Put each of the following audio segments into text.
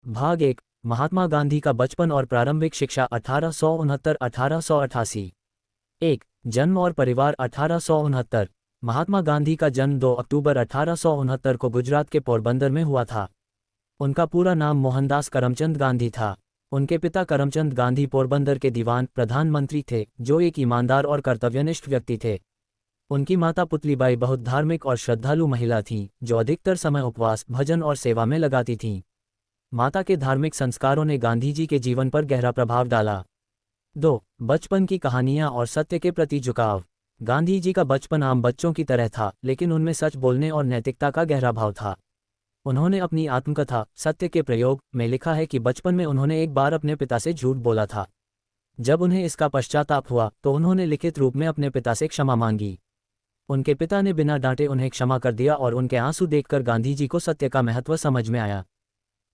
भाग 1। महात्मा गांधी का बचपन और प्रारंभिक शिक्षा 1869-1888। 1। जन्म और परिवार 1869। महात्मा गांधी का जन्म 2 अक्टूबर 1869 को गुजरात के पोरबंदर में हुआ था। उनका पूरा नाम मोहनदास करमचंद गांधी था। उनके पिता करमचंद गांधी पोरबंदर के दीवान प्रधानमंत्री थे, जो एक ईमानदार और कर्तव्यनिष्ठ व्यक्ति थे। उनकी माता पुतलीबाई बहुत धार्मिक और श्रद्धालु महिला थीं, जो अधिकतर समय उपवास, भजन और सेवा में लगाती थीं। माता के धार्मिक संस्कारों ने गांधी जी के जीवन पर गहरा प्रभाव डाला। 2। बचपन की कहानियां और सत्य के प्रति झुकाव। गांधी जी का बचपन आम बच्चों की तरह था, लेकिन उनमें सच बोलने और नैतिकता का गहरा भाव था। उन्होंने अपनी आत्मकथा सत्य के प्रयोग में लिखा है कि बचपन में उन्होंने एक बार अपने पिता से झूठ बोला था। जब उन्हें इसका पश्चाताप हुआ तो उन्होंने लिखित रूप में अपने पिता से क्षमा मांगी। उनके पिता ने बिना डांटे उन्हें क्षमा कर दिया और उनके आंसू देखकर गांधी जी को सत्य का महत्व समझ में आया।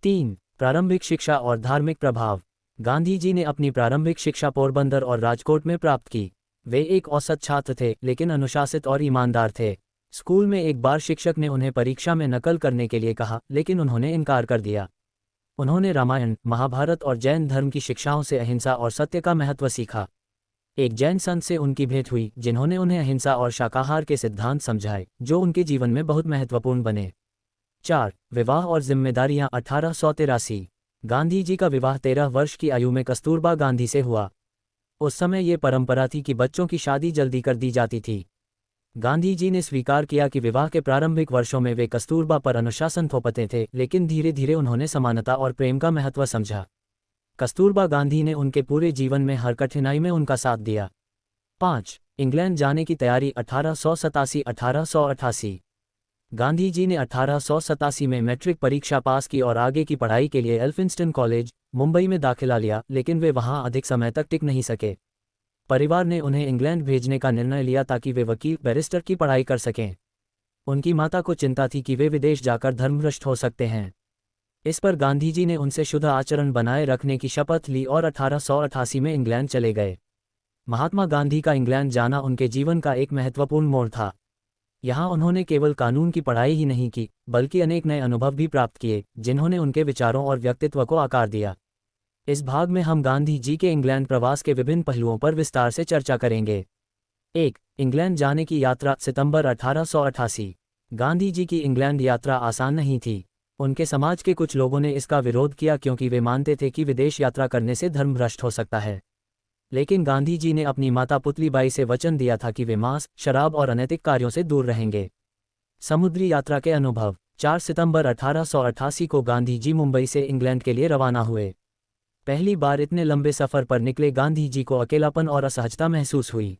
3। प्रारंभिक शिक्षा और धार्मिक प्रभाव। गांधी जी ने अपनी प्रारंभिक शिक्षा पोरबंदर और राजकोट में प्राप्त की। वे एक औसत छात्र थे, लेकिन अनुशासित और ईमानदार थे। स्कूल में एक बार शिक्षक ने उन्हें परीक्षा में नकल करने के लिए कहा, लेकिन उन्होंने इनकार कर दिया। उन्होंने रामायण, महाभारत और जैन धर्म की शिक्षाओं से अहिंसा और सत्य का महत्व सीखा। एक जैन संत से उनकी भेंट हुई, जिन्होंने उन्हें अहिंसा और शाकाहार के सिद्धांत समझाए, जो उनके जीवन में बहुत महत्वपूर्ण बने। 4। विवाह और जिम्मेदारियां 1883। गांधी जी का विवाह 13 वर्ष की आयु में कस्तूरबा गांधी से हुआ। उस समय ये परंपरा थी कि बच्चों की शादी जल्दी कर दी जाती थी। गांधी जी ने स्वीकार किया कि विवाह के प्रारंभिक वर्षों में वे कस्तूरबा पर अनुशासन थोपते थे, लेकिन धीरे धीरे उन्होंने समानता और प्रेम का महत्व समझा। कस्तूरबा गांधी ने उनके पूरे जीवन में हर कठिनाई में उनका साथ दिया। 5। इंग्लैंड जाने की तैयारी 1887-1888। गांधी जी ने 1887 में मैट्रिक परीक्षा पास की और आगे की पढ़ाई के लिए एल्फिंस्टन कॉलेज, मुंबई में दाखिला लिया, लेकिन वे वहां अधिक समय तक टिक नहीं सके। परिवार ने उन्हें इंग्लैंड भेजने का निर्णय लिया ताकि वे वकील बैरिस्टर की पढ़ाई कर सकें। उनकी माता को चिंता थी कि वे विदेश जाकर धर्मभ्रष्ट हो सकते हैं। इस पर गांधी जी ने उनसे शुद्ध आचरण बनाए रखने की शपथ ली और 1888 में इंग्लैंड चले गए। महात्मा गांधी का इंग्लैंड जाना उनके जीवन का एक महत्वपूर्ण मोड़ था। यहाँ उन्होंने केवल कानून की पढ़ाई ही नहीं की, बल्कि अनेक नए अनुभव भी प्राप्त किए, जिन्होंने उनके विचारों और व्यक्तित्व को आकार दिया। इस भाग में हम गांधी जी के इंग्लैंड प्रवास के विभिन्न पहलुओं पर विस्तार से चर्चा करेंगे। 1। इंग्लैंड जाने की यात्रा सितंबर 1888। गांधी जी की इंग्लैंड यात्रा आसान नहीं थी। उनके समाज के कुछ लोगों ने इसका विरोध किया, क्योंकि वे मानते थे कि विदेश यात्रा करने से धर्मभ्रष्ट हो सकता है। लेकिन गांधी जी ने अपनी माता पुतलीबाई से वचन दिया था कि वे मांस, शराब और अनैतिक कार्यों से दूर रहेंगे। समुद्री यात्रा के अनुभव। 4 सितंबर 1888 को गांधी जी मुंबई से इंग्लैंड के लिए रवाना हुए। पहली बार इतने लंबे सफर पर निकले गांधी जी को अकेलापन और असहजता महसूस हुई।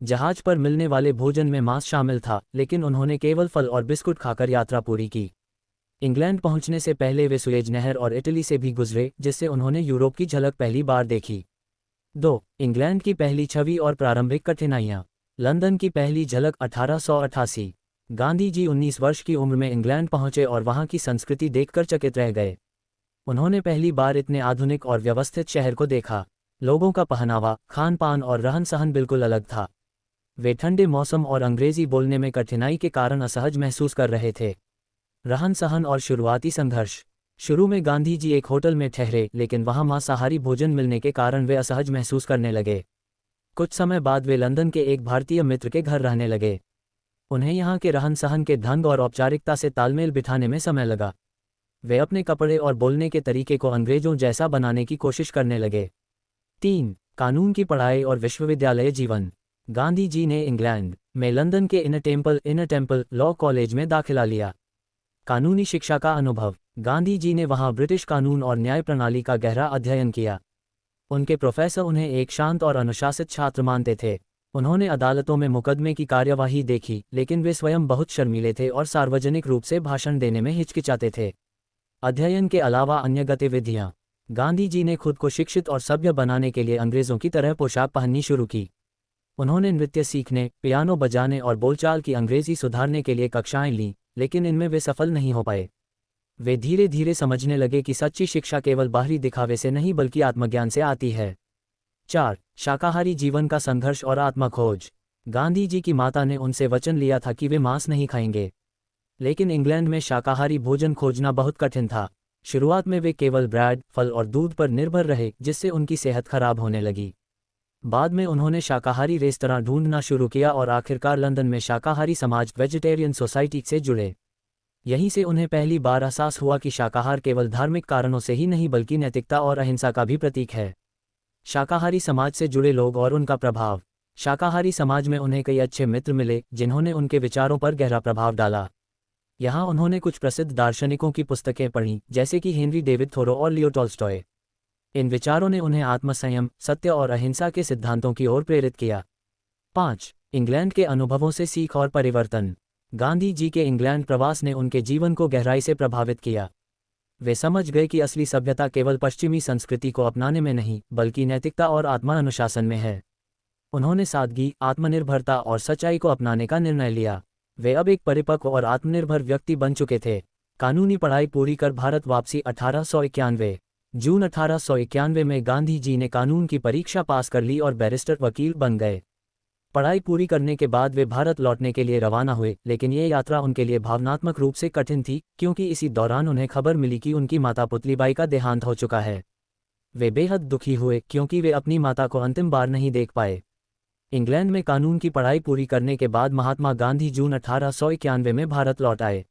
जहाज पर मिलने वाले भोजन में मांस शामिल था, लेकिन उन्होंने केवल फल और बिस्कुट खाकर यात्रा पूरी की। इंग्लैंड पहुंचने से पहले वे सुएज नहर और इटली से भी गुजरे, जिससे उन्होंने यूरोप की झलक पहली बार देखी। 2. इंग्लैंड की पहली छवि और प्रारंभिक कठिनाइयां। लंदन की पहली झलक 1888। गांधी जी 19 वर्ष की उम्र में इंग्लैंड पहुंचे और वहां की संस्कृति देखकर चकित रह गए। उन्होंने पहली बार इतने आधुनिक और व्यवस्थित शहर को देखा। लोगों का पहनावा, खान पान और रहन सहन बिल्कुल अलग था। वे ठंडे मौसम और अंग्रेजी बोलने में कठिनाई के कारण असहज महसूस कर रहे थे। रहन सहन और शुरुआती संघर्ष। शुरू में गांधी जी एक होटल में ठहरे, लेकिन वहां मांसाहारी भोजन मिलने के कारण वे असहज महसूस करने लगे। कुछ समय बाद वे लंदन के एक भारतीय मित्र के घर रहने लगे। उन्हें यहाँ के रहन सहन के ढंग और औपचारिकता से तालमेल बिठाने में समय लगा। वे अपने कपड़े और बोलने के तरीके को अंग्रेजों जैसा बनाने की कोशिश करने लगे। 3. कानून की पढ़ाई और विश्वविद्यालय जीवन। गांधी जी ने इंग्लैंड में लंदन के इनर टेम्पल लॉ कॉलेज में दाखिला लिया। कानूनी शिक्षा का अनुभव। गांधी जी ने वहां ब्रिटिश कानून और न्याय प्रणाली का गहरा अध्ययन किया। उनके प्रोफेसर उन्हें एक शांत और अनुशासित छात्र मानते थे। उन्होंने अदालतों में मुकदमे की कार्यवाही देखी, लेकिन वे स्वयं बहुत शर्मीले थे और सार्वजनिक रूप से भाषण देने में हिचकिचाते थे। अध्ययन के अलावा अन्य गतिविधियां। गांधी जी ने खुद को शिक्षित और सभ्य बनाने के लिए अंग्रेजों की तरह पोशाक पहननी शुरू की। उन्होंने नृत्य सीखने, पियानो बजाने और बोलचाल की अंग्रेजी सुधारने के लिए कक्षाएं लीं, लेकिन इनमें वे सफल नहीं हो पाए। वे धीरे धीरे समझने लगे कि सच्ची शिक्षा केवल बाहरी दिखावे से नहीं, बल्कि आत्मज्ञान से आती है। 4. शाकाहारी जीवन का संघर्ष और आत्मखोज। गांधी जी की माता ने उनसे वचन लिया था कि वे मांस नहीं खाएंगे, लेकिन इंग्लैंड में शाकाहारी भोजन खोजना बहुत कठिन था। शुरुआत में वे केवल ब्रेड, फल और दूध पर निर्भर रहे, जिससे उनकी सेहत खराब होने लगी। बाद में उन्होंने शाकाहारी रेस्तरां ढूंढना शुरू किया और आखिरकार लंदन में शाकाहारी समाज वेजिटेरियन सोसाइटी से जुड़े। यहीं से उन्हें पहली बार एहसास हुआ कि शाकाहार केवल धार्मिक कारणों से ही नहीं बल्कि नैतिकता और अहिंसा का भी प्रतीक है। शाकाहारी समाज से जुड़े लोग और उनका प्रभाव। शाकाहारी समाज में उन्हें कई अच्छे मित्र मिले जिन्होंने उनके विचारों पर गहरा प्रभाव डाला। यहाँ उन्होंने कुछ प्रसिद्ध दार्शनिकों की पुस्तकें पढ़ीं, जैसे कि हेनरी डेविड थोरो और लियो टॉल्स्टॉय। इन विचारों ने उन्हें आत्मसंयम, सत्य और अहिंसा के सिद्धांतों की ओर प्रेरित किया। 5. इंग्लैंड के अनुभवों से सीख और परिवर्तन। गांधी जी के इंग्लैंड प्रवास ने उनके जीवन को गहराई से प्रभावित किया। वे समझ गए कि असली सभ्यता केवल पश्चिमी संस्कृति को अपनाने में नहीं, बल्कि नैतिकता और आत्मा अनुशासन में है। उन्होंने सादगी, आत्मनिर्भरता और सच्चाई को अपनाने का निर्णय लिया। वे अब एक परिपक्व और आत्मनिर्भर व्यक्ति बन चुके थे। कानूनी पढ़ाई पूरी कर भारत वापसी 1891। जून 1891 में गांधी जी ने कानून की परीक्षा पास कर ली और बैरिस्टर वकील बन गए। पढ़ाई पूरी करने के बाद वे भारत लौटने के लिए रवाना हुए, लेकिन ये यात्रा उनके लिए भावनात्मक रूप से कठिन थी, क्योंकि इसी दौरान उन्हें खबर मिली कि उनकी माता पुतलीबाई का देहांत हो चुका है। वे बेहद दुखी हुए क्योंकि वे अपनी माता को अंतिम बार नहीं देख पाए। इंग्लैंड में कानून की पढ़ाई पूरी करने के बाद महात्मा गांधी जून 1891 में भारत लौट आए।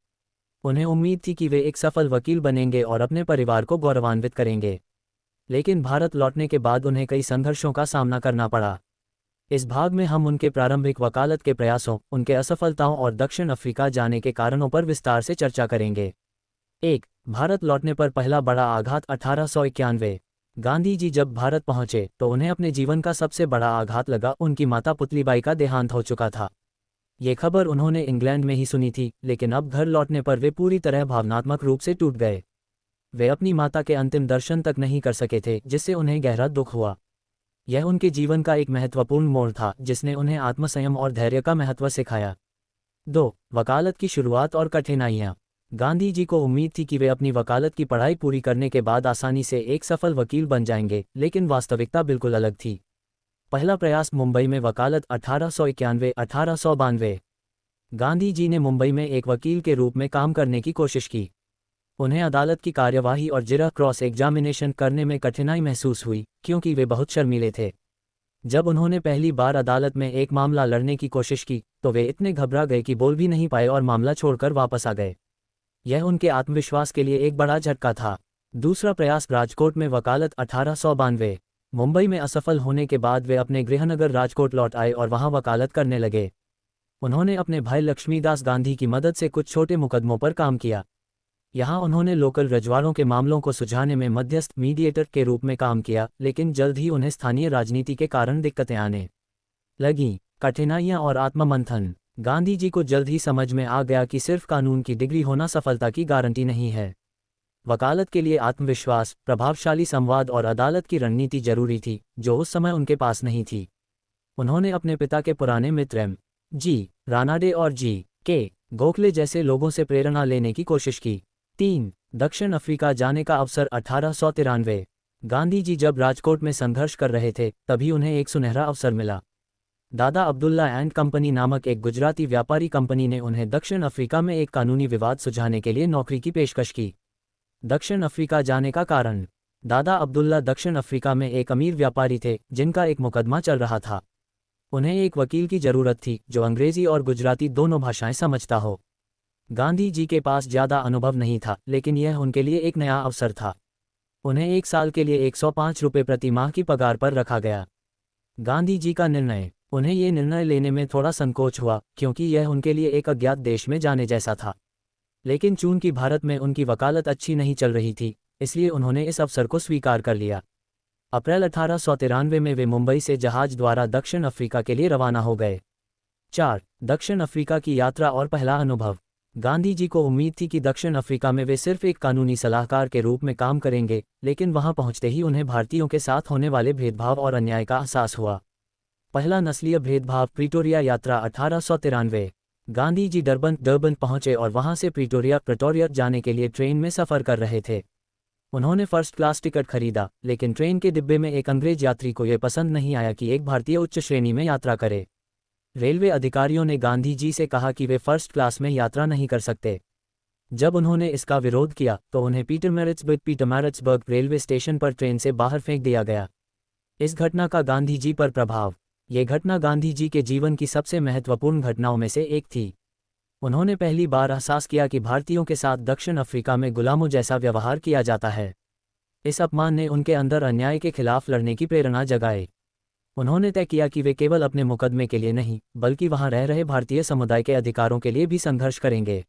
उन्हें उम्मीद थी कि वे एक सफल वकील बनेंगे और अपने परिवार को गौरवान्वित करेंगे। लेकिन भारत लौटने के बाद उन्हें कई संघर्षों का सामना करना पड़ा। इस भाग में हम उनके प्रारंभिक वकालत के प्रयासों, उनके असफलताओं और दक्षिण अफ्रीका जाने के कारणों पर विस्तार से चर्चा करेंगे। 1. भारत लौटने पर पहला बड़ा आघात 1891। गांधी जी जब भारत पहुंचे तो उन्हें अपने जीवन का सबसे बड़ा आघात लगा। उनकी माता पुतलीबाई का देहांत हो चुका था। ये खबर उन्होंने इंग्लैंड में ही सुनी थी, लेकिन अब घर लौटने पर वे पूरी तरह भावनात्मक रूप से टूट गए। वे अपनी माता के अंतिम दर्शन तक नहीं कर सके थे, जिससे उन्हें गहरा दुख हुआ। यह उनके जीवन का एक महत्वपूर्ण मोड़ था, जिसने उन्हें आत्मसंयम और धैर्य का महत्व सिखाया। 2. वकालत की शुरुआत और कठिनाइयाँ। गांधी जी को उम्मीद थी कि वे अपनी वकालत की पढ़ाई पूरी करने के बाद आसानी से एक सफल वकील बन जाएंगे, लेकिन वास्तविकता बिल्कुल अलग थी। पहला प्रयास मुंबई में वकालत 1891-1892। गांधी जी ने मुंबई में एक वकील के रूप में काम करने की कोशिश की। उन्हें अदालत की कार्यवाही और जिरह क्रॉस एग्जामिनेशन करने में कठिनाई महसूस हुई, क्योंकि वे बहुत शर्मीले थे। जब उन्होंने पहली बार अदालत में एक मामला लड़ने की कोशिश की तो वे इतने घबरा गए कि बोल भी नहीं पाए और मामला छोड़कर वापस आ गए। यह उनके आत्मविश्वास के लिए एक बड़ा झटका था। दूसरा प्रयास राजकोट में वकालत 1892। मुंबई में असफल होने के बाद वे अपने गृहनगर राजकोट लौट आए और वहां वकालत करने लगे। उन्होंने अपने भाई लक्ष्मीदास गांधी की मदद से कुछ छोटे मुकदमों पर काम किया। यहाँ उन्होंने लोकल रजवाड़ों के मामलों को सुलझाने में मध्यस्थ मीडिएटर के रूप में काम किया, लेकिन जल्द ही उन्हें स्थानीय राजनीति के कारण दिक्कतें आने लगीं। कठिनाइयाँ और आत्ममंथन। गांधी जी को जल्द ही समझ में आ गया कि सिर्फ कानून की डिग्री होना सफलता की गारंटी नहीं है। वकालत के लिए आत्मविश्वास, प्रभावशाली संवाद और अदालत की रणनीति जरूरी थी, जो उस समय उनके पास नहीं थी। उन्होंने अपने पिता के पुराने मित्र एम.जी. रानाडे और जी.के. गोखले जैसे लोगों से प्रेरणा लेने की कोशिश की। 3. दक्षिण अफ्रीका जाने का अवसर 1893। गांधी जी जब राजकोट में संघर्ष कर रहे थे, तभी उन्हें एक सुनहरा अवसर मिला। दादा अब्दुल्ला एंड कंपनी नामक एक गुजराती व्यापारी कंपनी ने उन्हें दक्षिण अफ्रीका में एक कानूनी विवाद सुलझाने के लिए नौकरी की पेशकश की। दक्षिण अफ्रीका जाने का कारण। दादा अब्दुल्ला दक्षिण अफ्रीका में एक अमीर व्यापारी थे, जिनका एक मुकदमा चल रहा था। उन्हें एक वकील की जरूरत थी जो अंग्रेजी और गुजराती दोनों भाषाएं समझता हो। गांधी जी के पास ज़्यादा अनुभव नहीं था, लेकिन यह उनके लिए एक नया अवसर था। उन्हें 1 साल के लिए 105 रुपये प्रति माह की पगार पर रखा गया। गांधी जी का निर्णय। उन्हें ये निर्णय लेने में थोड़ा संकोच हुआ, क्योंकि यह उनके लिए एक अज्ञात देश में जाने जैसा था। लेकिन चूंकि भारत में उनकी वकालत अच्छी नहीं चल रही थी, इसलिए उन्होंने इस अवसर को स्वीकार कर लिया। अप्रैल 1893 में वे मुंबई से जहाज द्वारा दक्षिण अफ्रीका के लिए रवाना हो गए। 4. दक्षिण अफ्रीका की यात्रा और पहला अनुभव। गांधी जी को उम्मीद थी कि दक्षिण अफ्रीका में वे सिर्फ एक कानूनी सलाहकार के रूप में काम करेंगे, लेकिन वहां पहुंचते ही उन्हें भारतीयों के साथ होने वाले भेदभाव और अन्याय का एहसास हुआ। पहला नस्लीय भेदभाव। प्रिटोरिया यात्रा 1893। गांधी जी डरबन पहुंचे और वहां से प्रिटोरिया जाने के लिए ट्रेन में सफ़र कर रहे थे। उन्होंने फर्स्ट क्लास टिकट खरीदा, लेकिन ट्रेन के डिब्बे में एक अंग्रेज यात्री को यह पसंद नहीं आया कि एक भारतीय उच्च श्रेणी में यात्रा करे। रेलवे अधिकारियों ने गांधी जी से कहा कि वे फर्स्ट क्लास में यात्रा नहीं कर सकते। जब उन्होंने इसका विरोध किया तो उन्हें पीटरमैरिट्सबर्ग रेलवे स्टेशन पर ट्रेन से बाहर फेंक दिया गया। इस घटना का गांधी जी पर प्रभाव। ये घटना गांधी जी के जीवन की सबसे महत्वपूर्ण घटनाओं में से एक थी। उन्होंने पहली बार एहसास किया कि भारतीयों के साथ दक्षिण अफ्रीका में गुलामों जैसा व्यवहार किया जाता है। इस अपमान ने उनके अंदर अन्याय के खिलाफ लड़ने की प्रेरणा जगाई। उन्होंने तय किया कि वे केवल अपने मुकदमे के लिए नहीं बल्कि वहां रह रहे भारतीय समुदाय के अधिकारों के लिए भी संघर्ष करेंगे।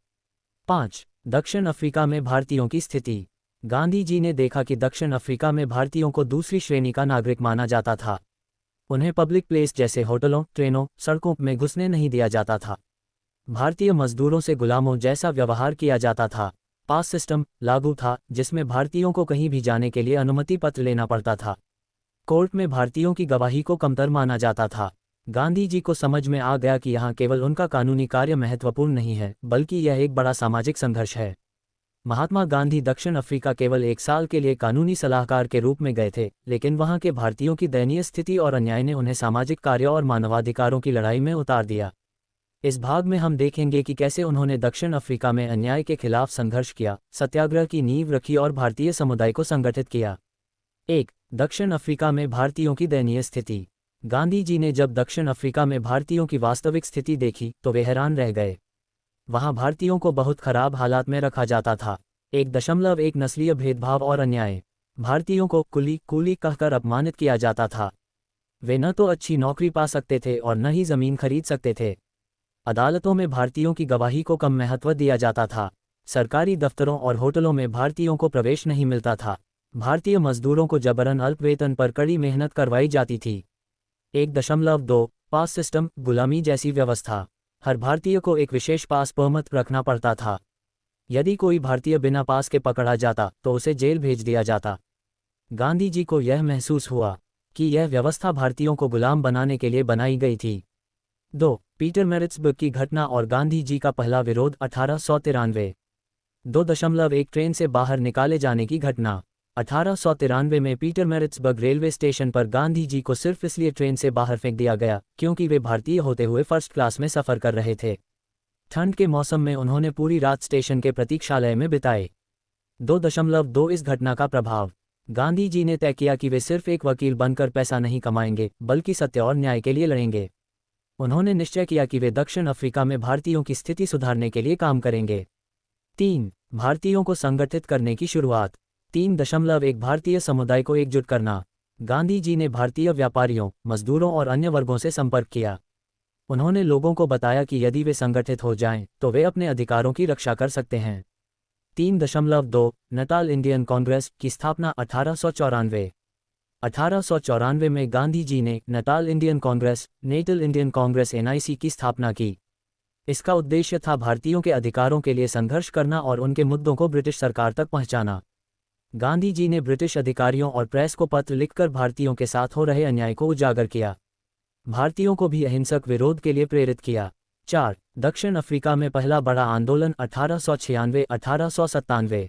5. दक्षिण अफ्रीका में भारतीयों की स्थिति। गांधी जी ने देखा कि दक्षिण अफ्रीका में भारतीयों को दूसरी श्रेणी का नागरिक माना जाता था। उन्हें पब्लिक प्लेस जैसे होटलों, ट्रेनों, सड़कों में घुसने नहीं दिया जाता था। भारतीय मजदूरों से गुलामों जैसा व्यवहार किया जाता था। पास सिस्टम लागू था जिसमें भारतीयों को कहीं भी जाने के लिए अनुमति पत्र लेना पड़ता था। कोर्ट में भारतीयों की गवाही को कमतर माना जाता था। गांधी जी को समझ में आ गया कि यहाँ केवल उनका कानूनी कार्य महत्वपूर्ण नहीं है बल्कि यह एक बड़ा सामाजिक संघर्ष है। महात्मा गांधी दक्षिण अफ्रीका केवल 1 साल के लिए कानूनी सलाहकार के रूप में गए थे, लेकिन वहां के भारतीयों की दयनीय स्थिति और अन्याय ने उन्हें सामाजिक कार्यों और मानवाधिकारों की लड़ाई में उतार दिया। इस भाग में हम देखेंगे कि कैसे उन्होंने दक्षिण अफ्रीका में अन्याय के खिलाफ संघर्ष किया, सत्याग्रह की नींव रखी और भारतीय समुदाय को संगठित किया। 1. दक्षिण अफ्रीका में भारतीयों की दयनीय स्थिति। गांधी जी ने जब दक्षिण अफ्रीका में भारतीयों की वास्तविक स्थिति देखी तो वे हैरान रह गए। वहां भारतीयों को बहुत खराब हालात में रखा जाता था। 1.1 नस्लीय भेदभाव और अन्याय। भारतीयों को कूली कहकर अपमानित किया जाता था। वे न तो अच्छी नौकरी पा सकते थे और न ही जमीन खरीद सकते थे। अदालतों में भारतीयों की गवाही को कम महत्व दिया जाता था। सरकारी दफ्तरों और होटलों में भारतीयों को प्रवेश नहीं मिलता था। भारतीय मजदूरों को जबरन अल्प वेतन पर कड़ी मेहनत करवाई जाती थी। 1.2 पास सिस्टम गुलामी जैसी व्यवस्था। हर भारतीय को एक विशेष पास परमिट रखना पड़ता था। यदि कोई भारतीय बिना पास के पकड़ा जाता तो उसे जेल भेज दिया जाता। गांधी जी को यह महसूस हुआ कि यह व्यवस्था भारतीयों को गुलाम बनाने के लिए बनाई गई थी। 2. पीटरमैरिट्सबर्ग की घटना और गांधी जी का पहला विरोध 1893। 2.1 ट्रेन से बाहर निकाले जाने की घटना। 1893 में पीटरमैरिट्सबर्ग रेलवे स्टेशन पर गांधी जी को सिर्फ इसलिए ट्रेन से बाहर फेंक दिया गया क्योंकि वे भारतीय होते हुए फर्स्ट क्लास में सफ़र कर रहे थे। ठंड के मौसम में उन्होंने पूरी रात स्टेशन के प्रतीक्षालय में बिताए। 2.2 इस घटना का प्रभाव। गांधी जी ने तय किया कि वे सिर्फ एक वकील बनकर पैसा नहीं कमाएंगे बल्कि सत्य और न्याय के लिए लड़ेंगे। उन्होंने निश्चय किया कि वे दक्षिण अफ्रीका में भारतीयों की स्थिति सुधारने के लिए काम करेंगे। 3. भारतीयों को संगठित करने की शुरुआत। 3.1 भारतीय समुदाय को एकजुट करना। गांधी जी ने भारतीय व्यापारियों, मजदूरों और अन्य वर्गों से संपर्क किया। उन्होंने लोगों को बताया कि यदि वे संगठित हो जाएं, तो वे अपने अधिकारों की रक्षा कर सकते हैं। 3.2 नटाल इंडियन कांग्रेस की स्थापना 1894। 1894 में गांधी जी ने Natal Indian Congress, Natal Indian Congress NIC की स्थापना की। इसका उद्देश्य था भारतीयों के अधिकारों के लिए संघर्ष करना और उनके मुद्दों को ब्रिटिश सरकार तक पहुंचाना। गांधी जी ने ब्रिटिश अधिकारियों और प्रेस को पत्र लिखकर भारतीयों के साथ हो रहे अन्याय को उजागर किया। भारतीयों को भी अहिंसक विरोध के लिए प्रेरित किया। 4. दक्षिण अफ्रीका में पहला बड़ा आंदोलन 1896-1897।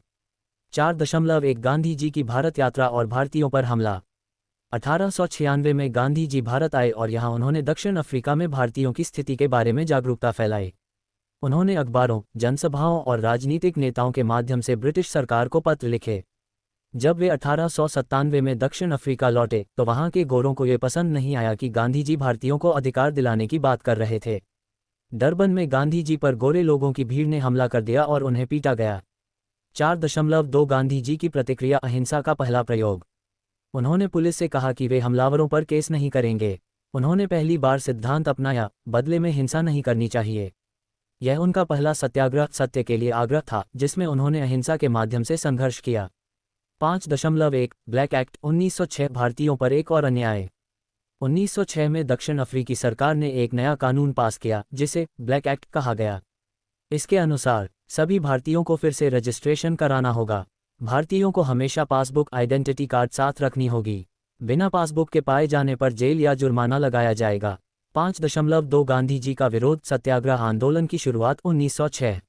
4.1 गांधी जी की भारत यात्रा और भारतीयों पर हमला। 1896 में गांधी जी भारत आए और यहाँ उन्होंने दक्षिण अफ्रीका में भारतीयों की स्थिति के बारे में जागरूकता फैलाई। उन्होंने अखबारों, जनसभाओं और राजनीतिक नेताओं के माध्यम से ब्रिटिश सरकार को पत्र लिखे। जब वे 1897 में दक्षिण अफ्रीका लौटे तो वहां के गोरों को ये पसंद नहीं आया कि गांधी जी भारतीयों को अधिकार दिलाने की बात कर रहे थे। डरबन में गांधी जी पर गोरे लोगों की भीड़ ने हमला कर दिया और उन्हें पीटा गया। 4.2 गांधी जी की प्रतिक्रिया अहिंसा का पहला प्रयोग। उन्होंने पुलिस से कहा कि वे हमलावरों पर केस नहीं करेंगे। उन्होंने पहली बार सिद्धांत अपनाया, बदले में हिंसा नहीं करनी चाहिए। यह उनका पहला सत्याग्रह सत्य के लिए आग्रह था जिसमें उन्होंने अहिंसा के माध्यम से संघर्ष किया। 5.1 ब्लैक एक्ट 1906 भारतीयों पर एक और अन्याय। 1906 में दक्षिण अफ्रीकी सरकार ने एक नया कानून पास किया जिसे ब्लैक एक्ट कहा गया। इसके अनुसार सभी भारतीयों को फिर से रजिस्ट्रेशन कराना होगा। भारतीयों को हमेशा पासबुक आइडेंटिटी कार्ड साथ रखनी होगी। बिना पासबुक के पाए जाने पर जेल या जुर्माना लगाया जाएगा। 5.2 गांधी जी का विरोध सत्याग्रह आंदोलन की शुरुआत 1906।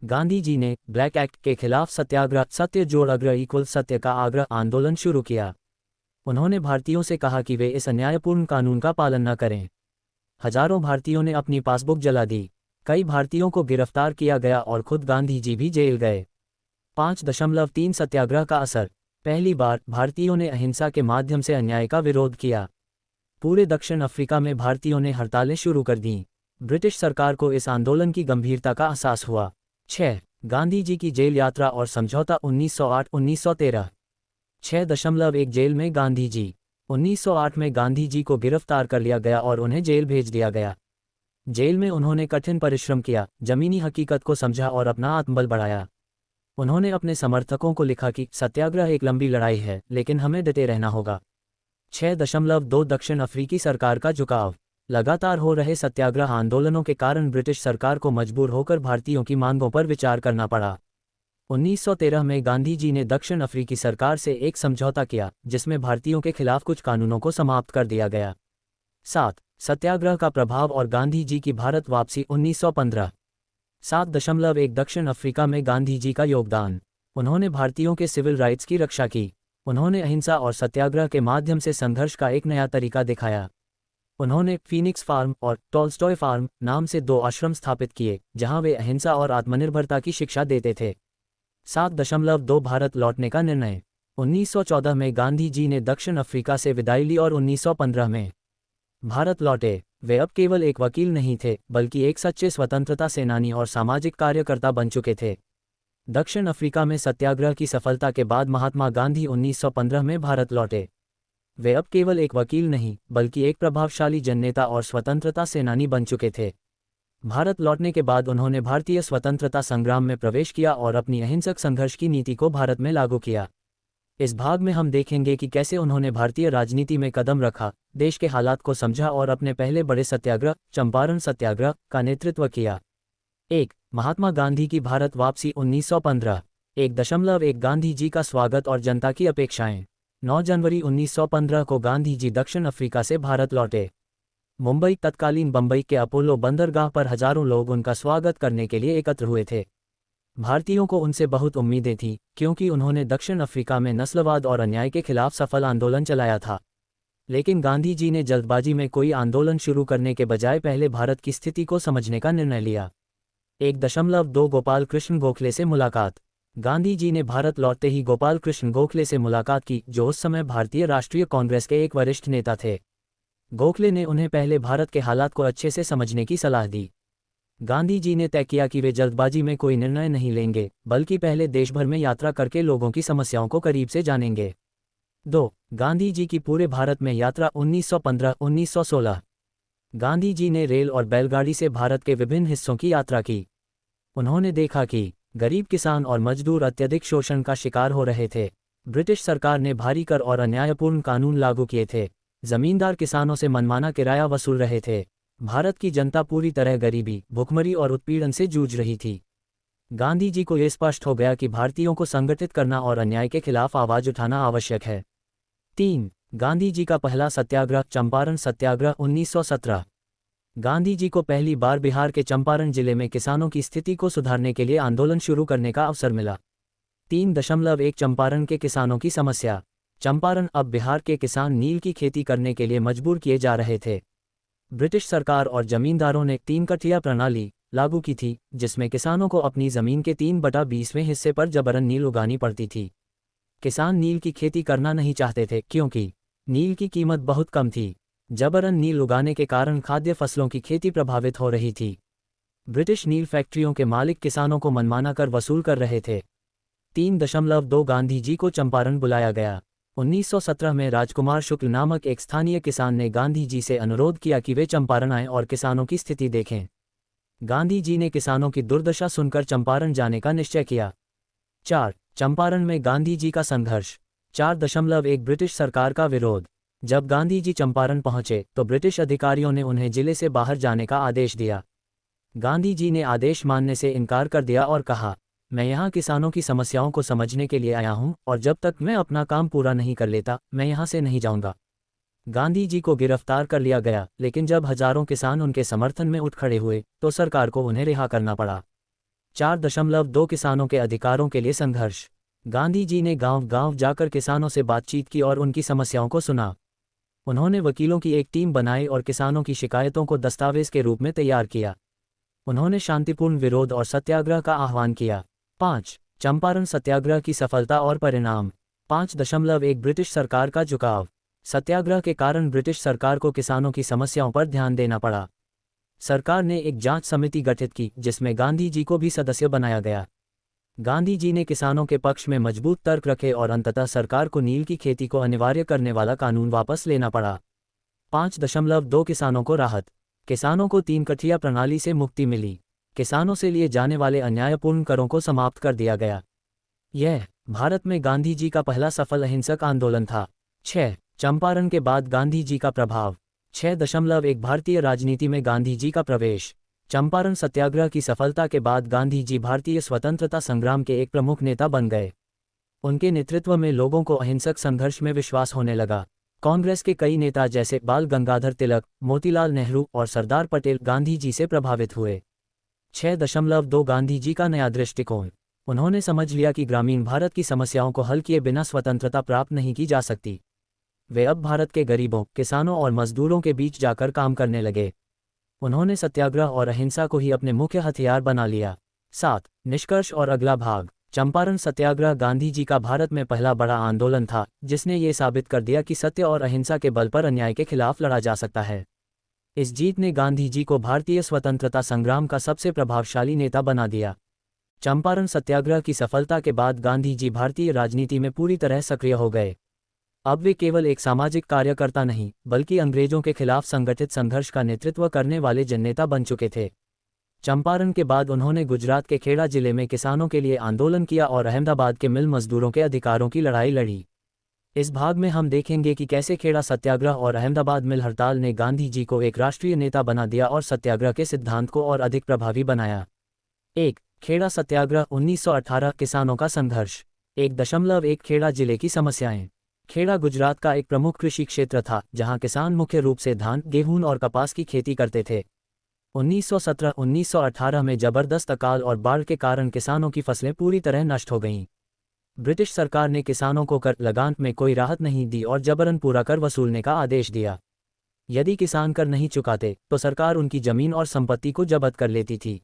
गांधी जी ने ब्लैक एक्ट के खिलाफ सत्याग्रह सत्य जोड़ अग्रह इक्वल सत्य का आग्रह आंदोलन शुरू किया। उन्होंने भारतीयों से कहा कि वे इस अन्यायपूर्ण कानून का पालन न करें। हजारों भारतीयों ने अपनी पासबुक जला दी। कई भारतीयों को गिरफ्तार किया गया और खुद गांधी जी भी जेल गए। 5.3 सत्याग्रह का असर। पहली बार भारतीयों ने अहिंसा के माध्यम से अन्याय का विरोध किया। पूरे दक्षिण अफ्रीका में भारतीयों ने हड़तालें शुरू कर दीं। ब्रिटिश सरकार को इस आंदोलन की गंभीरता का एहसास हुआ। 6. गांधी जी की जेल यात्रा और समझौता 1908-1913। 6.1 जेल में गांधी जी। 1908 में गांधी जी को गिरफ्तार कर लिया गया और उन्हें जेल भेज दिया गया। जेल में उन्होंने कठिन परिश्रम किया, जमीनी हकीकत को समझा और अपना आत्मबल बढ़ाया। उन्होंने अपने समर्थकों को लिखा कि सत्याग्रह एक लंबी लड़ाई है, लेकिन हमें डटे रहना होगा। 6.2 दक्षिण अफ्रीकी सरकार का झुकाव। लगातार हो रहे सत्याग्रह आंदोलनों के कारण ब्रिटिश सरकार को मजबूर होकर भारतीयों की मांगों पर विचार करना पड़ा। 1913 में गांधी जी ने दक्षिण अफ्रीकी सरकार से एक समझौता किया, जिसमें भारतीयों के खिलाफ कुछ कानूनों को समाप्त कर दिया गया। 7. सत्याग्रह का प्रभाव और गांधी जी की भारत वापसी 1915। 7.1 दक्षिण अफ्रीका में गांधी जी का योगदान। उन्होंने भारतीयों के सिविल राइट्स की रक्षा की। उन्होंने अहिंसा और सत्याग्रह के माध्यम से संघर्ष का एक नया तरीका दिखाया। उन्होंने फीनिक्स फार्म और टॉल्स्टॉय फार्म नाम से 2 आश्रम स्थापित किए, जहां वे अहिंसा और आत्मनिर्भरता की शिक्षा देते थे। 7.2 भारत लौटने का निर्णय। 1914 में गांधी जी ने दक्षिण अफ्रीका से विदाई ली और 1915 में भारत लौटे। वे अब केवल एक वकील नहीं थे, बल्कि एक सच्चे स्वतंत्रता सेनानी और सामाजिक कार्यकर्ता बन चुके थे। दक्षिण अफ्रीका में सत्याग्रह की सफलता के बाद महात्मा गांधी 1915 में भारत लौटे। वे अब केवल एक वकील नहीं, बल्कि एक प्रभावशाली जननेता और स्वतंत्रता सेनानी बन चुके थे। भारत लौटने के बाद उन्होंने भारतीय स्वतंत्रता संग्राम में प्रवेश किया और अपनी अहिंसक संघर्ष की नीति को भारत में लागू किया। इस भाग में हम देखेंगे कि कैसे उन्होंने भारतीय राजनीति में कदम रखा, देश के हालात को समझा और अपने पहले बड़े सत्याग्रह, चंपारण सत्याग्रह, का नेतृत्व किया। 1. महात्मा गांधी की भारत वापसी 1915। 1.1 गांधी जी का स्वागत और जनता की अपेक्षाएं। 9 जनवरी 1915 को गांधी जी दक्षिण अफ्रीका से भारत लौटे। मुंबई, तत्कालीन बंबई के अपोलो बंदरगाह पर हजारों लोग उनका स्वागत करने के लिए एकत्र हुए थे। भारतीयों को उनसे बहुत उम्मीदें थीं, क्योंकि उन्होंने दक्षिण अफ्रीका में नस्लवाद और अन्याय के खिलाफ सफल आंदोलन चलाया था। लेकिन गांधी जी ने जल्दबाजी में कोई आंदोलन शुरू करने के बजाय पहले भारत की स्थिति को समझने का निर्णय लिया। 1.2 गोपाल कृष्ण गोखले से मुलाकात। गांधी जी ने भारत लौटते ही गोपाल कृष्ण गोखले से मुलाकात की, जो उस समय भारतीय राष्ट्रीय कांग्रेस के एक वरिष्ठ नेता थे। गोखले ने उन्हें पहले भारत के हालात को अच्छे से समझने की सलाह दी। गांधी जी ने तय किया कि वे जल्दबाजी में कोई निर्णय नहीं लेंगे, बल्कि पहले देश भर में यात्रा करके लोगों की समस्याओं को करीब से जानेंगे। 2. गांधी जी की पूरे भारत में यात्रा 1915-1916। गांधी जी ने रेल और बैलगाड़ी से भारत के विभिन्न हिस्सों की यात्रा की। उन्होंने देखा कि गरीब किसान और मजदूर अत्यधिक शोषण का शिकार हो रहे थे। ब्रिटिश सरकार ने भारी कर और अन्यायपूर्ण कानून लागू किए थे। जमींदार किसानों से मनमाना किराया वसूल रहे थे। भारत की जनता पूरी तरह गरीबी, भुखमरी और उत्पीड़न से जूझ रही थी। गांधी जी को यह स्पष्ट हो गया कि भारतीयों को संगठित करना और अन्याय के खिलाफ आवाज उठाना आवश्यक है। 3. गांधी जी का पहला सत्याग्रह, चंपारण सत्याग्रह 1917। गांधी जी को पहली बार बिहार के चंपारण जिले में किसानों की स्थिति को सुधारने के लिए आंदोलन शुरू करने का अवसर मिला। 3.1 चंपारण के किसानों की समस्या। चंपारण अब बिहार के किसान नील की खेती करने के लिए मजबूर किए जा रहे थे। ब्रिटिश सरकार और जमींदारों ने 3 कठिया प्रणाली लागू की थी, जिसमें किसानों को अपनी जमीन के 3/20वें हिस्से पर जबरन नील उगानी पड़ती थी। किसान नील की खेती करना नहीं चाहते थे, क्योंकि नील की कीमत बहुत कम थी। जबरन नील उगाने के कारण खाद्य फसलों की खेती प्रभावित हो रही थी। ब्रिटिश नील फैक्ट्रियों के मालिक किसानों को मनमाना कर वसूल कर रहे थे। 3.2 गांधी जी को चंपारण बुलाया गया। 1917 में राजकुमार शुक्ल नामक एक स्थानीय किसान ने गांधी जी से अनुरोध किया कि वे चंपारण आएं और किसानों की स्थिति देखें। गांधी जी ने किसानों की दुर्दशा सुनकर चंपारण जाने का निश्चय किया। 4. चंपारण में गांधी जी का संघर्ष। 4.1 ब्रिटिश सरकार का विरोध। जब गांधी जी चंपारण पहुंचे तो ब्रिटिश अधिकारियों ने उन्हें जिले से बाहर जाने का आदेश दिया। गांधी जी ने आदेश मानने से इनकार कर दिया और कहा, मैं यहाँ किसानों की समस्याओं को समझने के लिए आया हूँ और जब तक मैं अपना काम पूरा नहीं कर लेता, मैं यहाँ से नहीं जाऊँगा। गांधी जी को गिरफ्तार कर लिया गया, लेकिन जब हजारों किसान उनके समर्थन में उठ खड़े हुए तो सरकार को उन्हें रिहा करना पड़ा। 4.2 किसानों के अधिकारों के लिए संघर्ष। गांधी जी ने गांव-गांव जाकर किसानों से बातचीत की और उनकी समस्याओं को सुना। उन्होंने वकीलों की एक टीम बनाई और किसानों की शिकायतों को दस्तावेज के रूप में तैयार किया। उन्होंने शांतिपूर्ण विरोध और सत्याग्रह का आह्वान किया। 5. चंपारण सत्याग्रह की सफलता और परिणाम। 5.1 ब्रिटिश सरकार का झुकाव। सत्याग्रह के कारण ब्रिटिश सरकार को किसानों की समस्याओं पर ध्यान देना पड़ा। सरकार ने एक जांच समिति गठित की जिसमें गांधी जी को भी सदस्य बनाया गया। गांधी जी ने किसानों के पक्ष में मजबूत तर्क रखे और अंततः सरकार को नील की खेती को अनिवार्य करने वाला कानून वापस लेना पड़ा। 5.2 किसानों को राहत। किसानों को 3 कठिया प्रणाली से मुक्ति मिली। किसानों से लिए जाने वाले अन्यायपूर्ण करों को समाप्त कर दिया गया। यह भारत में गांधी जी का पहला सफल अहिंसक आंदोलन था। 6. चंपारण के बाद गांधी जी का प्रभाव। 6.1 भारतीय राजनीति में गांधी जी का प्रवेश। चंपारण सत्याग्रह की सफलता के बाद गांधी जी भारतीय स्वतंत्रता संग्राम के एक प्रमुख नेता बन गए। उनके नेतृत्व में लोगों को अहिंसक संघर्ष में विश्वास होने लगा। कांग्रेस के कई नेता जैसे बाल गंगाधर तिलक, मोतीलाल नेहरू और सरदार पटेल गांधी जी से प्रभावित हुए। 6.2 गांधी जी का नया दृष्टिकोण। उन्होंने समझ लिया कि ग्रामीण भारत की समस्याओं को हल किए बिना स्वतंत्रता प्राप्त नहीं की जा सकती। वे अब भारत के गरीबों, किसानों और मजदूरों के बीच जाकर काम करने लगे। उन्होंने सत्याग्रह और अहिंसा को ही अपने मुख्य हथियार बना लिया। 7. निष्कर्ष और अगला भाग। चंपारण सत्याग्रह गांधी जी का भारत में पहला बड़ा आंदोलन था जिसने ये साबित कर दिया कि सत्य और अहिंसा के बल पर अन्याय के खिलाफ लड़ा जा सकता है। इस जीत ने गांधी जी को भारतीय स्वतंत्रता संग्राम का सबसे प्रभावशाली नेता बना दिया। चंपारण सत्याग्रह की सफलता के बाद गांधी जी भारतीय राजनीति में पूरी तरह सक्रिय हो गए। अब वे केवल एक सामाजिक कार्यकर्ता नहीं बल्कि अंग्रेजों के खिलाफ संगठित संघर्ष का नेतृत्व करने वाले जननेता बन चुके थे। चंपारण के बाद उन्होंने गुजरात के खेड़ा जिले में किसानों के लिए आंदोलन किया और अहमदाबाद के मिल मजदूरों के अधिकारों की लड़ाई लड़ी। इस भाग में हम देखेंगे कि कैसे खेड़ा सत्याग्रह और अहमदाबाद मिल हड़ताल ने गांधी जी को एक राष्ट्रीय नेता बना दिया और सत्याग्रह के सिद्धांत को और अधिक प्रभावी बनाया। 1. खेड़ा सत्याग्रह 1918 किसानों का संघर्ष। 1.1 खेड़ा जिले की समस्याएं। खेड़ा गुजरात का एक प्रमुख कृषि क्षेत्र था जहां किसान मुख्य रूप से धान, गेहूं और कपास की खेती करते थे। 1917-1918 में जबरदस्त अकाल और बाढ़ के कारण किसानों की फसलें पूरी तरह नष्ट हो गईं। ब्रिटिश सरकार ने किसानों को कर लगान में कोई राहत नहीं दी और जबरन पूरा कर वसूलने का आदेश दिया। यदि किसान कर नहीं चुकाते तो सरकार उनकी जमीन और संपत्ति को जब्त कर लेती थी।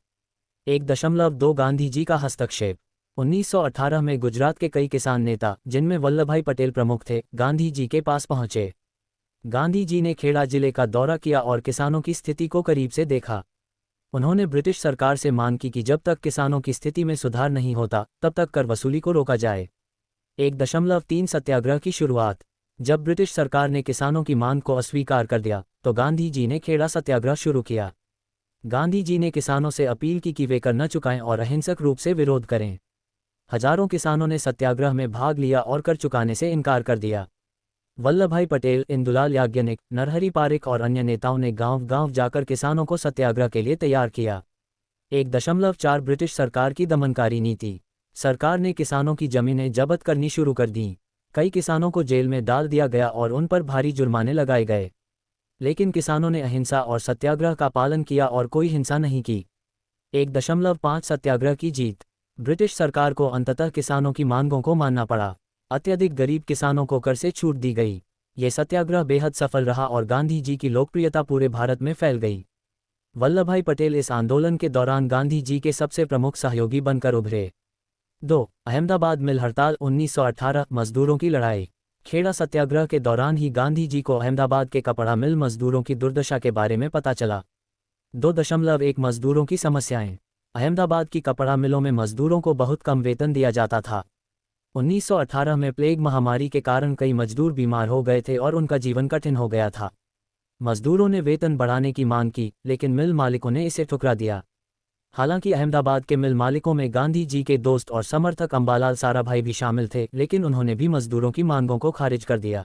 1.2 गांधी जी का हस्तक्षेप। 1918 में गुजरात के कई किसान नेता जिनमें वल्लभभाई पटेल प्रमुख थे गांधी जी के पास पहुंचे। गांधी जी ने खेड़ा जिले का दौरा किया और किसानों की स्थिति को करीब से देखा। उन्होंने ब्रिटिश सरकार से मांग की कि जब तक किसानों की स्थिति में सुधार नहीं होता तब तक कर वसूली को रोका जाए। 1.3 सत्याग्रह की शुरुआत। जब ब्रिटिश सरकार ने किसानों की मांग को अस्वीकार कर दिया तो गांधी जी ने खेड़ा सत्याग्रह शुरू किया। गांधी जी ने किसानों से अपील की कि वे कर न चुकाएं और अहिंसक रूप से विरोध करें। हजारों किसानों ने सत्याग्रह में भाग लिया और कर चुकाने से इनकार कर दिया। वल्लभभाई पटेल, इंदुलाल याज्ञनिक, नरहरि पारिक और अन्य नेताओं ने गांव-गांव जाकर किसानों को सत्याग्रह के लिए तैयार किया। 1.4 ब्रिटिश सरकार की दमनकारी नीति। सरकार ने किसानों की जमीनें जब्त करनी शुरू कर दीं। कई किसानों को जेल में डाल दिया गया और उन पर भारी जुर्माने लगाए गए। लेकिन किसानों ने अहिंसा और सत्याग्रह का पालन किया और कोई हिंसा नहीं की। 1.5 सत्याग्रह की जीत। ब्रिटिश सरकार को अंततः किसानों की मांगों को मानना पड़ा। अत्यधिक गरीब किसानों को कर से छूट दी गई। ये सत्याग्रह बेहद सफल रहा और गांधी जी की लोकप्रियता पूरे भारत में फैल गई। वल्लभभाई पटेल इस आंदोलन के दौरान गांधी जी के सबसे प्रमुख सहयोगी बनकर उभरे। 2. अहमदाबाद मिल हड़ताल 1918 मजदूरों की लड़ाई। खेड़ा सत्याग्रह के दौरान ही गांधी जी को अहमदाबाद के कपड़ा मिल मजदूरों की दुर्दशा के बारे में पता चला। 2.1 मजदूरों की समस्याएं। अहमदाबाद की कपड़ा मिलों में मजदूरों को बहुत कम वेतन दिया जाता था। 1918 में प्लेग महामारी के कारण कई मजदूर बीमार हो गए थे और उनका जीवन कठिन हो गया था। मजदूरों ने वेतन बढ़ाने की मांग की लेकिन मिल मालिकों ने इसे ठुकरा दिया। हालांकि अहमदाबाद के मिल मालिकों में गांधी जी के दोस्त और समर्थक अंबालाल साराभाई भी शामिल थे, लेकिन उन्होंने भी मजदूरों की मांगों को खारिज कर दिया।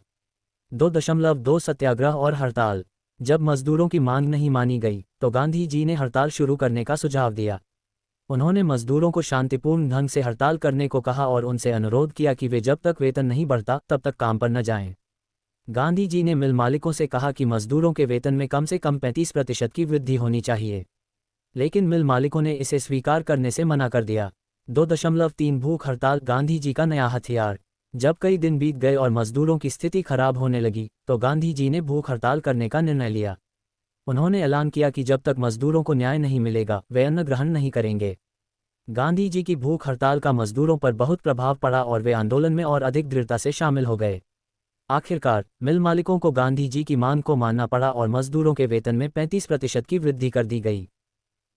2.2 सत्याग्रह और हड़ताल। जब मजदूरों की मांग नहीं मानी गई तो गांधी जी ने हड़ताल शुरू करने का सुझाव दिया। उन्होंने मजदूरों को शांतिपूर्ण ढंग से हड़ताल करने को कहा और उनसे अनुरोध किया कि वे जब तक वेतन नहीं बढ़ता तब तक काम पर न जाएं। गांधी जी ने मिल मालिकों से कहा कि मजदूरों के वेतन में कम से कम 35% की वृद्धि होनी चाहिए, लेकिन मिल मालिकों ने इसे स्वीकार करने से मना कर दिया। 2.3 भूख हड़ताल गांधी जी का नया हथियार। जब कई दिन बीत गए और मजदूरों की स्थिति खराब होने लगी तो गांधी जी ने भूख हड़ताल करने का निर्णय लिया। उन्होंने ऐलान किया कि जब तक मजदूरों को न्याय नहीं मिलेगा वे अन्न ग्रहण नहीं करेंगे। गांधी जी की भूख हड़ताल का मजदूरों पर बहुत प्रभाव पड़ा और वे आंदोलन में और अधिक दृढ़ता से शामिल हो गए। आखिरकार मिल मालिकों को गांधी जी की मांग को मानना पड़ा और मजदूरों के वेतन में 35% की वृद्धि कर दी गई।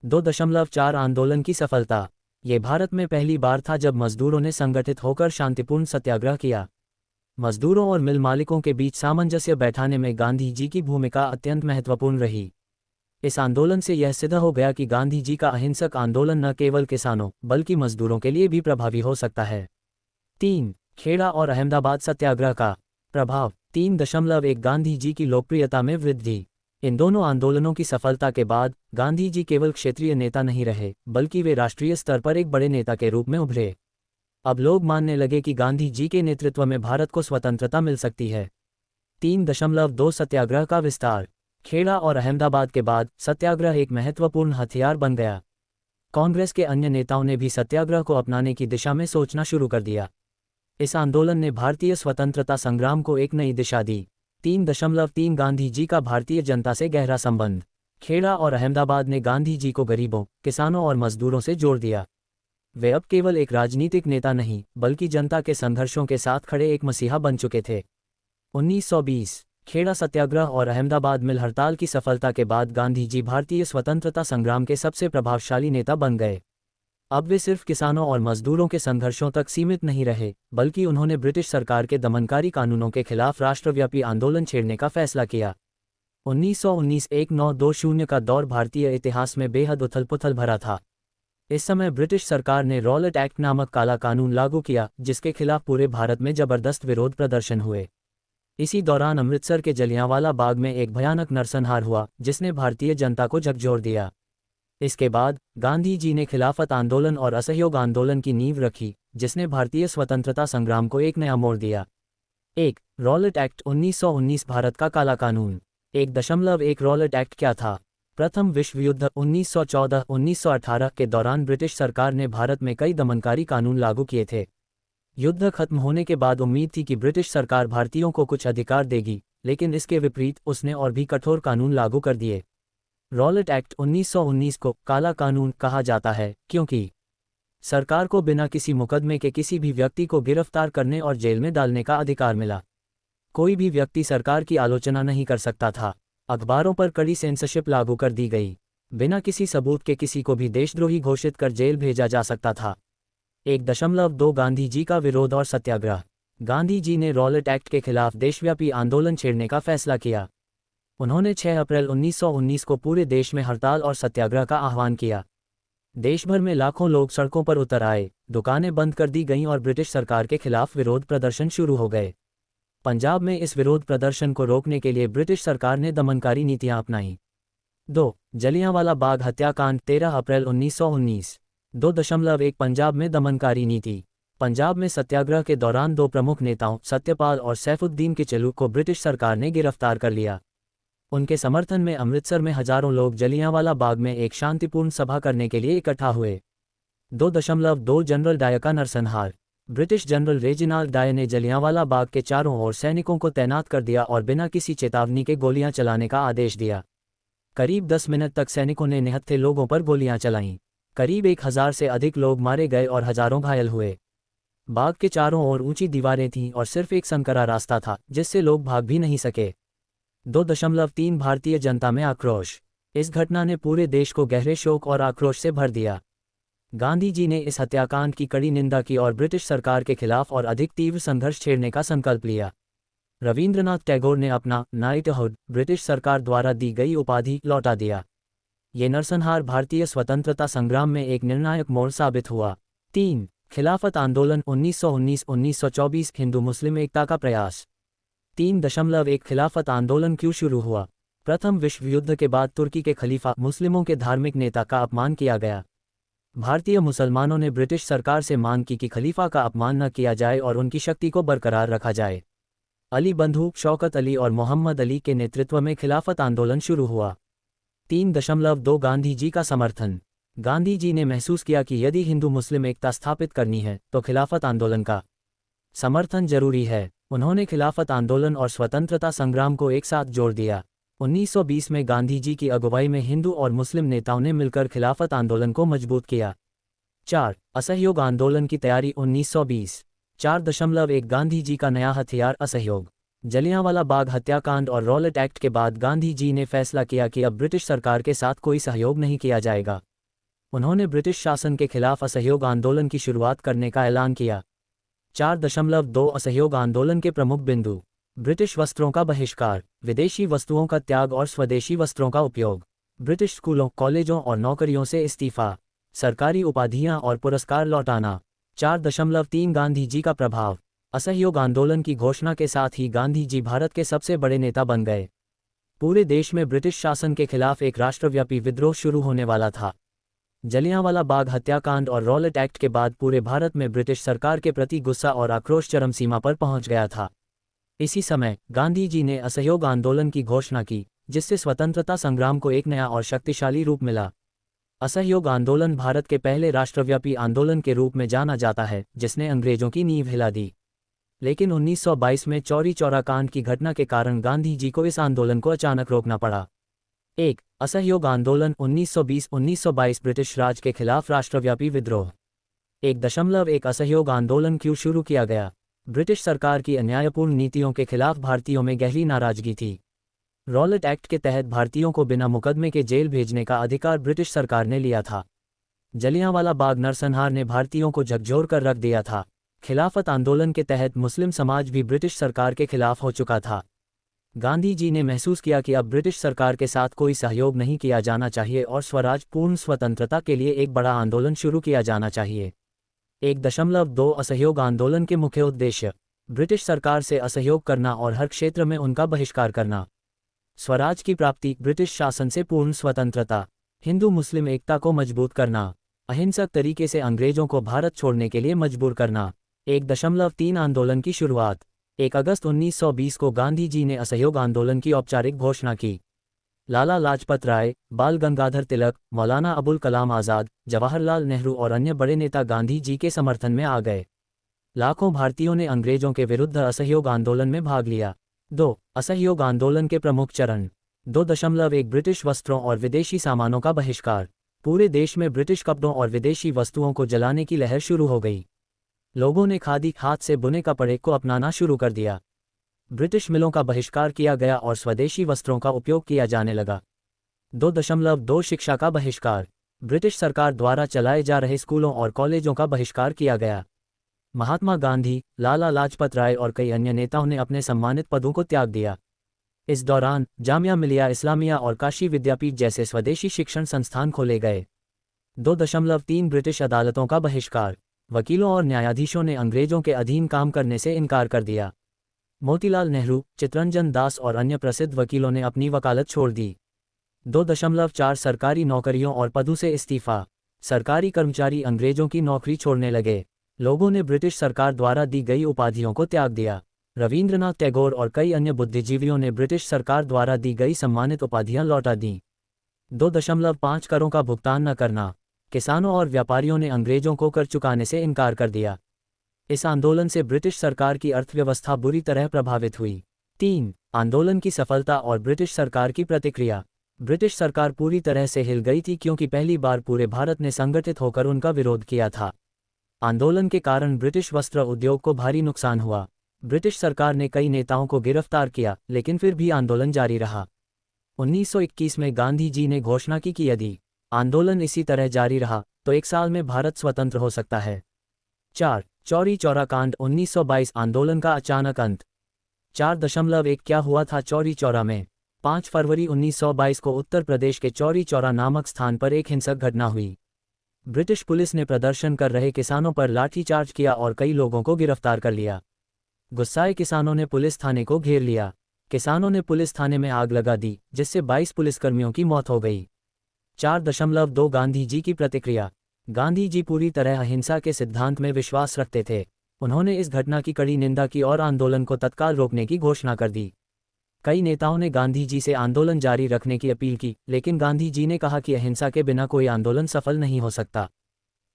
2.4 आंदोलन की सफलता। ये भारत में पहली बार था जब मजदूरों ने संगठित होकर शांतिपूर्ण सत्याग्रह किया। मजदूरों और मिल मालिकों के बीच सामंजस्य बैठाने में गांधी जी की भूमिका अत्यंत महत्वपूर्ण रही। इस आंदोलन से यह सिद्ध हो गया कि गांधी जी का अहिंसक आंदोलन न केवल किसानों बल्कि मजदूरों के लिए भी प्रभावी हो सकता है। 3. खेड़ा और अहमदाबाद सत्याग्रह का प्रभाव। 3.1 गांधी जी की लोकप्रियता में वृद्धि। इन दोनों आंदोलनों की सफलता के बाद गांधी जी केवल क्षेत्रीय नेता नहीं रहे बल्कि वे राष्ट्रीय स्तर पर एक बड़े नेता के रूप में उभरे। अब लोग मानने लगे कि गांधी जी के नेतृत्व में भारत को स्वतंत्रता मिल सकती है। 3.2 सत्याग्रह का विस्तार। खेड़ा और अहमदाबाद के बाद सत्याग्रह एक महत्वपूर्ण हथियार बन गया। कांग्रेस के अन्य नेताओं ने भी सत्याग्रह को अपनाने की दिशा में सोचना शुरू कर दिया। इस आंदोलन ने भारतीय स्वतंत्रता संग्राम को एक नई दिशा दी। 3.3 गांधी जी का भारतीय जनता से गहरा संबंध। खेड़ा और अहमदाबाद ने गांधी जी को गरीबों, किसानों और मजदूरों से जोड़ दिया। वे अब केवल एक राजनीतिक नेता नहीं बल्कि जनता के संघर्षों के साथ खड़े एक मसीहा बन चुके थे। 1920 खेड़ा सत्याग्रह और अहमदाबाद मिल हड़ताल की सफलता के बाद गांधी जी भारतीय स्वतंत्रता संग्राम के सबसे प्रभावशाली नेता बन गए। अब वे सिर्फ किसानों और मजदूरों के संघर्षों तक सीमित नहीं रहे बल्कि उन्होंने ब्रिटिश सरकार के दमनकारी कानूनों के खिलाफ राष्ट्रव्यापी आंदोलन छेड़ने का फैसला किया। 1919 का दौर भारतीय इतिहास में बेहद उथल-पुथल भरा था। इस समय ब्रिटिश सरकार ने रॉलेट एक्ट नामक काला कानून लागू किया जिसके खिलाफ पूरे भारत में जबरदस्त विरोध प्रदर्शन हुए। इसी दौरान अमृतसर के जलियांवाला बाग में एक भयानक नरसंहार हुआ जिसने भारतीय जनता को झकझोर दिया। इसके बाद गांधी जी ने खिलाफत आंदोलन और असहयोग आंदोलन की नींव रखी जिसने भारतीय स्वतंत्रता संग्राम को एक नया मोड़ दिया। 1. रॉलेट एक्ट 1919 भारत का काला कानून। 1.1 रॉलेट एक्ट क्या था? प्रथम विश्व युद्ध 1914-1918 के दौरान ब्रिटिश सरकार ने भारत में कई दमनकारी कानून लागू किए थे। युद्ध खत्म होने के बाद उम्मीद थी कि ब्रिटिश सरकार भारतीयों को कुछ अधिकार देगी, लेकिन इसके विपरीत उसने और भी कठोर कानून लागू कर दिए। रॉलेट एक्ट 1919 को काला कानून कहा जाता है क्योंकि सरकार को बिना किसी मुकदमे के किसी भी व्यक्ति को गिरफ्तार करने और जेल में डालने का अधिकार मिला। कोई भी व्यक्ति सरकार की आलोचना नहीं कर सकता था। अखबारों पर कड़ी सेंसरशिप लागू कर दी गई। बिना किसी सबूत के किसी को भी देशद्रोही घोषित कर जेल भेजा जा सकता था। 1.2 गांधी जी का विरोध और सत्याग्रह। गांधी जी ने रॉलेट एक्ट के खिलाफ देशव्यापी आंदोलन छेड़ने का फैसला किया। उन्होंने 6 अप्रैल 1919 को पूरे देश में हड़ताल और सत्याग्रह का आह्वान किया। देश भर में लाखों लोग सड़कों पर उतर आए, दुकानें बंद कर दी गईं और ब्रिटिश सरकार के खिलाफ विरोध प्रदर्शन शुरू हो गए। पंजाब में इस विरोध प्रदर्शन को रोकने के लिए ब्रिटिश सरकार ने दमनकारी नीतियां अपनाईं। 2. जलियांवाला बाग हत्याकांड 13 अप्रैल 1919। 2.1 पंजाब में दमनकारी नीति। पंजाब में सत्याग्रह के दौरान दो प्रमुख नेताओं सत्यपाल और सैफुद्दीन किचलू को ब्रिटिश सरकार ने गिरफ्तार कर लिया। उनके समर्थन में अमृतसर में हजारों लोग जलियांवाला बाग में एक शांतिपूर्ण सभा करने के लिए इकट्ठा हुए। 2.2 जनरल डायर का नरसंहार। ब्रिटिश जनरल रेजिनाल्ड डायर ने जलियांवाला बाग के चारों ओर सैनिकों को तैनात कर दिया और बिना किसी चेतावनी के गोलियां चलाने का आदेश दिया। करीब 10 मिनट तक सैनिकों ने निहत्थे लोगों पर गोलियां चलाईं। करीब 1000 से अधिक लोग मारे गए और हजारों घायल हुए। बाग के चारों ओर ऊंची दीवारें थीं और सिर्फ एक संकरा रास्ता था जिससे लोग भाग भी नहीं सके। 2.3 भारतीय जनता में आक्रोश। इस घटना ने पूरे देश को गहरे शोक और आक्रोश से भर दिया। गांधी जी ने इस हत्याकांड की कड़ी निंदा की और ब्रिटिश सरकार के खिलाफ और अधिक तीव्र संघर्ष छेड़ने का संकल्प लिया। रविंद्रनाथ टैगोर ने अपना नाइटहुड ब्रिटिश सरकार द्वारा दी गई उपाधि लौटा दिया। ये नरसंहार भारतीय स्वतंत्रता संग्राम में एक निर्णायक मोड़ साबित हुआ। 3. खिलाफत आंदोलन 1919-1924 हिंदू मुस्लिम एकता का प्रयास। 3.1 खिलाफत आंदोलन क्यों शुरू हुआ? प्रथम विश्व युद्ध के बाद तुर्की के खलीफा मुस्लिमों के धार्मिक नेता का अपमान किया गया। भारतीय मुसलमानों ने ब्रिटिश सरकार से मांग की कि खलीफा का अपमान न किया जाए और उनकी शक्ति को बरकरार रखा जाए। अली बंधु शौकत अली और मोहम्मद अली के नेतृत्व में खिलाफत आंदोलन शुरू हुआ। 3.2 गांधी जी का समर्थन। गांधी जी ने महसूस किया कि यदि हिंदू मुस्लिम एकता स्थापित करनी है तो खिलाफत आंदोलन का समर्थन जरूरी है। उन्होंने खिलाफत आंदोलन और स्वतंत्रता संग्राम को एक साथ जोड़ दिया। 1920 में गांधी जी की अगुवाई में हिंदू और मुस्लिम नेताओं ने मिलकर खिलाफत आंदोलन को मजबूत किया। 4. असहयोग आंदोलन की तैयारी 1920। 4.1 गांधी जी का नया हथियार असहयोग। जलियांवाला बाग हत्याकांड और रॉलेट एक्ट के बाद गांधी जी ने फैसला किया कि अब ब्रिटिश सरकार के साथ कोई सहयोग नहीं किया जाएगा। उन्होंने ब्रिटिश शासन के खिलाफ असहयोग आंदोलन की शुरुआत करने का ऐलान किया। 4.2 असहयोग आंदोलन के प्रमुख बिंदु। ब्रिटिश वस्त्रों का बहिष्कार, विदेशी वस्तुओं का त्याग और स्वदेशी वस्त्रों का उपयोग, ब्रिटिश स्कूलों, कॉलेजों और नौकरियों से इस्तीफा, सरकारी उपाधियां और पुरस्कार लौटाना। 4.3 गांधी जी का प्रभाव। असहयोग आंदोलन की घोषणा के साथ ही गांधी जी भारत के सबसे बड़े नेता बन गए। पूरे देश में ब्रिटिश शासन के खिलाफ एक राष्ट्रव्यापी विद्रोह शुरू होने वाला था। जलियांवाला बाग हत्याकांड और रॉलेट एक्ट के बाद पूरे भारत में ब्रिटिश सरकार के प्रति गुस्सा और आक्रोश चरम सीमा पर पहुंच गया था। इसी समय गांधी जी ने असहयोग आंदोलन की घोषणा की, जिससे स्वतंत्रता संग्राम को एक नया और शक्तिशाली रूप मिला। असहयोग आंदोलन भारत के पहले राष्ट्रव्यापी आंदोलन के रूप में जाना जाता है, जिसने अंग्रेजों की नींव हिला दी। लेकिन 1922 में चौरी चौरा कांड की घटना के कारण गांधी जी को इस आंदोलन को अचानक रोकना पड़ा। 1. असहयोग आंदोलन 1920-1922 ब्रिटिश राज के खिलाफ राष्ट्रव्यापी विद्रोह। 1.1 असहयोग आंदोलन क्यों शुरू किया गया? ब्रिटिश सरकार की अन्यायपूर्ण नीतियों के खिलाफ भारतीयों में गहरी नाराजगी थी। रॉलेट एक्ट के तहत भारतीयों को बिना मुकदमे के जेल भेजने का अधिकार ब्रिटिश सरकार ने लिया था। जलियांवाला बाग नरसंहार ने भारतीयों को झकझोर कर रख दिया था। खिलाफत आंदोलन के तहत मुस्लिम समाज भी ब्रिटिश सरकार के खिलाफ हो चुका था। गांधी जी ने महसूस किया कि अब ब्रिटिश सरकार के साथ कोई सहयोग नहीं किया जाना चाहिए और स्वराज पूर्ण स्वतंत्रता के लिए एक बड़ा आंदोलन शुरू किया जाना चाहिए। 1.2 असहयोग आंदोलन के मुख्य उद्देश्य। ब्रिटिश सरकार से असहयोग करना और हर क्षेत्र में उनका बहिष्कार करना। स्वराज की प्राप्ति, ब्रिटिश शासन से पूर्ण स्वतंत्रता, हिंदू मुस्लिम एकता को मजबूत करना, अहिंसक तरीके से अंग्रेजों को भारत छोड़ने के लिए मजबूर करना। 1.3 आंदोलन की शुरुआत। 1 अगस्त 1920 को गांधी जी ने असहयोग आंदोलन की औपचारिक घोषणा की। लाला लाजपत राय, बाल गंगाधर तिलक, मौलाना अबुल कलाम आज़ाद, जवाहरलाल नेहरू और अन्य बड़े नेता गांधी जी के समर्थन में आ गए। लाखों भारतीयों ने अंग्रेजों के विरुद्ध असहयोग आंदोलन में भाग लिया। 2. असहयोग आंदोलन के प्रमुख चरण। 2.1 ब्रिटिश वस्त्रों और विदेशी सामानों का बहिष्कार। पूरे देश में ब्रिटिश कपड़ों और विदेशी वस्तुओं को जलाने की लहर शुरू हो गई। लोगों ने खादी, हाथ से बुने कपड़े को अपनाना शुरू कर दिया। ब्रिटिश मिलों का बहिष्कार किया गया और स्वदेशी वस्त्रों का उपयोग किया जाने लगा। 2.2 शिक्षा का बहिष्कार। ब्रिटिश सरकार द्वारा चलाए जा रहे स्कूलों और कॉलेजों का बहिष्कार किया गया। महात्मा गांधी, लाला लाजपत राय और कई अन्य नेताओं ने अपने सम्मानित पदों को त्याग दिया। इस दौरान जामिया मिलिया इस्लामिया और काशी विद्यापीठ जैसे स्वदेशी शिक्षण संस्थान खोले गए। 2.3 ब्रिटिश अदालतों का बहिष्कार। वकीलों और न्यायाधीशों ने अंग्रेजों के अधीन काम करने से इनकार कर दिया। मोतीलाल नेहरू, चित्तरंजन दास और अन्य प्रसिद्ध वकीलों ने अपनी वकालत छोड़ दी। 2.4 सरकारी नौकरियों और पदों से इस्तीफा। सरकारी कर्मचारी अंग्रेजों की नौकरी छोड़ने लगे। लोगों ने ब्रिटिश सरकार द्वारा दी गई उपाधियों को त्याग दिया। रविंद्रनाथ टैगोर और कई अन्य बुद्धिजीवियों ने ब्रिटिश सरकार द्वारा दी गई सम्मानित उपाधियां लौटा दीं। 2.5 करों का भुगतान न करना। किसानों और व्यापारियों ने अंग्रेजों को कर चुकाने से इनकार कर दिया। इस आंदोलन से ब्रिटिश सरकार की अर्थव्यवस्था बुरी तरह प्रभावित हुई। 3. आंदोलन की सफलता और ब्रिटिश सरकार की प्रतिक्रिया। ब्रिटिश सरकार पूरी तरह से हिल गई थी क्योंकि पहली बार पूरे भारत ने संगठित होकर उनका विरोध किया था। आंदोलन के कारण ब्रिटिश वस्त्र उद्योग को भारी नुकसान हुआ। ब्रिटिश सरकार ने कई नेताओं को गिरफ्तार किया, लेकिन फिर भी आंदोलन जारी रहा। 1921 में गांधी जी ने घोषणा की कि यदि आंदोलन इसी तरह जारी रहा तो 1 साल में भारत स्वतंत्र हो सकता है। 4. चौरी चौरा कांड 1922 आंदोलन का अचानक अंत। 4.1 क्या हुआ था चौरी चौरा में? 5 फरवरी 1922 को उत्तर प्रदेश के चौरी चौरा नामक स्थान पर एक हिंसक घटना हुई। ब्रिटिश पुलिस ने प्रदर्शन कर रहे किसानों पर लाठीचार्ज किया और कई लोगों को गिरफ्तार कर लिया। गुस्साए किसानों ने पुलिस थाने को घेर लिया। किसानों ने पुलिस थाने में आग लगा दी, जिससे 22 पुलिसकर्मियों की मौत हो गई। 4.2 गांधी जी की प्रतिक्रिया। गांधी जी पूरी तरह अहिंसा के सिद्धांत में विश्वास रखते थे। उन्होंने इस घटना की कड़ी निंदा की और आंदोलन को तत्काल रोकने की घोषणा कर दी। कई नेताओं ने गांधी जी से आंदोलन जारी रखने की अपील की, लेकिन गांधी जी ने कहा कि अहिंसा के बिना कोई आंदोलन सफल नहीं हो सकता।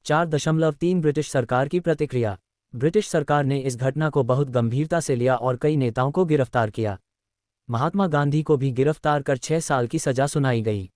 4.3 ब्रिटिश सरकार की प्रतिक्रिया। ब्रिटिश सरकार ने इस घटना को बहुत गंभीरता से लिया और कई नेताओं को गिरफ्तार किया। महात्मा गांधी को भी गिरफ्तार कर 6 साल की सजा सुनाई गई।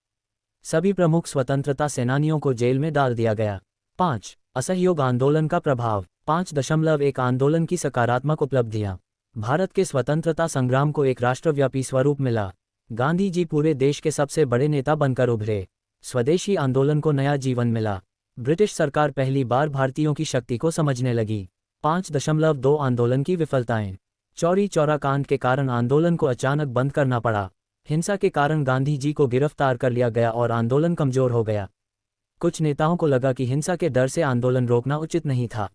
सभी प्रमुख स्वतंत्रता सेनानियों को जेल में डाल दिया गया। 5. असहयोग आंदोलन का प्रभाव। 5.1 आंदोलन की सकारात्मक उपलब्धियां। भारत के स्वतंत्रता संग्राम को एक राष्ट्रव्यापी स्वरूप मिला। गांधी जी पूरे देश के सबसे बड़े नेता बनकर उभरे। स्वदेशी आंदोलन को नया जीवन मिला। ब्रिटिश सरकार पहली बार भारतीयों की शक्ति को समझने लगी। 5.2 आंदोलन की विफलताएं। चौरी चौरा कांड के कारण आंदोलन को अचानक बंद करना पड़ा। हिंसा के कारण गांधी जी को गिरफ्तार कर लिया गया और आंदोलन कमजोर हो गया। कुछ नेताओं को लगा कि हिंसा के डर से आंदोलन रोकना उचित नहीं था।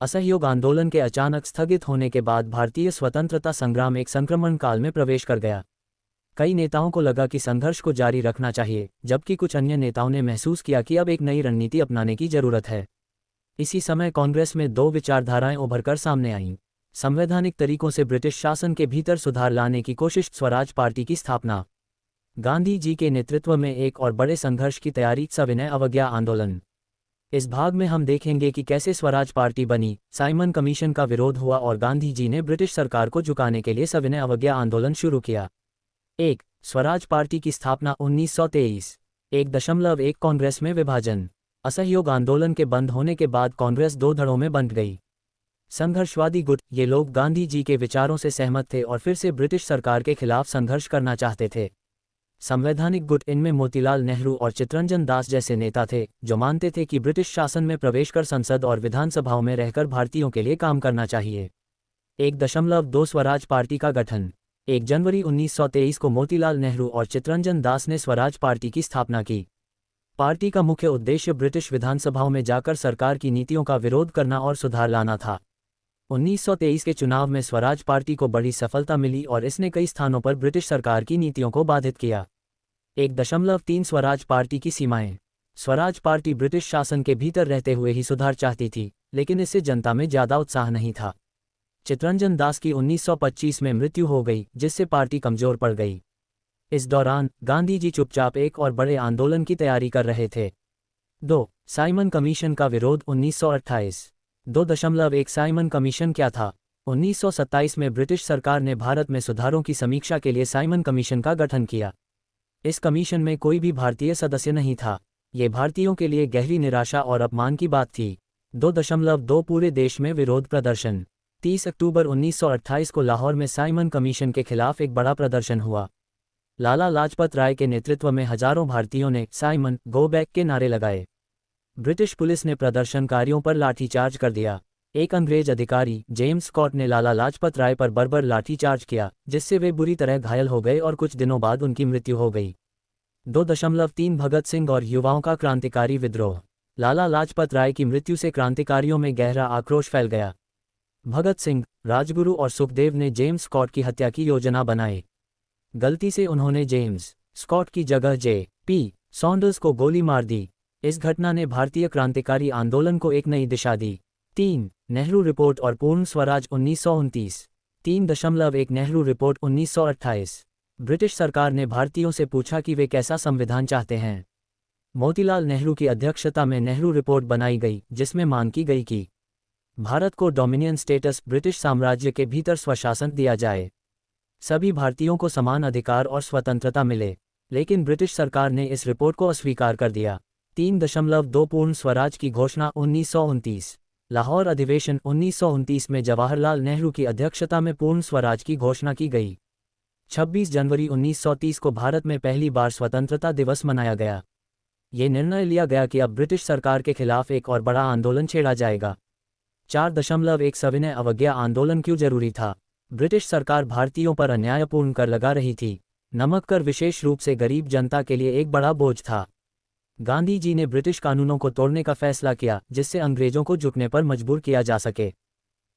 असहयोग आंदोलन के अचानक स्थगित होने के बाद भारतीय स्वतंत्रता संग्राम एक संक्रमण काल में प्रवेश कर गया। कई नेताओं को लगा कि संघर्ष को जारी रखना चाहिए, जबकि कुछ अन्य नेताओं ने महसूस किया कि अब एक नई रणनीति अपनाने की जरूरत है। इसी समय कांग्रेस में दो विचारधाराएं उभरकर सामने आईं। संवैधानिक तरीकों से ब्रिटिश शासन के भीतर सुधार लाने की कोशिश, स्वराज पार्टी की स्थापना। गांधी जी के नेतृत्व में एक और बड़े संघर्ष की तैयारी, सविनय अवज्ञा आंदोलन। इस भाग में हम देखेंगे कि कैसे स्वराज पार्टी बनी, साइमन कमीशन का विरोध हुआ और गांधी जी ने ब्रिटिश सरकार को झुकाने के लिए सविनय अवज्ञा आंदोलन शुरू किया। 1. स्वराज पार्टी की स्थापना 1923। 1.1 कांग्रेस में विभाजन। असहयोग आंदोलन के बंद होने के बाद कांग्रेस दो धड़ों में बंट गई। संघर्षवादी गुट, ये लोग गांधी जी के विचारों से सहमत थे और फिर से ब्रिटिश सरकार के खिलाफ संघर्ष करना चाहते थे। संवैधानिक गुट, इनमें मोतीलाल नेहरू और चित्तरंजन दास जैसे नेता थे, जो मानते थे कि ब्रिटिश शासन में प्रवेश कर संसद और विधानसभाओं में रहकर भारतीयों के लिए काम करना चाहिए। 1.2 स्वराज पार्टी का गठन। 1 जनवरी 1923 को मोतीलाल नेहरू और चित्तरंजन दास ने स्वराज पार्टी की स्थापना की। पार्टी का मुख्य उद्देश्य ब्रिटिश विधानसभाओं में जाकर सरकार की नीतियों का विरोध करना और सुधार लाना था। 1923 के चुनाव में स्वराज पार्टी को बड़ी सफलता मिली और इसने कई स्थानों पर ब्रिटिश सरकार की नीतियों को बाधित किया। 1.3 स्वराज पार्टी की सीमाएं। स्वराज पार्टी ब्रिटिश शासन के भीतर रहते हुए ही सुधार चाहती थी, लेकिन इससे जनता में ज्यादा उत्साह नहीं था। चित्तरंजन दास की 1925 में मृत्यु हो गई, जिससे पार्टी कमजोर पड़ गई। इस दौरान गांधी जी चुपचाप एक और बड़े आंदोलन की तैयारी कर रहे थे। 2. साइमन कमीशन का विरोध 1928। 2.1 साइमन कमीशन क्या था? 1927 में ब्रिटिश सरकार ने भारत में सुधारों की समीक्षा के लिए साइमन कमीशन का गठन किया। इस कमीशन में कोई भी भारतीय सदस्य नहीं था। ये भारतीयों के लिए गहरी निराशा और अपमान की बात थी। 2.2 पूरे देश में विरोध प्रदर्शन। 30 अक्टूबर 1928 को लाहौर में साइमन कमीशन के खिलाफ एक बड़ा प्रदर्शन हुआ। लाला लाजपत राय के नेतृत्व में हजारों भारतीयों ने साइमन गो बैक के नारे लगाए। ब्रिटिश पुलिस ने प्रदर्शनकारियों पर लाठीचार्ज कर दिया। एक अंग्रेज अधिकारी, जेम्स स्कॉट, ने लाला लाजपत राय पर बर्बर लाठीचार्ज किया, जिससे वे बुरी तरह घायल हो गए और कुछ दिनों बाद उनकी मृत्यु हो गई। 2.3 भगत सिंह और युवाओं का क्रांतिकारी विद्रोह। लाला लाजपत राय की मृत्यु से क्रांतिकारियों में गहरा आक्रोश फैल गया। भगत सिंह, राजगुरु और सुखदेव ने जेम्स स्कॉट की हत्या की योजना बनाई। गलती से उन्होंने जेम्स स्कॉट की जगह J.P. सॉन्डर्स को गोली मार दी। इस घटना ने भारतीय क्रांतिकारी आंदोलन को एक नई दिशा दी। 3. नेहरू रिपोर्ट और पूर्ण स्वराज 1929। 3.1 नेहरू रिपोर्ट 1928। ब्रिटिश सरकार ने भारतीयों से पूछा कि वे कैसा संविधान चाहते हैं। मोतीलाल नेहरू की अध्यक्षता में नेहरू रिपोर्ट बनाई गई, जिसमें मांग की गई कि भारत को डोमिनियन स्टेटस, ब्रिटिश साम्राज्य के भीतर स्वशासन दिया जाए, सभी भारतीयों को समान अधिकार और स्वतंत्रता मिले। लेकिन ब्रिटिश सरकार ने इस रिपोर्ट को अस्वीकार कर दिया। 3.2 पूर्ण स्वराज की घोषणा 1929। लाहौर अधिवेशन 1929 में जवाहरलाल नेहरू की अध्यक्षता में पूर्ण स्वराज की घोषणा की गई। 26 जनवरी 1930 को भारत में पहली बार स्वतंत्रता दिवस मनाया गया। ये निर्णय लिया गया कि अब ब्रिटिश सरकार के खिलाफ एक और बड़ा आंदोलन छेड़ा जाएगा। 4.1 सविनय अवज्ञा आंदोलन क्यों जरूरी था? ब्रिटिश सरकार भारतीयों पर अन्यायपूर्ण कर लगा रही थी। नमक कर विशेष रूप से गरीब जनता के लिए एक बड़ा बोझ था। गांधी जी ने ब्रिटिश कानूनों को तोड़ने का फैसला किया, जिससे अंग्रेजों को झुकने पर मजबूर किया जा सके।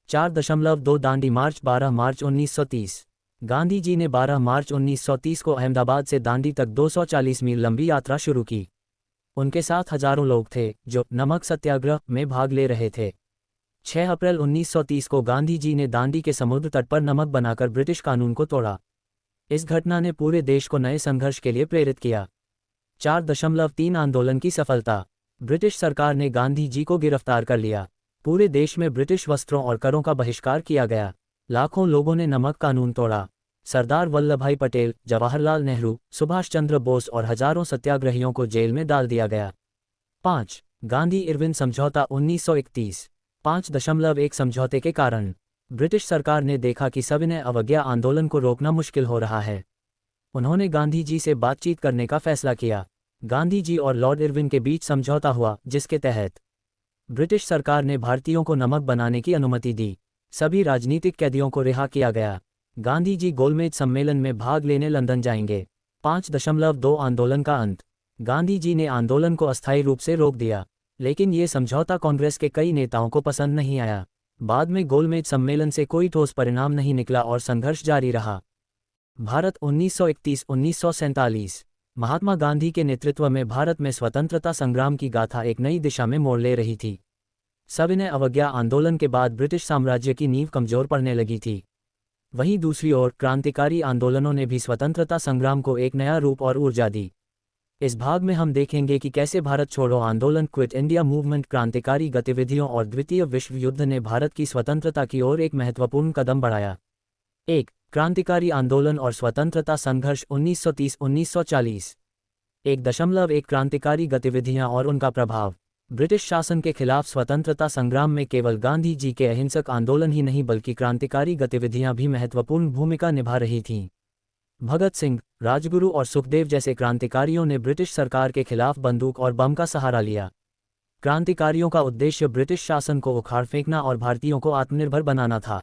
4.2 दांडी मार्च 12 मार्च 1930। गांधी जी ने 12 मार्च 1930 को अहमदाबाद से दांडी तक 240 मील लंबी यात्रा शुरू की। उनके साथ हजारों लोग थे, जो नमक सत्याग्रह में भाग ले रहे थे। 6 अप्रैल 1930 को गांधी जी ने दांडी के समुद्र तट पर नमक बनाकर ब्रिटिश कानून को तोड़ा। इस घटना ने पूरे देश को नए संघर्ष के लिए प्रेरित किया। 4.3 आंदोलन की सफलता। ब्रिटिश सरकार ने गांधी जी को गिरफ्तार कर लिया। पूरे देश में ब्रिटिश वस्त्रों और करों का बहिष्कार किया गया। लाखों लोगों ने नमक कानून तोड़ा। सरदार वल्लभभाई पटेल, जवाहरलाल नेहरू, सुभाष चंद्र बोस और हजारों सत्याग्रहियों को जेल में डाल दिया गया। 5. गांधी इरविन समझौता 1931। 5.1 समझौते के कारण ब्रिटिश सरकार ने देखा कि सविनय अवज्ञा आंदोलन को रोकना मुश्किल हो रहा है। उन्होंने गांधी जी से बातचीत करने का फैसला किया। गांधी जी और लॉर्ड इरविन के बीच समझौता हुआ, जिसके तहत ब्रिटिश सरकार ने भारतीयों को नमक बनाने की अनुमति दी। सभी राजनीतिक कैदियों को रिहा किया गया। गांधी जी गोलमेज सम्मेलन में भाग लेने लंदन जाएंगे। 5.2 आंदोलन का अंत। गांधी जी ने आंदोलन को अस्थायी रूप से रोक दिया, लेकिन ये समझौता कांग्रेस के कई नेताओं को पसंद नहीं आया। बाद में गोलमेज सम्मेलन से कोई ठोस परिणाम नहीं निकला और संघर्ष जारी रहा। भारत 1931-1947। महात्मा गांधी के नेतृत्व में भारत में स्वतंत्रता संग्राम की गाथा एक नई दिशा में मोड़ ले रही थी। सविनय अवज्ञा आंदोलन के बाद ब्रिटिश साम्राज्य की नींव कमजोर पड़ने लगी थी। वहीं दूसरी ओर क्रांतिकारी आंदोलनों ने भी स्वतंत्रता संग्राम को एक नया रूप और ऊर्जा दी। इस भाग में हम देखेंगे कि कैसे भारत छोड़ो आंदोलन, क्विट इंडिया मूवमेंट, क्रांतिकारी गतिविधियों और द्वितीय विश्व युद्ध ने भारत की स्वतंत्रता की ओर एक महत्वपूर्ण कदम बढ़ाया। 1. क्रांतिकारी आंदोलन और स्वतंत्रता संघर्ष 1930-1940। 1.1 क्रांतिकारी गतिविधियां और उनका प्रभाव। ब्रिटिश शासन के खिलाफ स्वतंत्रता संग्राम में केवल गांधी जी के अहिंसक आंदोलन ही नहीं बल्कि क्रांतिकारी गतिविधियां भी महत्वपूर्ण भूमिका निभा रही थीं। भगत सिंह, राजगुरु और सुखदेव जैसे क्रांतिकारियों ने ब्रिटिश सरकार के खिलाफ बंदूक और बम का सहारा लिया। क्रांतिकारियों का उद्देश्य ब्रिटिश शासन को उखाड़ फेंकना और भारतीयों को आत्मनिर्भर बनाना था।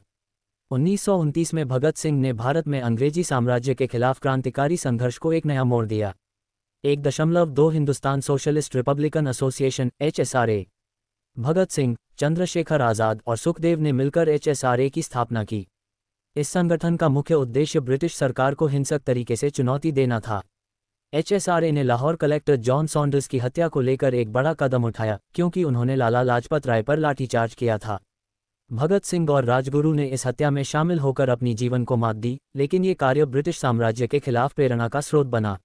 1929 में भगत सिंह ने भारत में अंग्रेजी साम्राज्य के खिलाफ क्रांतिकारी संघर्ष को एक नया मोड़ दिया। 1.2 Hindustan socialist Republican association HSRA। Bhagat Singh, Chandrashekhar Azad और सुखदेव ने मिलकर HSRA की स्थापना की। इस संगठन का मुख्य उद्देश्य ब्रिटिश सरकार को हिंसक तरीके से चुनौती देना था। HSRA ने लाहौर कलेक्टर जॉन सॉन्डर्स की हत्या को लेकर एक बड़ा कदम उठाया, क्योंकि उन्होंने लाला लाजपत राय पर लाठीचार्ज किया था। भगत सिंह और राजगुरु ने इस हत्या में शामिल होकर अपनी जीवन को मात दी, लेकिन ये कार्य ब्रिटिश साम्राज्य के खिलाफ प्रेरणा का स्रोत बना।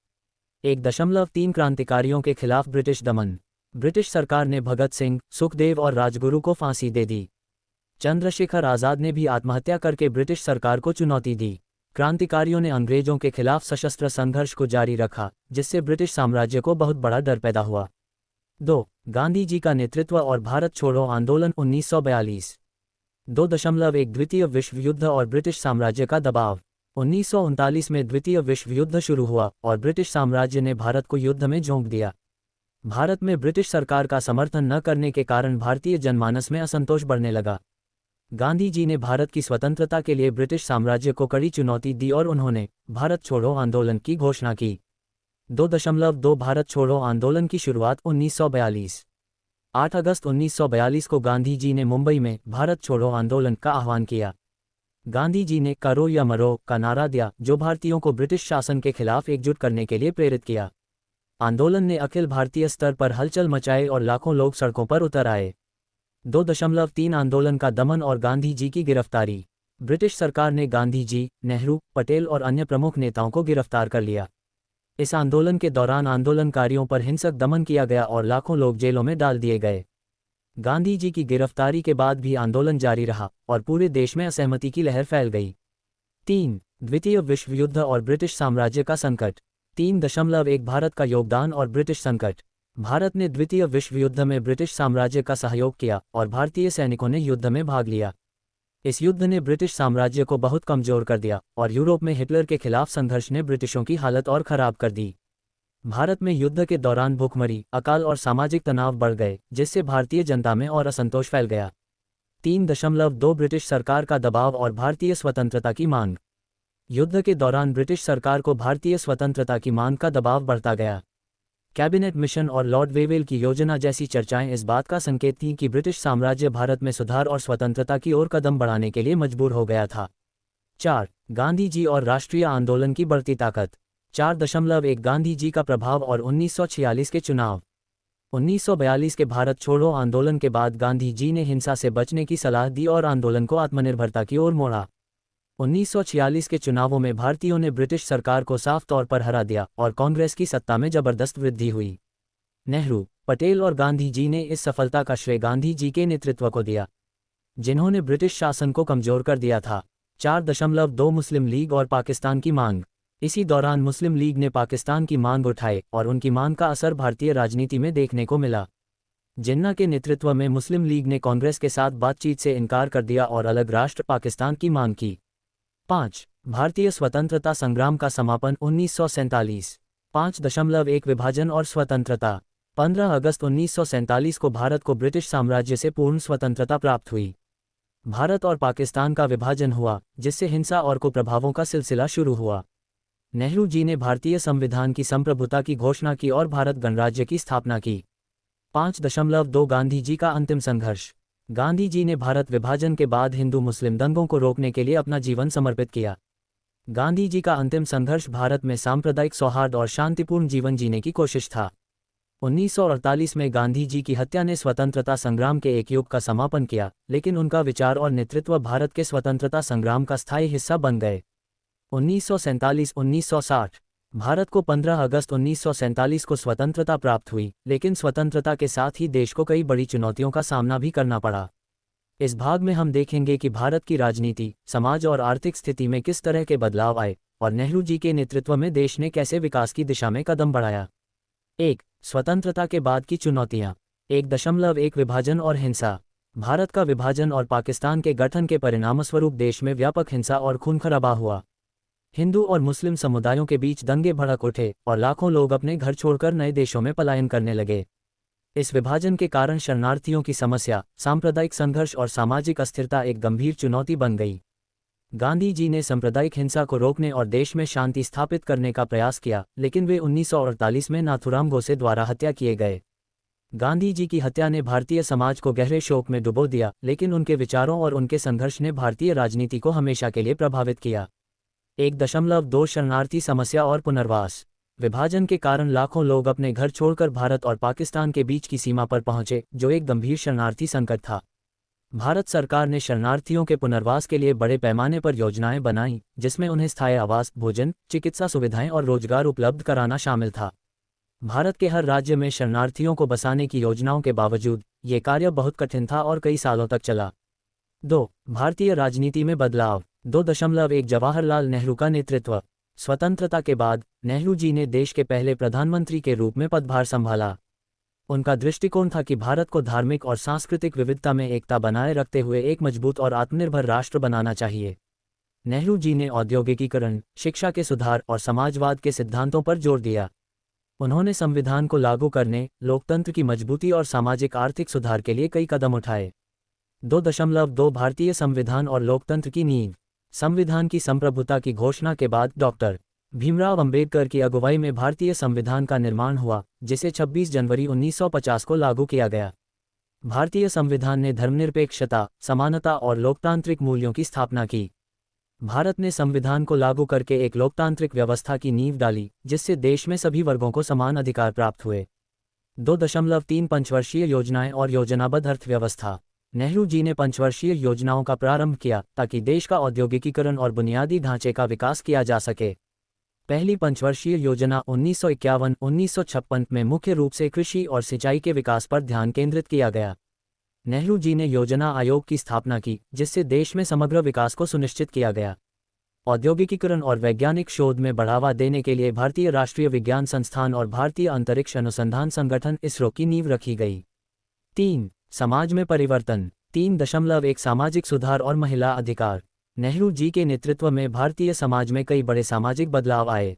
1.3 क्रांतिकारियों के खिलाफ ब्रिटिश दमन। ब्रिटिश सरकार ने भगत सिंह, सुखदेव और राजगुरु को फांसी दे दी। चंद्रशेखर आज़ाद ने भी आत्महत्या करके ब्रिटिश सरकार को चुनौती दी। क्रांतिकारियों ने अंग्रेजों के खिलाफ सशस्त्र संघर्ष को जारी रखा, जिससे ब्रिटिश साम्राज्य को बहुत बड़ा डर पैदा हुआ। 2. गांधी जी का नेतृत्व और भारत छोड़ो आंदोलन 1942। 2.1 द्वितीय विश्व युद्ध और ब्रिटिश साम्राज्य का दबाव। 1939 में द्वितीय विश्व युद्ध शुरू हुआ और ब्रिटिश साम्राज्य ने भारत को युद्ध में झोंक दिया। भारत में ब्रिटिश सरकार का समर्थन न करने के कारण भारतीय जनमानस में असंतोष बढ़ने लगा। गांधी जी ने भारत की स्वतंत्रता के लिए ब्रिटिश साम्राज्य को कड़ी चुनौती दी और उन्होंने भारत छोड़ो आंदोलन की घोषणा की। 2.2 भारत छोड़ो आंदोलन की शुरुआत 1942। 8 अगस्त 1942 को गांधी जी ने मुंबई में भारत छोड़ो आंदोलन का आह्वान किया। गांधी जी ने करो या मरो का नारा दिया, जो भारतीयों को ब्रिटिश शासन के खिलाफ एकजुट करने के लिए प्रेरित किया। आंदोलन ने अखिल भारतीय स्तर पर हलचल मचाई और लाखों लोग सड़कों पर उतर आए। 2.3 आंदोलन का दमन और गांधी जी की गिरफ्तारी। ब्रिटिश सरकार ने गांधी जी, नेहरू, पटेल और अन्य प्रमुख नेताओं को गिरफ्तार कर लिया। इस आंदोलन के दौरान आंदोलनकारियों पर हिंसक दमन किया गया और लाखों लोग जेलों में डाल दिए गए। गांधी जी की गिरफ्तारी के बाद भी आंदोलन जारी रहा और पूरे देश में असहमति की लहर फैल गई। 3. द्वितीय विश्व युद्ध और ब्रिटिश साम्राज्य का संकट। 3.1 भारत का योगदान और ब्रिटिश संकट। भारत ने द्वितीय विश्व युद्ध में ब्रिटिश साम्राज्य का सहयोग किया और भारतीय सैनिकों ने युद्ध में भाग लिया। इस युद्ध ने ब्रिटिश साम्राज्य को बहुत कमजोर कर दिया और यूरोप में हिटलर के खिलाफ संघर्ष ने ब्रिटिशों की हालत और खराब कर दी। भारत में युद्ध के दौरान भूखमरी, अकाल और सामाजिक तनाव बढ़ गए, जिससे भारतीय जनता में और असंतोष फैल गया। 3.2 ब्रिटिश सरकार का दबाव और भारतीय स्वतंत्रता की मांग। युद्ध के दौरान ब्रिटिश सरकार को भारतीय स्वतंत्रता की मांग का दबाव बढ़ता गया। कैबिनेट मिशन और लॉर्ड वेवेल की योजना जैसी चर्चाएं इस बात का संकेत थीं कि ब्रिटिश साम्राज्य भारत में सुधार और स्वतंत्रता की ओर कदम बढ़ाने के लिए मजबूर हो गया था। 4. गांधी जी और राष्ट्रीय आंदोलन की बढ़ती ताकत। 4.1 गांधी जी का प्रभाव और 1946 के चुनाव। 1942 के भारत छोड़ो आंदोलन के बाद गांधी जी ने हिंसा से बचने की सलाह दी और आंदोलन को आत्मनिर्भरता की ओर मोड़ा। 1946 के चुनावों में भारतीयों ने ब्रिटिश सरकार को साफ तौर पर हरा दिया और कांग्रेस की सत्ता में जबरदस्त वृद्धि हुई। नेहरू, पटेल और गांधी जी ने इस सफलता का श्रेय गांधी जी के नेतृत्व को दिया, जिन्होंने ब्रिटिश शासन को कमजोर कर दिया था। 4.2 मुस्लिम लीग और पाकिस्तान की मांग। इसी दौरान मुस्लिम लीग ने पाकिस्तान की मांग उठाई और उनकी मांग का असर भारतीय राजनीति में देखने को मिला। जिन्ना के नेतृत्व में मुस्लिम लीग ने कांग्रेस के साथ बातचीत से इनकार कर दिया और अलग राष्ट्र पाकिस्तान की मांग की। 5. भारतीय स्वतंत्रता संग्राम का समापन 1947। 5.1 विभाजन और स्वतंत्रता। 15 अगस्त 1947 को भारत को ब्रिटिश साम्राज्य से पूर्ण स्वतंत्रता प्राप्त हुई। भारत और पाकिस्तान का विभाजन हुआ, जिससे हिंसा और कुप्रभावों का सिलसिला शुरू हुआ। नेहरू जी ने भारतीय संविधान की संप्रभुता की घोषणा की और भारत गणराज्य की स्थापना की। 5.2 गांधी जी का अंतिम संघर्ष। गांधी जी ने भारत विभाजन के बाद हिंदू मुस्लिम दंगों को रोकने के लिए अपना जीवन समर्पित किया। गांधी जी का अंतिम संघर्ष भारत में सांप्रदायिक सौहार्द और शांतिपूर्ण जीवन जीने की कोशिश था। 1948 में गांधी जी की हत्या ने स्वतंत्रता संग्राम के एक युग का समापन किया, लेकिन उनका विचार और नेतृत्व भारत के स्वतंत्रता संग्राम का स्थायी हिस्सा बन गए। 1947-1960। भारत को 15 अगस्त 1947 को स्वतंत्रता प्राप्त हुई, लेकिन स्वतंत्रता के साथ ही देश को कई बड़ी चुनौतियों का सामना भी करना पड़ा। इस भाग में हम देखेंगे कि भारत की राजनीति, समाज और आर्थिक स्थिति में किस तरह के बदलाव आए और नेहरू जी के नेतृत्व में देश ने कैसे विकास की दिशा में कदम बढ़ाया। 1. स्वतंत्रता के बाद की चुनौतियां। 1.1 विभाजन और हिंसा। भारत का विभाजन और पाकिस्तान के गठन के परिणामस्वरूप देश में व्यापक हिंसा और खून-खराबा हुआ। हिंदू और मुस्लिम समुदायों के बीच दंगे भड़क उठे और लाखों लोग अपने घर छोड़कर नए देशों में पलायन करने लगे। इस विभाजन के कारण शरणार्थियों की समस्या, सांप्रदायिक संघर्ष और सामाजिक अस्थिरता एक गंभीर चुनौती बन गई। गांधी जी ने सांप्रदायिक हिंसा को रोकने और देश में शांति स्थापित करने का प्रयास किया, लेकिन वे 1948 में नाथूराम गोडसे द्वारा हत्या किए गए। गांधी जी की हत्या ने भारतीय समाज को गहरे शोक में डुबो दिया, लेकिन उनके विचारों और उनके संघर्ष ने भारतीय राजनीति को हमेशा के लिए प्रभावित किया। 1.2 शरणार्थी समस्या और पुनर्वास। विभाजन के कारण लाखों लोग अपने घर छोड़कर भारत और पाकिस्तान के बीच की सीमा पर पहुंचे, जो एक गंभीर शरणार्थी संकट था। भारत सरकार ने शरणार्थियों के पुनर्वास के लिए बड़े पैमाने पर योजनाएं बनाईं, जिसमें उन्हें स्थायी आवास, भोजन, चिकित्सा सुविधाएं और रोजगार उपलब्ध कराना शामिल था। भारत के हर राज्य में शरणार्थियों को बसाने की योजनाओं के बावजूद ये कार्य बहुत कठिन था और कई सालों तक चला। 2. भारतीय राजनीति में बदलाव। 2.1 जवाहरलाल नेहरू का नेतृत्व। स्वतंत्रता के बाद नेहरू जी ने देश के पहले प्रधानमंत्री के रूप में पदभार संभाला। उनका दृष्टिकोण था कि भारत को धार्मिक और सांस्कृतिक विविधता में एकता बनाए रखते हुए एक मजबूत और आत्मनिर्भर राष्ट्र बनाना चाहिए। नेहरू जी ने औद्योगिकीकरण, शिक्षा के सुधार और समाजवाद के सिद्धांतों पर जोर दिया। उन्होंने संविधान को लागू करने, लोकतंत्र की मजबूती और सामाजिक आर्थिक सुधार के लिए कई कदम उठाए। 2.2 भारतीय संविधान और लोकतंत्र की नींव। संविधान की संप्रभुता की घोषणा के बाद डॉक्टर भीमराव अंबेडकर की अगुवाई में भारतीय संविधान का निर्माण हुआ, जिसे 26 जनवरी 1950 को लागू किया गया। भारतीय संविधान ने धर्मनिरपेक्षता, समानता और लोकतांत्रिक मूल्यों की स्थापना की। भारत ने संविधान को लागू करके एक लोकतांत्रिक व्यवस्था की नींव डाली, जिससे देश में सभी वर्गों को समान अधिकार प्राप्त हुए। 2.3 पंचवर्षीय योजनाएं और योजनाबद्ध अर्थव्यवस्था। नेहरू जी ने पंचवर्षीय योजनाओं का प्रारंभ किया ताकि देश का औद्योगिकीकरण और बुनियादी ढांचे का विकास किया जा सके। पहली पंचवर्षीय योजना 1951-1956 में मुख्य रूप से कृषि और सिंचाई के विकास पर ध्यान केंद्रित किया गया। नेहरू जी ने योजना आयोग की स्थापना की, जिससे देश में समग्र विकास को सुनिश्चित किया गया। औद्योगिकीकरण और वैज्ञानिक शोध में बढ़ावा देने के लिए भारतीय राष्ट्रीय विज्ञान संस्थान और भारतीय अंतरिक्ष अनुसंधान संगठन इसरो की नींव रखी गई। 3. समाज में परिवर्तन। 3.1 सामाजिक सुधार और महिला अधिकार। नेहरू जी के नेतृत्व में भारतीय समाज में कई बड़े सामाजिक बदलाव आए।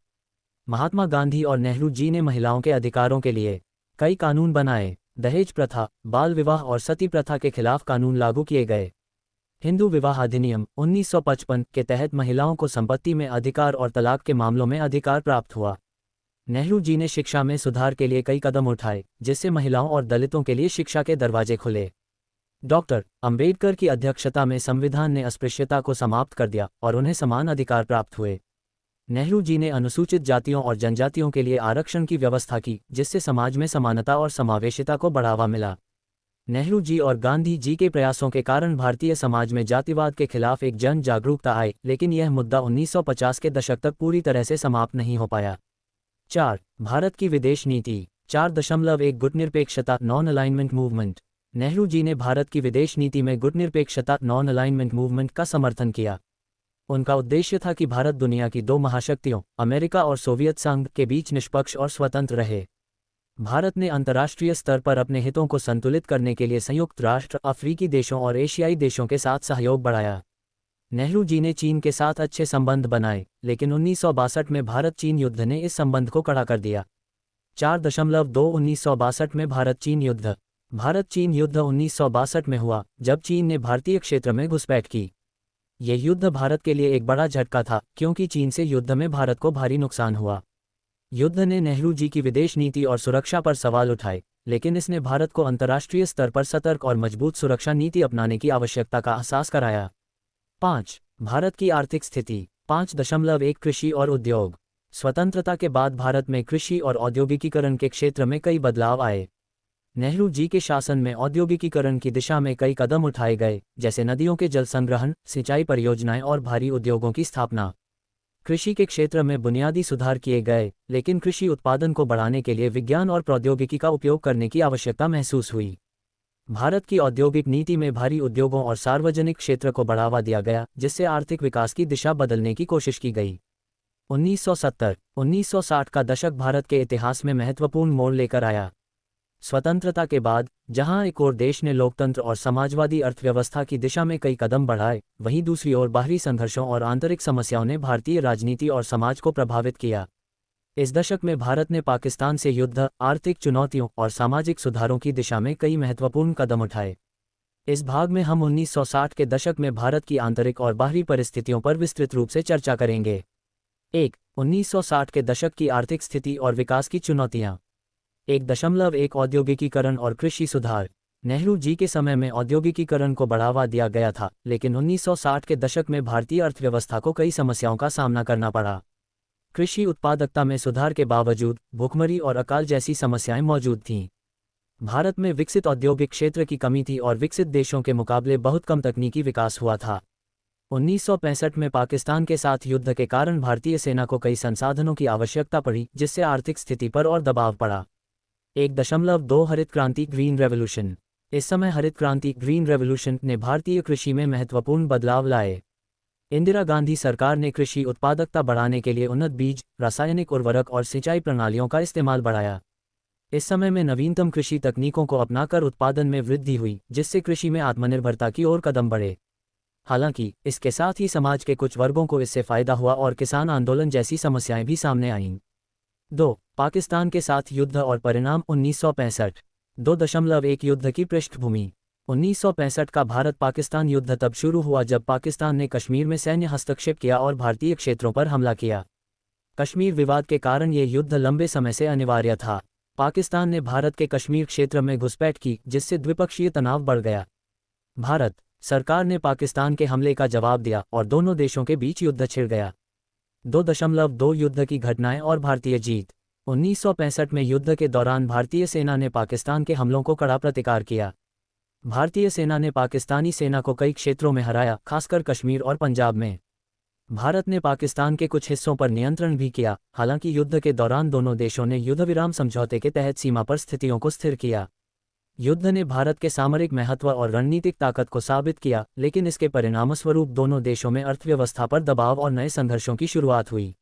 महात्मा गांधी और नेहरू जी ने महिलाओं के अधिकारों के लिए कई कानून बनाए। दहेज प्रथा, बाल विवाह और सती प्रथा के खिलाफ कानून लागू किए गए। हिंदू विवाह अधिनियम 1955 के तहत महिलाओं को संपत्ति में अधिकार और तलाक के मामलों में अधिकार प्राप्त हुआ। नेहरू जी ने शिक्षा में सुधार के लिए कई कदम उठाए, जिससे महिलाओं और दलितों के लिए शिक्षा के दरवाजे खुले। डॉक्टर अंबेडकर की अध्यक्षता में संविधान ने अस्पृश्यता को समाप्त कर दिया और उन्हें समान अधिकार प्राप्त हुए। नेहरू जी ने अनुसूचित जातियों और जनजातियों के लिए आरक्षण की व्यवस्था की, जिससे समाज में समानता और समावेशिता को बढ़ावा मिला। नेहरू जी और गांधी जी के प्रयासों के कारण भारतीय समाज में जातिवाद के खिलाफ एक जन जागरूकता आई, लेकिन यह मुद्दा 1950 के दशक तक पूरी तरह से समाप्त नहीं हो पाया। 4. भारत की विदेश नीति। 4.1 गुटनिरपेक्षता, non alignment movement. Nehru ji ने भारत की विदेश नीति में गुटनिरपेक्षता, नॉन अलाइनमेंट मूवमेंट का समर्थन किया। उनका उद्देश्य था कि भारत दुनिया की दो महाशक्तियों अमेरिका और सोवियत संघ के बीच निष्पक्ष और स्वतंत्र रहे। भारत ने अंतर्राष्ट्रीय स्तर पर अपने हितों को संतुलित करने के लिए संयुक्त राष्ट्र, अफ्रीकी देशों और एशियाई देशों के साथ सहयोग बढ़ाया। नेहरू जी ने चीन के साथ अच्छे संबंध बनाए, लेकिन 1962 में भारत चीन युद्ध ने इस संबंध को कड़ा कर दिया। 4.2 1962 में भारत चीन युद्ध। भारत चीन युद्ध 1962 में हुआ, जब चीन ने भारतीय क्षेत्र में घुसपैठ की। यह युद्ध भारत के लिए एक बड़ा झटका था, क्योंकि चीन से युद्ध में भारत को भारी नुकसान हुआ। युद्ध ने नेहरू जी की विदेश नीति और सुरक्षा पर सवाल उठाए, लेकिन इसने भारत को अंतर्राष्ट्रीय स्तर पर सतर्क और मजबूत सुरक्षा नीति अपनाने की आवश्यकता का एहसास कराया। 5. भारत की आर्थिक स्थिति। 5.1 कृषि और उद्योग। स्वतंत्रता के बाद भारत में कृषि और औद्योगिकीकरण के क्षेत्र में कई बदलाव आए। नेहरू जी के शासन में औद्योगिकीकरण की दिशा में कई कदम उठाए गए, जैसे नदियों के जल संग्रहण, सिंचाई परियोजनाएं और भारी उद्योगों की स्थापना। कृषि के क्षेत्र में बुनियादी सुधार किए गए, लेकिन कृषि उत्पादन को बढ़ाने के लिए विज्ञान और प्रौद्योगिकी का उपयोग करने की आवश्यकता महसूस हुई। भारत की औद्योगिक नीति में भारी उद्योगों और सार्वजनिक क्षेत्र को बढ़ावा दिया गया, जिससे आर्थिक विकास की दिशा बदलने की कोशिश की गई। 1960 का दशक भारत के इतिहास में महत्वपूर्ण मोड़ लेकर आया। स्वतंत्रता के बाद, जहां एक ओर देश ने लोकतंत्र और समाजवादी अर्थव्यवस्था की दिशा में कई कदम बढ़ाए, वहीं दूसरी ओर बाहरी संघर्षों और आंतरिक समस्याओं ने भारतीय राजनीति और समाज को प्रभावित किया। इस दशक में भारत ने पाकिस्तान से युद्ध, आर्थिक चुनौतियों और सामाजिक सुधारों की दिशा में कई महत्वपूर्ण कदम उठाए। इस भाग में हम 1960 के दशक में भारत की आंतरिक और बाहरी परिस्थितियों पर विस्तृत रूप से चर्चा करेंगे। 1. 1960 के दशक की आर्थिक स्थिति और विकास की चुनौतियां। 1.1 औद्योगिकीकरण और कृषि सुधार। नेहरू जी के समय में औद्योगिकीकरण को बढ़ावा दिया गया था, लेकिन 1960 के दशक में भारतीय अर्थव्यवस्था को कई समस्याओं का सामना करना पड़ा। कृषि उत्पादकता में सुधार के बावजूद भूखमरी और अकाल जैसी समस्याएं मौजूद थीं। भारत में विकसित औद्योगिक क्षेत्र की कमी थी और विकसित देशों के मुकाबले बहुत कम तकनीकी विकास हुआ था। 1965 में पाकिस्तान के साथ युद्ध के कारण भारतीय सेना को कई संसाधनों की आवश्यकता पड़ी, जिससे आर्थिक स्थिति पर और दबाव पड़ा। 1.2 हरित क्रांति ग्रीन रेवोल्यूशन। इस समय हरित क्रांति ग्रीन रेवोल्यूशन ने भारतीय कृषि में महत्वपूर्ण बदलाव लाए। इंदिरा गांधी सरकार ने कृषि उत्पादकता बढ़ाने के लिए उन्नत बीज, रासायनिक उर्वरक और सिंचाई प्रणालियों का इस्तेमाल बढ़ाया। इस समय में नवीनतम कृषि तकनीकों को अपनाकर उत्पादन में वृद्धि हुई, जिससे कृषि में आत्मनिर्भरता की ओर कदम बढ़े। हालांकि, इसके साथ ही समाज के कुछ वर्गों को इससे फायदा हुआ और किसान आंदोलन जैसी समस्याएं भी सामने आईं। 2. पाकिस्तान के साथ युद्ध और परिणाम। 1965। 2.1 युद्ध की पृष्ठभूमि। 1965 का भारत पाकिस्तान युद्ध तब शुरू हुआ जब पाकिस्तान ने कश्मीर में सैन्य हस्तक्षेप किया और भारतीय क्षेत्रों पर हमला किया। कश्मीर विवाद के कारण ये युद्ध लंबे समय से अनिवार्य था। पाकिस्तान ने भारत के कश्मीर क्षेत्र में घुसपैठ की, जिससे द्विपक्षीय तनाव बढ़ गया। भारत सरकार ने पाकिस्तान के हमले का जवाब दिया और दोनों देशों के बीच युद्ध छिड़ गया। 2.2 युद्ध की घटनाएं और भारतीय जीत। 1965 में युद्ध के दौरान भारतीय सेना ने पाकिस्तान के हमलों को कड़ा प्रतिकार किया। भारतीय सेना ने पाकिस्तानी सेना को कई क्षेत्रों में हराया, खासकर कश्मीर और पंजाब में। भारत ने पाकिस्तान के कुछ हिस्सों पर नियंत्रण भी किया। हालांकि युद्ध के दौरान दोनों देशों ने युद्धविराम समझौते के तहत सीमा पर स्थितियों को स्थिर किया। युद्ध ने भारत के सामरिक महत्व और रणनीतिक ताकत को साबित किया, लेकिन इसके परिणामस्वरूप दोनों देशों में अर्थव्यवस्था पर दबाव और नए संघर्षों की शुरुआत हुई।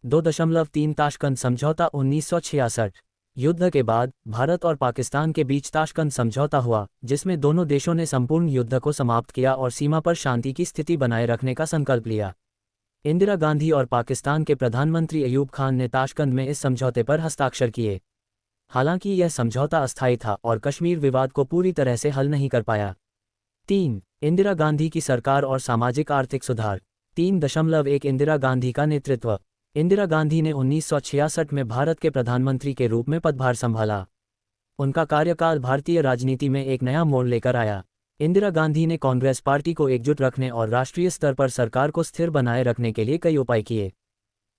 2.3 ताशकंद समझौता। 1966। युद्ध के बाद भारत और पाकिस्तान के बीच ताशकंद समझौता हुआ, जिसमें दोनों देशों ने संपूर्ण युद्ध को समाप्त किया और सीमा पर शांति की स्थिति बनाए रखने का संकल्प लिया। इंदिरा गांधी और पाकिस्तान के प्रधानमंत्री अयूब खान ने ताशकंद में इस समझौते पर हस्ताक्षर किए। हालांकि यह समझौता अस्थायी था और कश्मीर विवाद को पूरी तरह से हल नहीं कर पाया। 3. इंदिरा गांधी की सरकार और सामाजिक आर्थिक सुधार। 3.1 इंदिरा गांधी का नेतृत्व। इंदिरा गांधी ने 1966 में भारत के प्रधानमंत्री के रूप में पदभार संभाला। उनका कार्यकाल भारतीय राजनीति में एक नया मोड़ लेकर आया। इंदिरा गांधी ने कांग्रेस पार्टी को एकजुट रखने और राष्ट्रीय स्तर पर सरकार को स्थिर बनाए रखने के लिए कई उपाय किए।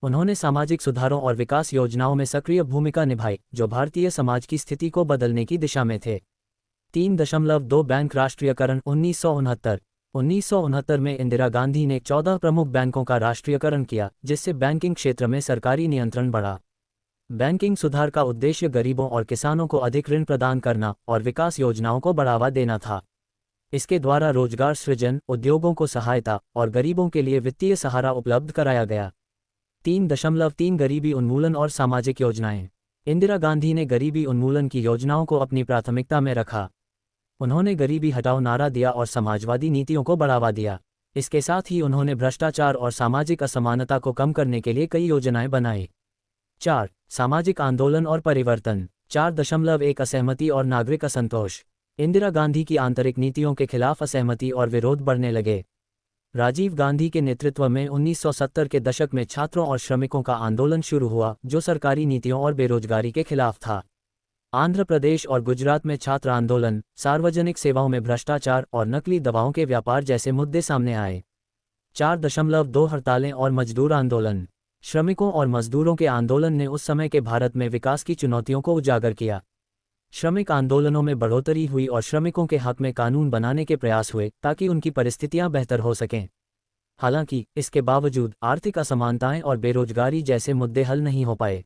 उन्होंने सामाजिक सुधारों और विकास योजनाओं में सक्रिय भूमिका निभाई, जो भारतीय समाज की स्थिति को बदलने की दिशा में थे। 3.2 बैंक राष्ट्रीयकरण। 1969 में इंदिरा गांधी ने 14 प्रमुख बैंकों का राष्ट्रीयकरण किया, जिससे बैंकिंग क्षेत्र में सरकारी नियंत्रण बढ़ा। बैंकिंग सुधार का उद्देश्य गरीबों और किसानों को अधिक ऋण प्रदान करना और विकास योजनाओं को बढ़ावा देना था। इसके द्वारा रोजगार सृजन, उद्योगों को सहायता और गरीबों के लिए वित्तीय सहारा उपलब्ध कराया गया। 3.3 गरीबी उन्मूलन और सामाजिक योजनाएं। इंदिरा गांधी ने गरीबी उन्मूलन की योजनाओं को अपनी प्राथमिकता में रखा। उन्होंने गरीबी हटाओ नारा दिया और समाजवादी नीतियों को बढ़ावा दिया। इसके साथ ही उन्होंने भ्रष्टाचार और सामाजिक असमानता को कम करने के लिए कई योजनाएं बनाई। 4. सामाजिक आंदोलन और परिवर्तन। 4.1 असहमति और नागरिक असंतोष। इंदिरा गांधी की आंतरिक नीतियों के खिलाफ असहमति और विरोध बढ़ने लगे। राजीव गांधी के नेतृत्व में 1970 के दशक में छात्रों और श्रमिकों का आंदोलन शुरू हुआ, जो सरकारी नीतियों और बेरोजगारी के खिलाफ था। आंध्र प्रदेश और गुजरात में छात्र आंदोलन, सार्वजनिक सेवाओं में भ्रष्टाचार और नकली दवाओं के व्यापार जैसे मुद्दे सामने आए। 4.2 हड़तालें और मजदूर आंदोलन। श्रमिकों और मजदूरों के आंदोलन ने उस समय के भारत में विकास की चुनौतियों को उजागर किया। श्रमिक आंदोलनों में बढ़ोतरी हुई और श्रमिकों के हक में कानून बनाने के प्रयास हुए ताकि उनकी परिस्थितियां बेहतर हो सकें। हालांकि इसके बावजूद आर्थिक असमानताएं और बेरोजगारी जैसे मुद्दे हल नहीं हो पाए।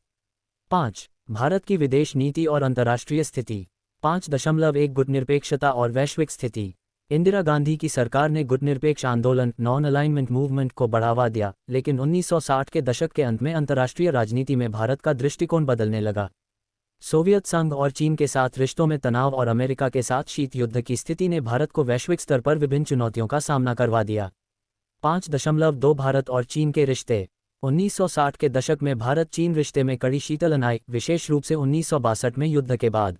5. भारत की विदेश नीति और अंतर्राष्ट्रीय स्थिति। 5.1 गुटनिरपेक्षता और वैश्विक स्थिति। इंदिरा गांधी की सरकार ने गुटनिरपेक्ष आंदोलन, नॉन अलाइनमेंट मूवमेंट को बढ़ावा दिया, लेकिन 1960 के दशक के अंत में अंतर्राष्ट्रीय राजनीति में भारत का दृष्टिकोण बदलने लगा। सोवियत संघ और चीन के साथ रिश्तों में तनाव और अमेरिका के साथ शीत युद्ध की स्थिति ने भारत को वैश्विक स्तर पर विभिन्न चुनौतियों का सामना करवा दिया। 5.2 भारत और चीन के रिश्ते। 1960 के दशक में भारत चीन रिश्ते में कड़ी शीतलन आई, विशेष रूप से 1962 में युद्ध के बाद।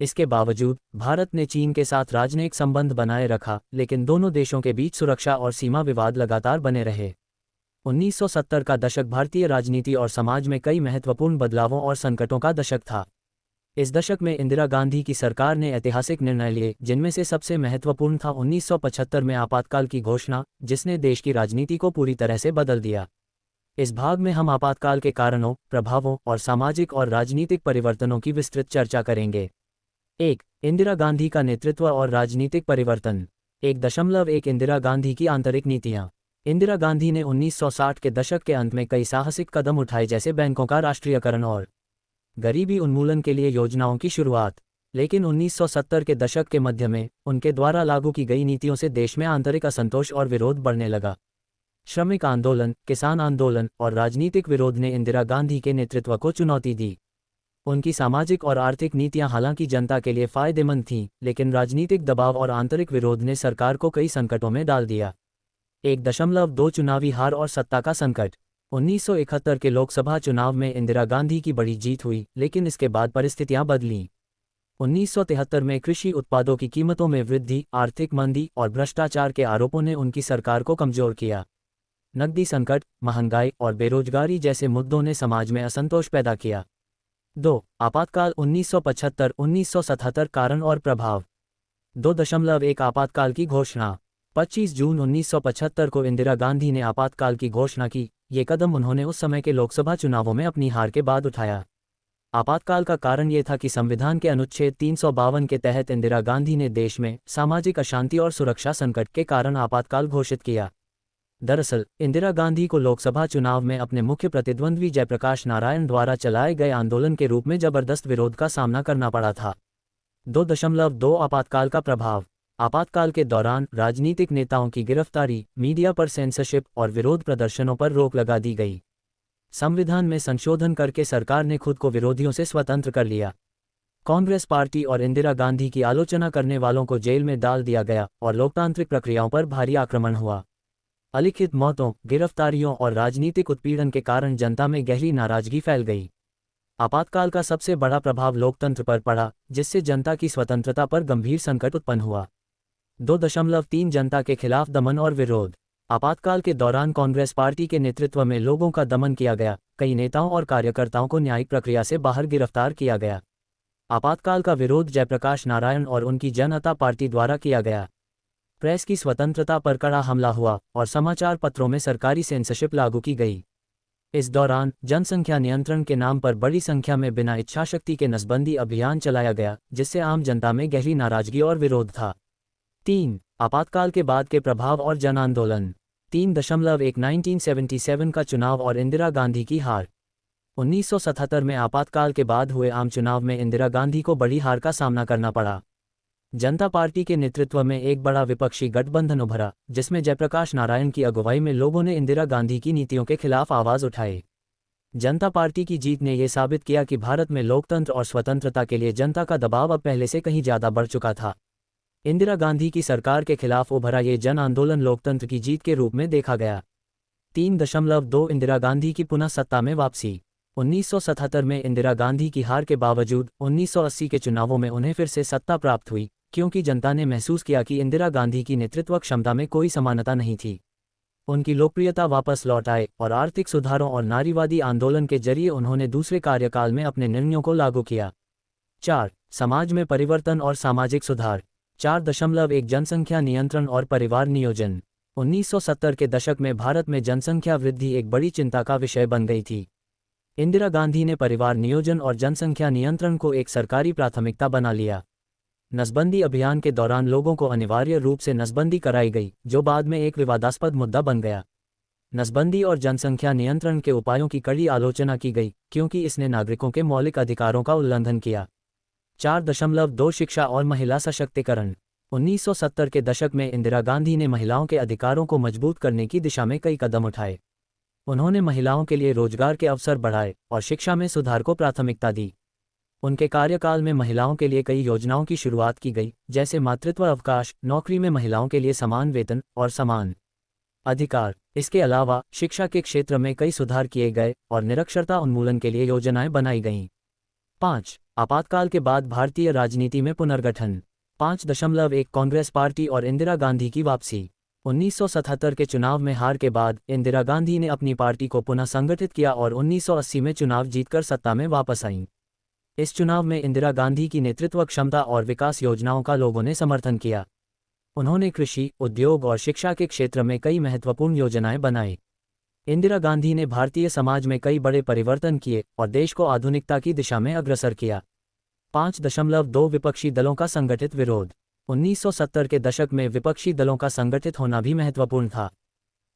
इसके बावजूद भारत ने चीन के साथ राजनयिक संबंध बनाए रखा, लेकिन दोनों देशों के बीच सुरक्षा और सीमा विवाद लगातार बने रहे। 1970 का दशक भारतीय राजनीति और समाज में कई महत्वपूर्ण बदलावों और संकटों का दशक था। इस दशक में इंदिरा गांधी की सरकार ने ऐतिहासिक निर्णय लिए, जिनमें से सबसे महत्वपूर्ण था 1975 में आपातकाल की घोषणा, जिसने देश की राजनीति को पूरी तरह से बदल दिया। इस भाग में हम आपातकाल के कारणों, प्रभावों और सामाजिक और राजनीतिक परिवर्तनों की विस्तृत चर्चा करेंगे। 1. इंदिरा गांधी का नेतृत्व और राजनीतिक परिवर्तन। 1.1 इंदिरा गांधी की आंतरिक नीतियां। इंदिरा गांधी ने 1960 के दशक के अंत में कई साहसिक कदम उठाए, जैसे बैंकों का राष्ट्रीयकरण और गरीबी उन्मूलन के लिए योजनाओं की शुरुआत। लेकिन 1970 के दशक के मध्य में उनके द्वारा लागू की गई नीतियों से देश में आंतरिक असंतोष और विरोध बढ़ने लगा। श्रमिक आंदोलन, किसान आंदोलन और राजनीतिक विरोध ने इंदिरा गांधी के नेतृत्व को चुनौती दी। उनकी सामाजिक और आर्थिक नीतियां हालांकि जनता के लिए फायदेमंद थीं, लेकिन राजनीतिक दबाव और आंतरिक विरोध ने सरकार को कई संकटों में डाल दिया। 1.2 चुनावी हार और सत्ता का संकट। 1971 के लोकसभा चुनाव में इंदिरा गांधी की बड़ी जीत हुई, लेकिन इसके बाद परिस्थितियां बदलीं। 1973 में कृषि उत्पादों की कीमतों में वृद्धि, आर्थिक मंदी और भ्रष्टाचार के आरोपों ने उनकी सरकार को कमजोर किया। नकदी संकट, महंगाई और बेरोजगारी जैसे मुद्दों ने समाज में असंतोष पैदा किया। 2. आपातकाल 1975-1977 कारण और प्रभाव। 2.1 आपातकाल की घोषणा। 25 जून 1975 को इंदिरा गांधी ने आपातकाल की घोषणा की। ये कदम उन्होंने उस समय के लोकसभा चुनावों में अपनी हार के बाद उठाया। आपातकाल का कारण ये था कि संविधान के अनुच्छेद 352 के तहत इंदिरा गांधी ने देश में सामाजिक अशांति और सुरक्षा संकट के कारण आपातकाल घोषित किया। दरअसल इंदिरा गांधी को लोकसभा चुनाव में अपने मुख्य प्रतिद्वंद्वी जयप्रकाश नारायण द्वारा चलाए गए आंदोलन के रूप में जबरदस्त विरोध का सामना करना पड़ा था। 2.2 आपातकाल का प्रभाव। आपातकाल के दौरान राजनीतिक नेताओं की गिरफ्तारी, मीडिया पर सेंसरशिप और विरोध प्रदर्शनों पर रोक लगा दी गई। संविधान में संशोधन करके सरकार ने खुद को विरोधियों से स्वतंत्र कर लिया। कांग्रेस पार्टी और इंदिरा गांधी की आलोचना करने वालों को जेल में डाल दिया गया और लोकतांत्रिक प्रक्रियाओं पर भारी आक्रमण हुआ। अलिखित मौतों, गिरफ्तारियों और राजनीतिक उत्पीड़न के कारण जनता में गहरी नाराजगी फैल गई। आपातकाल का सबसे बड़ा प्रभाव लोकतंत्र पर पड़ा, जिससे जनता की स्वतंत्रता पर गंभीर संकट उत्पन्न हुआ। 2.3 जनता के खिलाफ दमन और विरोध। आपातकाल के दौरान कांग्रेस पार्टी के नेतृत्व में लोगों का दमन किया गया। कई नेताओं और कार्यकर्ताओं को न्यायिक प्रक्रिया से बाहर गिरफ्तार किया गया। आपातकाल का विरोध जयप्रकाश नारायण और उनकी जनता पार्टी द्वारा किया गया। प्रेस की स्वतंत्रता पर कड़ा हमला हुआ और समाचार पत्रों में सरकारी सेंसरशिप लागू की गई। इस दौरान जनसंख्या नियंत्रण के नाम पर बड़ी संख्या में बिना इच्छाशक्ति के नसबंदी अभियान चलाया गया, जिससे आम जनता में गहरी नाराजगी और विरोध था। 3. आपातकाल के बाद के प्रभाव और जन आंदोलन। 3.1 1977 का चुनाव और इंदिरा गांधी की हार। 1977 में आपातकाल के बाद हुए आम चुनाव में इंदिरा गांधी को बड़ी हार का सामना करना पड़ा। जनता पार्टी के नेतृत्व में एक बड़ा विपक्षी गठबंधन उभरा, जिसमें जयप्रकाश नारायण की अगुवाई में लोगों ने इंदिरा गांधी की नीतियों के खिलाफ आवाज उठाई। जनता पार्टी की जीत ने यह साबित किया कि भारत में लोकतंत्र और स्वतंत्रता के लिए जनता का दबाव अब पहले से कहीं ज्यादा बढ़ चुका था। इंदिरा गांधी की सरकार के खिलाफ उभरा ये जन आंदोलन लोकतंत्र की जीत के रूप में देखा गया। 3.2 इंदिरा गांधी की पुनः सत्ता में वापसी। 1977 में इंदिरा गांधी की हार के बावजूद 1980 के चुनावों में उन्हें फिर से सत्ता प्राप्त हुई, क्योंकि जनता ने महसूस किया कि इंदिरा गांधी की नेतृत्व क्षमता में कोई समानता नहीं थी। उनकी लोकप्रियता वापस लौट आए और आर्थिक सुधारों और नारीवादी आंदोलन के जरिए उन्होंने दूसरे कार्यकाल में अपने निर्णयों को लागू किया। 4. समाज में परिवर्तन और सामाजिक सुधार। 4.1 जनसंख्या नियंत्रण और परिवार नियोजन। 1970 के दशक में भारत में जनसंख्या वृद्धि एक बड़ी चिंता का विषय बन गई थी। इंदिरा गांधी ने परिवार नियोजन और जनसंख्या नियंत्रण को एक सरकारी प्राथमिकता बना लिया। नसबंदी अभियान के दौरान लोगों को अनिवार्य रूप से नसबंदी कराई गई, जो बाद में एक विवादास्पद मुद्दा बन गया। नसबंदी और जनसंख्या नियंत्रण के उपायों की कड़ी आलोचना की गई, क्योंकि इसने नागरिकों के मौलिक अधिकारों का उल्लंघन किया। 4.2 शिक्षा और महिला सशक्तिकरण। 1970 के दशक में इंदिरा गांधी ने महिलाओं के अधिकारों को मजबूत करने की दिशा में कई कदम उठाए। उन्होंने महिलाओं के लिए रोजगार के अवसर बढ़ाए और शिक्षा में सुधार को प्राथमिकता दी। उनके कार्यकाल में महिलाओं के लिए कई योजनाओं की शुरुआत की गई, जैसे मातृत्व अवकाश, नौकरी में महिलाओं के लिए समान वेतन और समान अधिकार। इसके अलावा शिक्षा के क्षेत्र में कई सुधार किए गए और निरक्षरता उन्मूलन के लिए योजनाएं बनाई गईं। 5. आपातकाल के बाद भारतीय राजनीति में पुनर्गठन। 5.1 कांग्रेस पार्टी और इंदिरा गांधी की वापसी। 1977 के चुनाव में हार के बाद इंदिरा गांधी ने अपनी पार्टी को पुनः संगठित किया और 1980 में चुनाव जीतकर सत्ता में वापस आईं। इस चुनाव में इंदिरा गांधी की नेतृत्व क्षमता और विकास योजनाओं का लोगों ने समर्थन किया। उन्होंने कृषि, उद्योग और शिक्षा के क्षेत्र में कई महत्वपूर्ण योजनाएं बनाई। इंदिरा गांधी ने भारतीय समाज में कई बड़े परिवर्तन किए और देश को आधुनिकता की दिशा में अग्रसर किया। 5.2 विपक्षी दलों का संगठित विरोध। 1970 के दशक में विपक्षी दलों का संगठित होना भी महत्वपूर्ण था।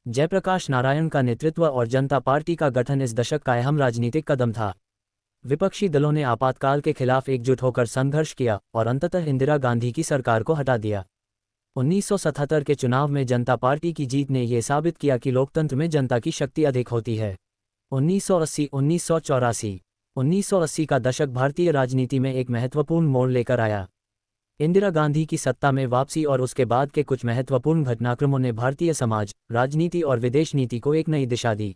जयप्रकाश नारायण का नेतृत्व और जनता पार्टी का गठन इस दशक का अहम राजनीतिक कदम था। विपक्षी दलों ने आपातकाल के खिलाफ एकजुट होकर संघर्ष किया और अंततः इंदिरा गांधी की सरकार को हटा दिया। 1977 के चुनाव में जनता पार्टी की जीत ने यह साबित किया कि लोकतंत्र में जनता की शक्ति अधिक होती है। 1980 1980 का दशक भारतीय राजनीति में एक महत्वपूर्ण मोड़ लेकर आया। इंदिरा गांधी की सत्ता में वापसी और उसके बाद के कुछ महत्वपूर्ण घटनाक्रमों ने भारतीय समाज, राजनीति और विदेश नीति को एक नई दिशा दी।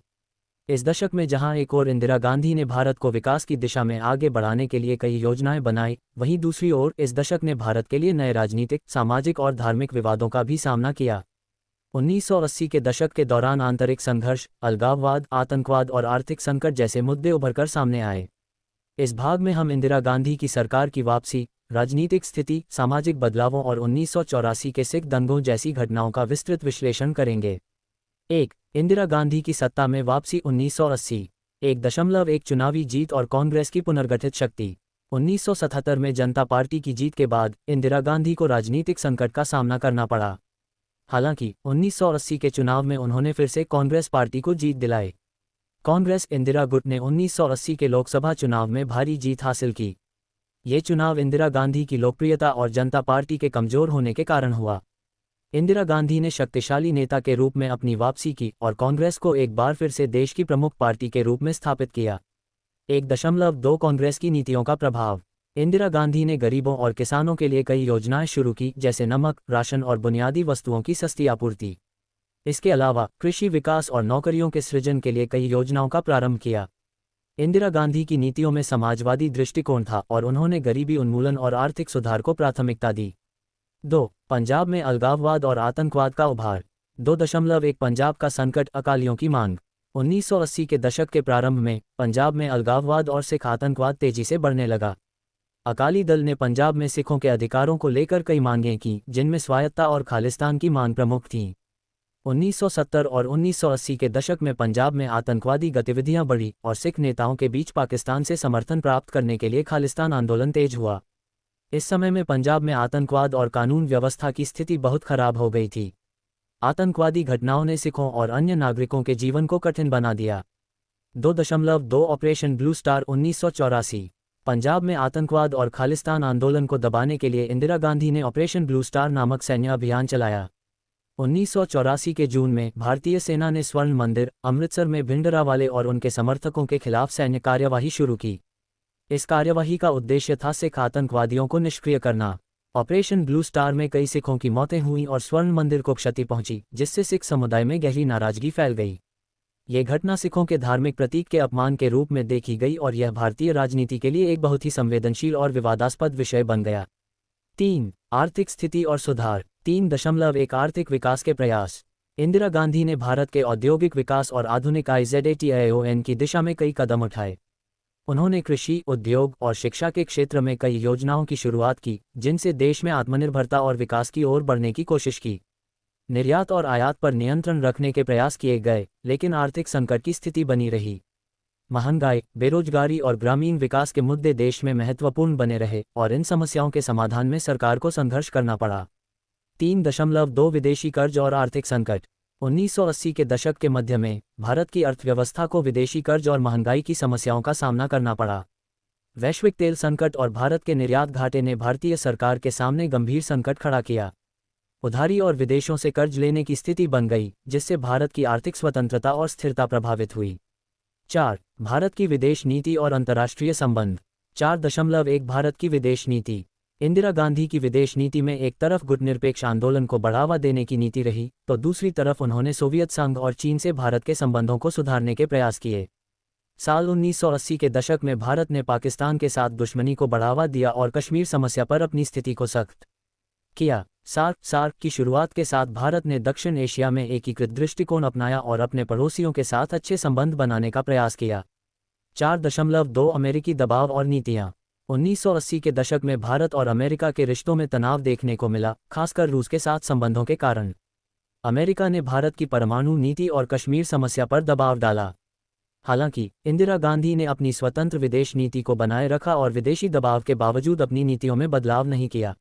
इस दशक में जहां एक ओर इंदिरा गांधी ने भारत को विकास की दिशा में आगे बढ़ाने के लिए कई योजनाएं बनाई, वहीं दूसरी ओर इस दशक ने भारत के लिए नए राजनीतिक, सामाजिक और धार्मिक विवादों का भी सामना किया। 1980 के दशक के दौरान आंतरिक संघर्ष, अलगाववाद, आतंकवाद और आर्थिक संकट जैसे मुद्दे उभरकर सामने आए। इस भाग में हम इंदिरा गांधी की सरकार की वापसी, राजनीतिक स्थिति, सामाजिक बदलावों और 1984 के सिख दंगों जैसी घटनाओं का विस्तृत विश्लेषण करेंगे। 1. इंदिरा गांधी की सत्ता में वापसी। 1980 1.1 चुनावी जीत और कांग्रेस की पुनर्गठित शक्ति। 1977 में जनता पार्टी की जीत के बाद इंदिरा गांधी को राजनीतिक संकट का सामना करना पड़ा। हालांकि 1980 के चुनाव में उन्होंने फिर से कांग्रेस पार्टी को जीत दिलाई। कांग्रेस इंदिरा गुट ने 1980 के लोकसभा चुनाव में भारी जीत हासिल की। ये चुनाव इंदिरा गांधी की लोकप्रियता और जनता पार्टी के कमजोर होने के कारण हुआ। इंदिरा गांधी ने शक्तिशाली नेता के रूप में अपनी वापसी की और कांग्रेस को एक बार फिर से देश की प्रमुख पार्टी के रूप में स्थापित किया। 1.2 कांग्रेस की नीतियों का प्रभाव। इंदिरा गांधी ने गरीबों और किसानों के लिए कई योजनाएं शुरू की, जैसे नमक, राशन और बुनियादी वस्तुओं की सस्ती आपूर्ति। इसके अलावा कृषि विकास और नौकरियों के सृजन के लिए कई योजनाओं का प्रारंभ किया। इंदिरा गांधी की नीतियों में समाजवादी दृष्टिकोण था और उन्होंने गरीबी उन्मूलन और आर्थिक सुधार को प्राथमिकता दी। 2. पंजाब में अलगाववाद और आतंकवाद का उभार। 2.1 पंजाब का संकट, अकालियों की मांग। 1980 के दशक के प्रारंभ में पंजाब में अलगाववाद और सिख आतंकवाद तेजी से बढ़ने लगा। अकाली दल ने पंजाब में सिखों के अधिकारों को लेकर कई मांगें की, जिनमें स्वायत्तता और खालिस्तान की मांग प्रमुख थीं। 1970 और 1980 के दशक में पंजाब में आतंकवादी गतिविधियां बढ़ी और सिख नेताओं के बीच पाकिस्तान से समर्थन प्राप्त करने के लिए खालिस्तान आंदोलन तेज हुआ। इस समय में पंजाब में आतंकवाद और कानून व्यवस्था की स्थिति बहुत खराब हो गई थी। आतंकवादी घटनाओं ने सिखों और अन्य नागरिकों के जीवन को कठिन बना दिया। 2.2 ऑपरेशन ब्लू स्टार। 1984 पंजाब में आतंकवाद और खालिस्तान आंदोलन को दबाने के लिए इंदिरा गांधी ने ऑपरेशन ब्लू स्टार नामक सैन्य अभियान चलाया। 1984 के जून में भारतीय सेना ने स्वर्ण मंदिर, अमृतसर में भिंडरावाले और उनके समर्थकों के खिलाफ सैन्य कार्यवाही शुरू की। इस कार्यवाही का उद्देश्य था सिख आतंकवादियों को निष्क्रिय करना। ऑपरेशन ब्लू स्टार में कई सिखों की मौतें हुईं और स्वर्ण मंदिर को क्षति पहुंची, जिससे सिख समुदाय में गहरी नाराजगी फैल गई। ये घटना सिखों के धार्मिक प्रतीक के अपमान के रूप में देखी गई और यह भारतीय राजनीति के लिए एक बहुत ही संवेदनशील और विवादास्पद विषय बन गया। 3. आर्थिक स्थिति और सुधार। 3.1 आर्थिक विकास के प्रयास। इंदिरा गांधी ने भारत के औद्योगिक विकास और आधुनिक IZATION की दिशा में कई कदम उठाए। उन्होंने कृषि, उद्योग और शिक्षा के क्षेत्र में कई योजनाओं की शुरुआत की, जिनसे देश में आत्मनिर्भरता और विकास की ओर बढ़ने की कोशिश की। निर्यात और आयात पर नियंत्रण रखने के प्रयास किए गए, लेकिन आर्थिक संकट की स्थिति बनी रही। महंगाई, बेरोजगारी और ग्रामीण विकास के मुद्दे देश में महत्वपूर्ण बने रहे और इन समस्याओं के समाधान में सरकार को संघर्ष करना पड़ा। 3.2 विदेशी कर्ज और आर्थिक संकट। 1980 के दशक के मध्य में भारत की अर्थव्यवस्था को विदेशी कर्ज और महंगाई की समस्याओं का सामना करना पड़ा। वैश्विक तेल संकट और भारत के निर्यात घाटे ने भारतीय सरकार के सामने गंभीर संकट खड़ा किया। उधारी और विदेशों से कर्ज लेने की स्थिति बन गई, जिससे भारत की आर्थिक स्वतंत्रता और स्थिरता प्रभावित हुई। 4. भारत की विदेश नीति और अंतर्राष्ट्रीय संबंध। 4.1 भारत की विदेश नीति। इंदिरा गांधी की विदेश नीति में एक तरफ गुटनिरपेक्ष आंदोलन को बढ़ावा देने की नीति रही, तो दूसरी तरफ उन्होंने सोवियत संघ और चीन से भारत के संबंधों को सुधारने के प्रयास किए। साल 1980 के दशक में भारत ने पाकिस्तान के साथ दुश्मनी को बढ़ावा दिया और कश्मीर समस्या पर अपनी स्थिति को सख्त किया। सार्क की शुरुआत के साथ भारत ने दक्षिण एशिया में एकीकृत दृष्टिकोण अपनाया और अपने पड़ोसियों के साथ अच्छे संबंध बनाने का प्रयास किया। 4.2 अमेरिकी दबाव और नीतियां। 1980 के दशक में भारत और अमेरिका के रिश्तों में तनाव देखने को मिला, खासकर रूस के साथ संबंधों के कारण। अमेरिका ने भारत की परमाणु नीति और कश्मीर समस्या पर दबाव डाला। हालांकि इंदिरा गांधी ने अपनी स्वतंत्र विदेश नीति को बनाए रखा और विदेशी दबाव के बावजूद अपनी नीतियों में बदलाव नहीं किया।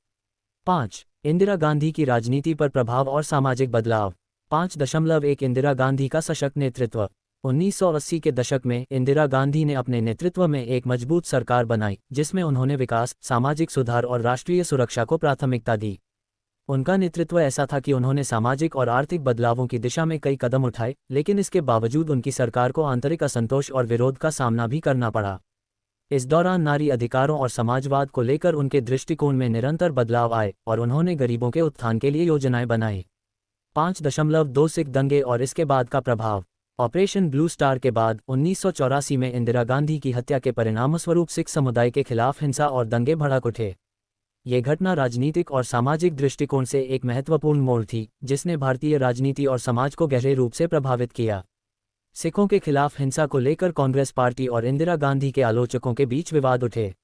5. इंदिरा गांधी की राजनीति पर प्रभाव और सामाजिक बदलाव। 5.1 इंदिरा गांधी का सशक्त नेतृत्व। 1980 के दशक में इंदिरा गांधी ने अपने नेतृत्व में एक मजबूत सरकार बनाई, जिसमें उन्होंने विकास, सामाजिक सुधार और राष्ट्रीय सुरक्षा को प्राथमिकता दी। उनका नेतृत्व ऐसा था कि उन्होंने सामाजिक और आर्थिक बदलावों की दिशा में कई कदम उठाए, लेकिन इसके बावजूद उनकी सरकार को आंतरिक असंतोष और विरोध का सामना भी करना पड़ा। इस दौरान नारी अधिकारों और समाजवाद को लेकर उनके दृष्टिकोण में निरंतर बदलाव आए और उन्होंने गरीबों के उत्थान के लिए योजनाएं बनाई। 5.2 सिख दंगे और इसके बाद का प्रभाव। ऑपरेशन ब्लू स्टार के बाद 1984 में इंदिरा गांधी की हत्या के परिणामस्वरूप सिख समुदाय के खिलाफ हिंसा और दंगे भड़क उठे। ये घटना राजनीतिक और सामाजिक दृष्टिकोण से एक महत्वपूर्ण मोड़ थी, जिसने भारतीय राजनीति और समाज को गहरे रूप से प्रभावित किया। सिखों के खिलाफ हिंसा को लेकर कांग्रेस पार्टी और इंदिरा गांधी के आलोचकों के बीच विवाद उठे।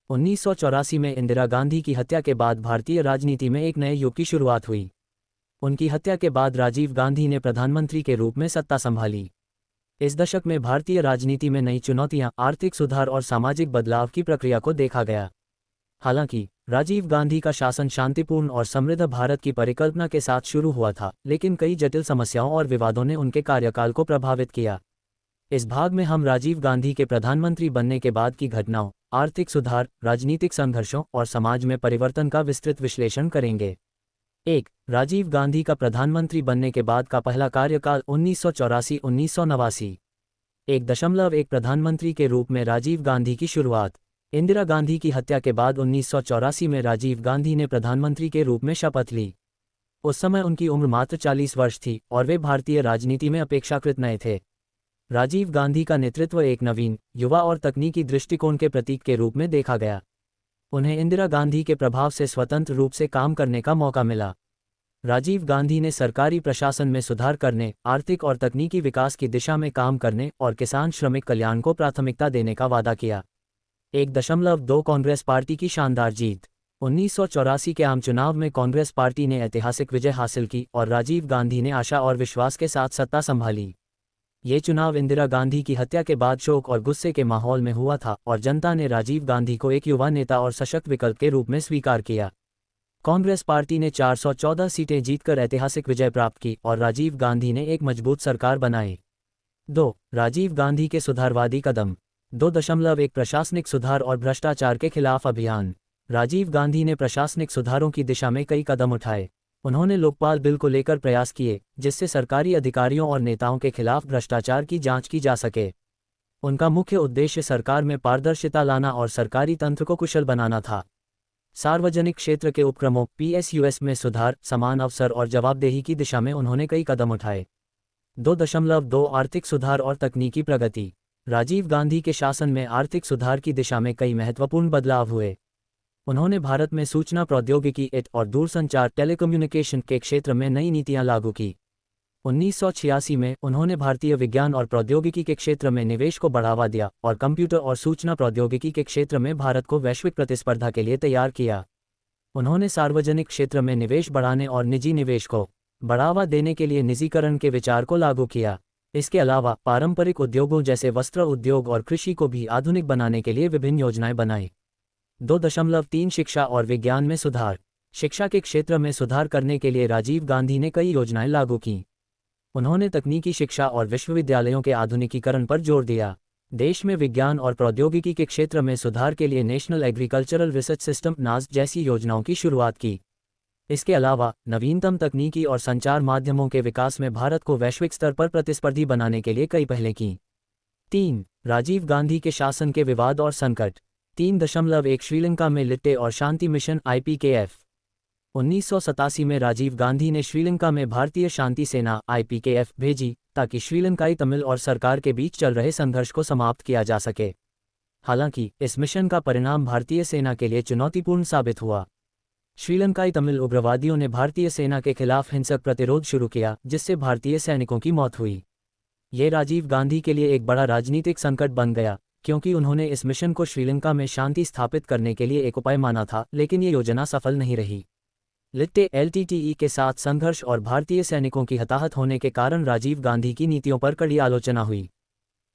1984 में इंदिरा गांधी की हत्या के बाद भारतीय राजनीति में एक नए युग की शुरुआत हुई। उनकी हत्या के बाद राजीव गांधी ने प्रधानमंत्री के रूप में सत्ता संभाली। इस दशक में भारतीय राजनीति में नई चुनौतियां, आर्थिक सुधार और सामाजिक बदलाव की प्रक्रिया को देखा गया। हालांकि राजीव गांधी का शासन शांतिपूर्ण और समृद्ध भारत की परिकल्पना के साथ शुरू हुआ था, लेकिन कई जटिल समस्याओं और विवादों ने उनके कार्यकाल को प्रभावित किया। इस भाग में हम राजीव गांधी के प्रधानमंत्री बनने के बाद की घटनाओं, आर्थिक सुधार, राजनीतिक संघर्षों और समाज में परिवर्तन का विस्तृत विश्लेषण करेंगे। 1. राजीव गांधी का प्रधानमंत्री बनने के बाद का पहला कार्यकाल 1984-1989। 1.1 प्रधानमंत्री के रूप में राजीव गांधी की शुरुआत। इंदिरा गांधी की हत्या के बाद 1984 में राजीव गांधी ने प्रधानमंत्री के रूप में शपथ ली। उस समय उनकी उम्र मात्र 40 वर्ष थी और वे भारतीय राजनीति में अपेक्षाकृत नए थे। राजीव गांधी का नेतृत्व एक नवीन, युवा और तकनीकी दृष्टिकोण के प्रतीक के रूप में देखा गया। उन्हें इंदिरा गांधी के प्रभाव से स्वतंत्र रूप से काम करने का मौका मिला। राजीव गांधी ने सरकारी प्रशासन में सुधार करने, आर्थिक और तकनीकी विकास की दिशा में काम करने और किसान श्रमिक कल्याण को प्राथमिकता देने का वादा किया। 1.2 कांग्रेस पार्टी की शानदार जीत। 1984 के आम चुनाव में कांग्रेस पार्टी ने ऐतिहासिक विजय हासिल की और राजीव गांधी ने आशा और विश्वास के साथ सत्ता संभाली। ये चुनाव इंदिरा गांधी की हत्या के बाद शोक और गुस्से के माहौल में हुआ था और जनता ने राजीव गांधी को एक युवा नेता और सशक्त विकल्प के रूप में स्वीकार किया। कांग्रेस पार्टी ने 414 सीटें जीतकर ऐतिहासिक विजय प्राप्त की और राजीव गांधी ने एक मजबूत सरकार बनाई। 2. राजीव गांधी के सुधारवादी कदम। 2.1 प्रशासनिक सुधार और भ्रष्टाचार के खिलाफ अभियान। राजीव गांधी ने प्रशासनिक सुधारों की दिशा में कई कदम उठाए। उन्होंने लोकपाल बिल को लेकर प्रयास किए, जिससे सरकारी अधिकारियों और नेताओं के खिलाफ भ्रष्टाचार की जांच की जा सके। उनका मुख्य उद्देश्य सरकार में पारदर्शिता लाना और सरकारी तंत्र को कुशल बनाना था। सार्वजनिक क्षेत्र के उपक्रमों PSUs में सुधार, समान अवसर और जवाबदेही की दिशा में उन्होंने कई कदम उठाए। 2.2 आर्थिक सुधार और तकनीकी प्रगति। राजीव गांधी के शासन में आर्थिक सुधार की दिशा में कई महत्वपूर्ण बदलाव हुए। उन्होंने भारत में सूचना प्रौद्योगिकी और दूरसंचार टेलीकम्युनिकेशन के क्षेत्र में नई नीतियां लागू की। 1986 में उन्होंने भारतीय विज्ञान और प्रौद्योगिकी के क्षेत्र में निवेश को बढ़ावा दिया और कंप्यूटर और सूचना प्रौद्योगिकी के क्षेत्र में भारत को वैश्विक प्रतिस्पर्धा के लिए तैयार किया। उन्होंने सार्वजनिक क्षेत्र में निवेश बढ़ाने और निजी निवेश को बढ़ावा देने के लिए निजीकरण के विचार को लागू किया। इसके अलावा पारंपरिक उद्योगों जैसे वस्त्र उद्योग और कृषि को भी आधुनिक बनाने के लिए विभिन्न योजनाएं बनाई। 2.3 शिक्षा और विज्ञान में सुधार। शिक्षा के क्षेत्र में सुधार करने के लिए राजीव गांधी ने कई योजनाएं लागू कीं। उन्होंने तकनीकी शिक्षा और विश्वविद्यालयों के आधुनिकीकरण पर जोर दिया। देश में विज्ञान और प्रौद्योगिकी के क्षेत्र में सुधार के लिए नेशनल एग्रीकल्चरल रिसर्च सिस्टम नास जैसी योजनाओं की शुरुआत की। इसके अलावा नवीनतम तकनीकी और संचार माध्यमों के विकास में भारत को वैश्विक स्तर पर प्रतिस्पर्धी बनाने के लिए कई पहलें कीं। 3. राजीव गांधी के शासन के विवाद और संकट। 3.1 श्रीलंका में लिट्टे और शांति मिशन IPKF। 1987 में राजीव गांधी ने श्रीलंका में भारतीय शांति सेना IPKF भेजी ताकि श्रीलंकाई तमिल और सरकार के बीच चल रहे संघर्ष को समाप्त किया जा सके। हालांकि इस मिशन का परिणाम भारतीय सेना के लिए चुनौतीपूर्ण साबित हुआ। श्रीलंकाई तमिल उग्रवादियों ने भारतीय सेना के खिलाफ हिंसक प्रतिरोध शुरू किया, जिससे भारतीय सैनिकों की मौत हुई। ये राजीव गांधी के लिए एक बड़ा राजनीतिक संकट बन गया, क्योंकि उन्होंने इस मिशन को श्रीलंका में शांति स्थापित करने के लिए एक उपाय माना था, लेकिन ये योजना सफल नहीं रही। लिट्टे LTTE के साथ संघर्ष और भारतीय सैनिकों की हताहत होने के कारण राजीव गांधी की नीतियों पर कड़ी आलोचना हुई।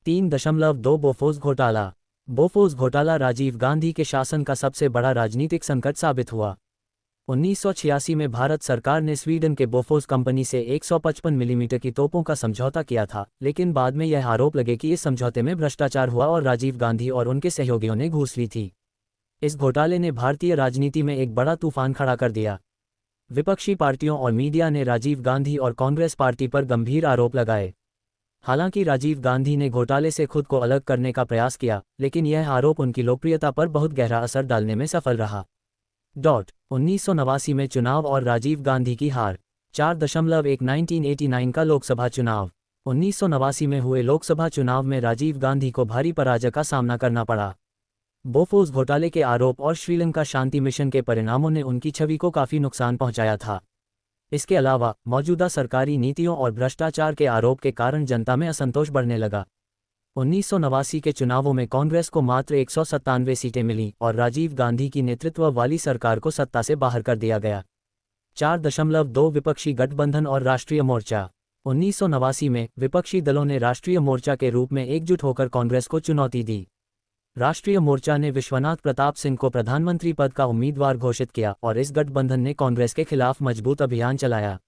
3.2 बोफोर्स घोटाला। बोफोर्स घोटाला राजीव गांधी के शासन का सबसे बड़ा राजनीतिक संकट साबित हुआ। 1986 में भारत सरकार ने स्वीडन के बोफोर्स कंपनी से 155 मिलीमीटर की तोपों का समझौता किया था, लेकिन बाद में यह आरोप लगे कि इस समझौते में भ्रष्टाचार हुआ और राजीव गांधी और उनके सहयोगियों ने घूस ली थी। इस घोटाले ने भारतीय राजनीति में एक बड़ा तूफान खड़ा कर दिया। विपक्षी पार्टियों और मीडिया ने राजीव गांधी और कांग्रेस पार्टी पर गंभीर आरोप लगाए। हालांकि राजीव गांधी ने घोटाले से खुद को अलग करने का प्रयास किया, लेकिन यह आरोप उनकी लोकप्रियता पर बहुत गहरा असर डालने में सफल रहा। 1989 में चुनाव और राजीव गांधी की हार। 4.1 1989 का लोकसभा चुनाव। 1989 में हुए लोकसभा चुनाव में राजीव गांधी को भारी पराजय का सामना करना पड़ा। बोफोर्स घोटाले के आरोप और श्रीलंका शांति मिशन के परिणामों ने उनकी छवि को काफी नुकसान पहुंचाया था। इसके अलावा मौजूदा सरकारी नीतियों और भ्रष्टाचार के आरोप के कारण जनता में असंतोष बढ़ने लगा। 1989 के चुनावों में कांग्रेस को मात्र 197 सीटें मिलीं और राजीव गांधी की नेतृत्व वाली सरकार को सत्ता से बाहर कर दिया गया। 4.2 विपक्षी गठबंधन और राष्ट्रीय मोर्चा। 1989 में विपक्षी दलों ने राष्ट्रीय मोर्चा के रूप में एकजुट होकर कांग्रेस को चुनौती दी। राष्ट्रीय मोर्चा ने विश्वनाथ प्रताप सिंह को प्रधानमंत्री पद का उम्मीदवार घोषित किया और इस गठबंधन ने कांग्रेस के खिलाफ मजबूत अभियान चलाया।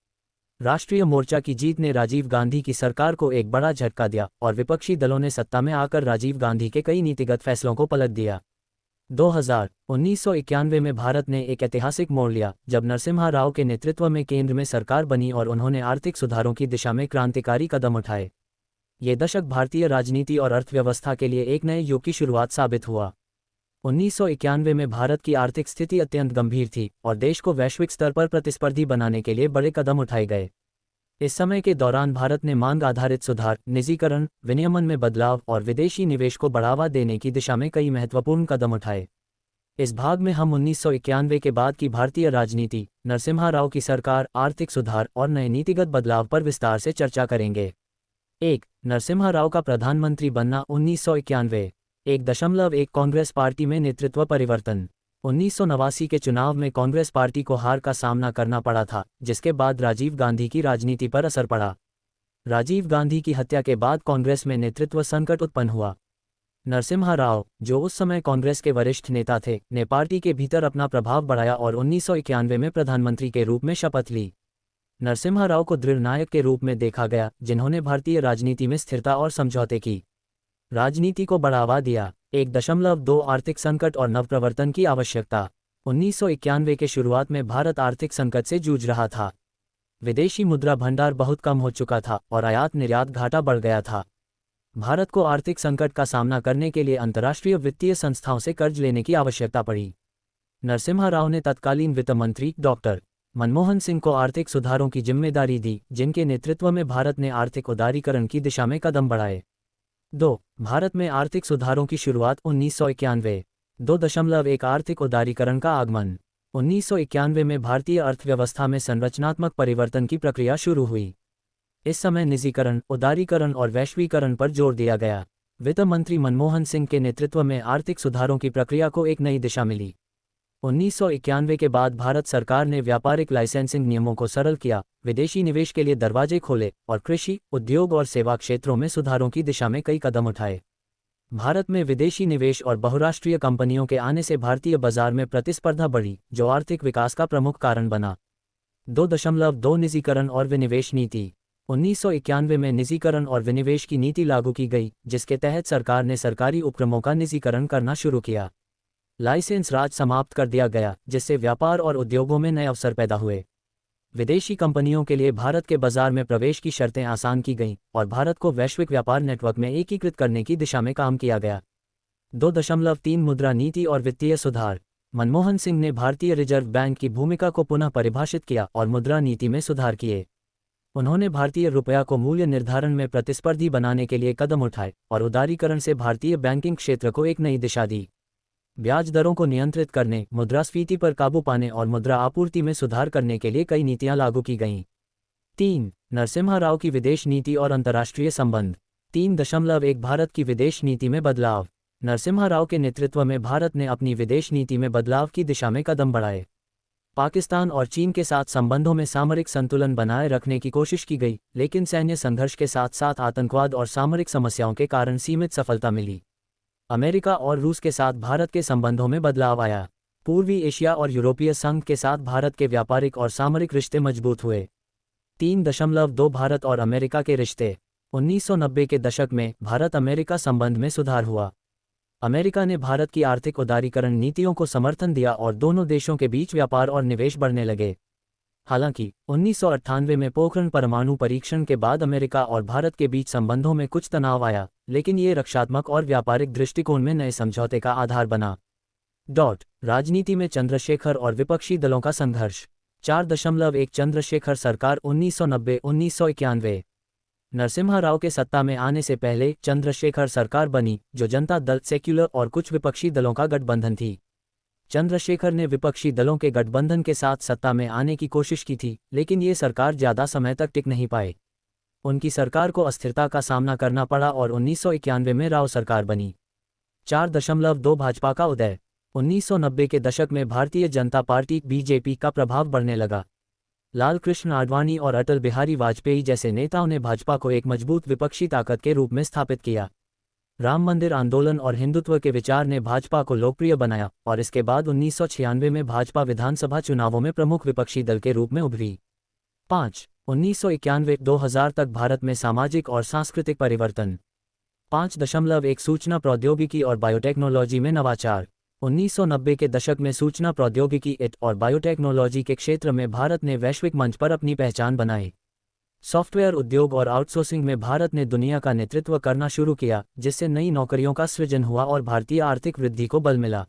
राष्ट्रीय मोर्चा की जीत ने राजीव गांधी की सरकार को एक बड़ा झटका दिया और विपक्षी दलों ने सत्ता में आकर राजीव गांधी के कई नीतिगत फैसलों को पलट दिया। 1991 में भारत ने एक ऐतिहासिक मोड़ लिया जब नरसिम्हा राव के नेतृत्व में केंद्र में सरकार बनी और उन्होंने आर्थिक सुधारों की दिशा में क्रांतिकारी कदम उठाए। ये दशक भारतीय राजनीति और अर्थव्यवस्था के लिए एक नए युग की शुरुआत साबित हुआ। 1991 में भारत की आर्थिक स्थिति अत्यंत गंभीर थी और देश को वैश्विक स्तर पर प्रतिस्पर्धी बनाने के लिए बड़े कदम उठाए गए। इस समय के दौरान भारत ने मांग आधारित सुधार, निजीकरण, विनियमन में बदलाव और विदेशी निवेश को बढ़ावा देने की दिशा में कई महत्वपूर्ण कदम उठाए। इस भाग में हम 1991 के बाद की भारतीय राजनीति, नरसिम्हा राव की सरकार, आर्थिक सुधार और नए नीतिगत बदलाव पर विस्तार से चर्चा करेंगे। 1. नरसिम्हा राव का प्रधानमंत्री बनना। 1991। 1.1 कांग्रेस पार्टी में नेतृत्व परिवर्तन। 1989 के चुनाव में कांग्रेस पार्टी को हार का सामना करना पड़ा था, जिसके बाद राजीव गांधी की राजनीति पर असर पड़ा। राजीव गांधी की हत्या के बाद कांग्रेस में नेतृत्व संकट उत्पन्न हुआ। नरसिम्हा राव, जो उस समय कांग्रेस के वरिष्ठ नेता थे, ने पार्टी के भीतर अपना प्रभाव बढ़ाया और 1991 में प्रधानमंत्री के रूप में शपथ ली। नरसिम्हा राव को दृढ़ नायक के रूप में देखा गया, जिन्होंने भारतीय राजनीति में स्थिरता और समझौते की राजनीति को बढ़ावा दिया। 1.2 आर्थिक संकट और नवप्रवर्तन की आवश्यकता। 1991 के शुरुआत में भारत आर्थिक संकट से जूझ रहा था। विदेशी मुद्रा भंडार बहुत कम हो चुका था और आयात निर्यात घाटा बढ़ गया था। भारत को आर्थिक संकट का सामना करने के लिए अंतर्राष्ट्रीय वित्तीय संस्थाओं से कर्ज लेने की आवश्यकता पड़ी। नरसिम्हा राव ने तत्कालीन वित्त मंत्री डॉक्टर मनमोहन सिंह को आर्थिक सुधारों की जिम्मेदारी दी, जिनके नेतृत्व में भारत ने आर्थिक उदारीकरण की दिशा में कदम बढ़ाए। 2. भारत में आर्थिक सुधारों की शुरुआत 1991। 2.1 आर्थिक उदारीकरण का आगमन। 1991 में भारतीय अर्थव्यवस्था में संरचनात्मक परिवर्तन की प्रक्रिया शुरू हुई। इस समय निजीकरण, उदारीकरण और वैश्वीकरण पर जोर दिया गया। वित्त मंत्री मनमोहन सिंह के नेतृत्व में आर्थिक सुधारों की प्रक्रिया को एक नई दिशा मिली। 1991 के बाद भारत सरकार ने व्यापारिक लाइसेंसिंग नियमों को सरल किया, विदेशी निवेश के लिए दरवाजे खोले और कृषि, उद्योग और सेवा क्षेत्रों में सुधारों की दिशा में कई कदम उठाए। भारत में विदेशी निवेश और बहुराष्ट्रीय कंपनियों के आने से भारतीय बाजार में प्रतिस्पर्धा बढ़ी, जो आर्थिक विकास का प्रमुख कारण बना। 2.2 निजीकरण और विनिवेश नीति। 1991 में निजीकरण और विनिवेश की नीति लागू की गई, जिसके तहत सरकार ने सरकारी उपक्रमों का निजीकरण करना शुरू किया। लाइसेंस राज समाप्त कर दिया गया, जिससे व्यापार और उद्योगों में नए अवसर पैदा हुए। विदेशी कंपनियों के लिए भारत के बाजार में प्रवेश की शर्तें आसान की गईं और भारत को वैश्विक व्यापार नेटवर्क में एकीकृत करने की दिशा में काम किया गया। 2.3 मुद्रा नीति और वित्तीय सुधार। मनमोहन सिंह ने भारतीय रिजर्व बैंक की भूमिका को पुनः परिभाषित किया और मुद्रा नीति में सुधार किए। उन्होंने भारतीय रुपया को मूल्य निर्धारण में प्रतिस्पर्धी बनाने के लिए कदम उठाए और उदारीकरण से भारतीय बैंकिंग क्षेत्र को एक नई दिशा दी। ब्याज दरों को नियंत्रित करने, मुद्रास्फीति पर काबू पाने और मुद्रा आपूर्ति में सुधार करने के लिए कई नीतियां लागू की गईं। 3. नरसिम्हा राव की विदेश नीति और अंतर्राष्ट्रीय संबंध। 3.1 भारत की विदेश नीति में बदलाव। नरसिम्हा राव के नेतृत्व में भारत ने अपनी विदेश नीति में बदलाव की दिशा में कदम बढ़ाए। पाकिस्तान और चीन के साथ संबंधों में सामरिक संतुलन बनाए रखने की कोशिश की गई, लेकिन सैन्य संघर्ष के साथ साथ आतंकवाद और सामरिक समस्याओं के कारण सीमित सफलता मिली। अमेरिका और रूस के साथ भारत के संबंधों में बदलाव आया। पूर्वी एशिया और यूरोपीय संघ के साथ भारत के व्यापारिक और सामरिक रिश्ते मजबूत हुए। 3.2 भारत और अमेरिका के रिश्ते। 1990 के दशक में भारत अमेरिका संबंध में सुधार हुआ। अमेरिका ने भारत की आर्थिक उदारीकरण नीतियों को समर्थन दिया और दोनों देशों के बीच व्यापार और निवेश बढ़ने लगे। हालांकि 1998 में पोखरण परमाणु परीक्षण के बाद अमेरिका और भारत के बीच संबंधों में कुछ तनाव आया, लेकिन ये रक्षात्मक और व्यापारिक दृष्टिकोण में नए समझौते का आधार बना। राजनीति में चंद्रशेखर और विपक्षी दलों का संघर्ष। 4.1 चंद्रशेखर सरकार 1990-1991। नरसिम्हा राव के सत्ता में आने से पहले चंद्रशेखर सरकार बनी, जो जनता दल, सेक्युलर और कुछ विपक्षी दलों का गठबंधन थी। चंद्रशेखर ने विपक्षी दलों के गठबंधन के साथ सत्ता में आने की कोशिश की थी, लेकिन ये सरकार ज्यादा समय तक टिक नहीं पाई। उनकी सरकार को अस्थिरता का सामना करना पड़ा और 1991 में राव सरकार बनी। 4.2 भाजपा का उदय। 1990 के दशक में भारतीय जनता पार्टी बीजेपी का प्रभाव बढ़ने लगा। लाल कृष्ण आडवाणी और अटल बिहारी वाजपेयी जैसे नेताओं ने भाजपा को एक मजबूत विपक्षी ताकत के रूप में स्थापित किया। राम मंदिर आंदोलन और हिंदुत्व के विचार ने भाजपा को लोकप्रिय बनाया और इसके बाद 1996 में भाजपा विधानसभा चुनावों में प्रमुख विपक्षी दल के रूप में उभरी। 5. 1991-2000 तक भारत में सामाजिक और सांस्कृतिक परिवर्तन। 5.1 सूचना प्रौद्योगिकी और बायोटेक्नोलॉजी में नवाचार। 1990 के दशक में सूचना प्रौद्योगिकी और बायोटेक्नोलॉजी के क्षेत्र में भारत ने वैश्विक मंच पर अपनी पहचान बनाई। सॉफ्टवेयर उद्योग और आउटसोर्सिंग में भारत ने दुनिया का नेतृत्व करना शुरू किया, जिससे नई नौकरियों का सृजन हुआ और भारतीय आर्थिक वृद्धि को बल मिला।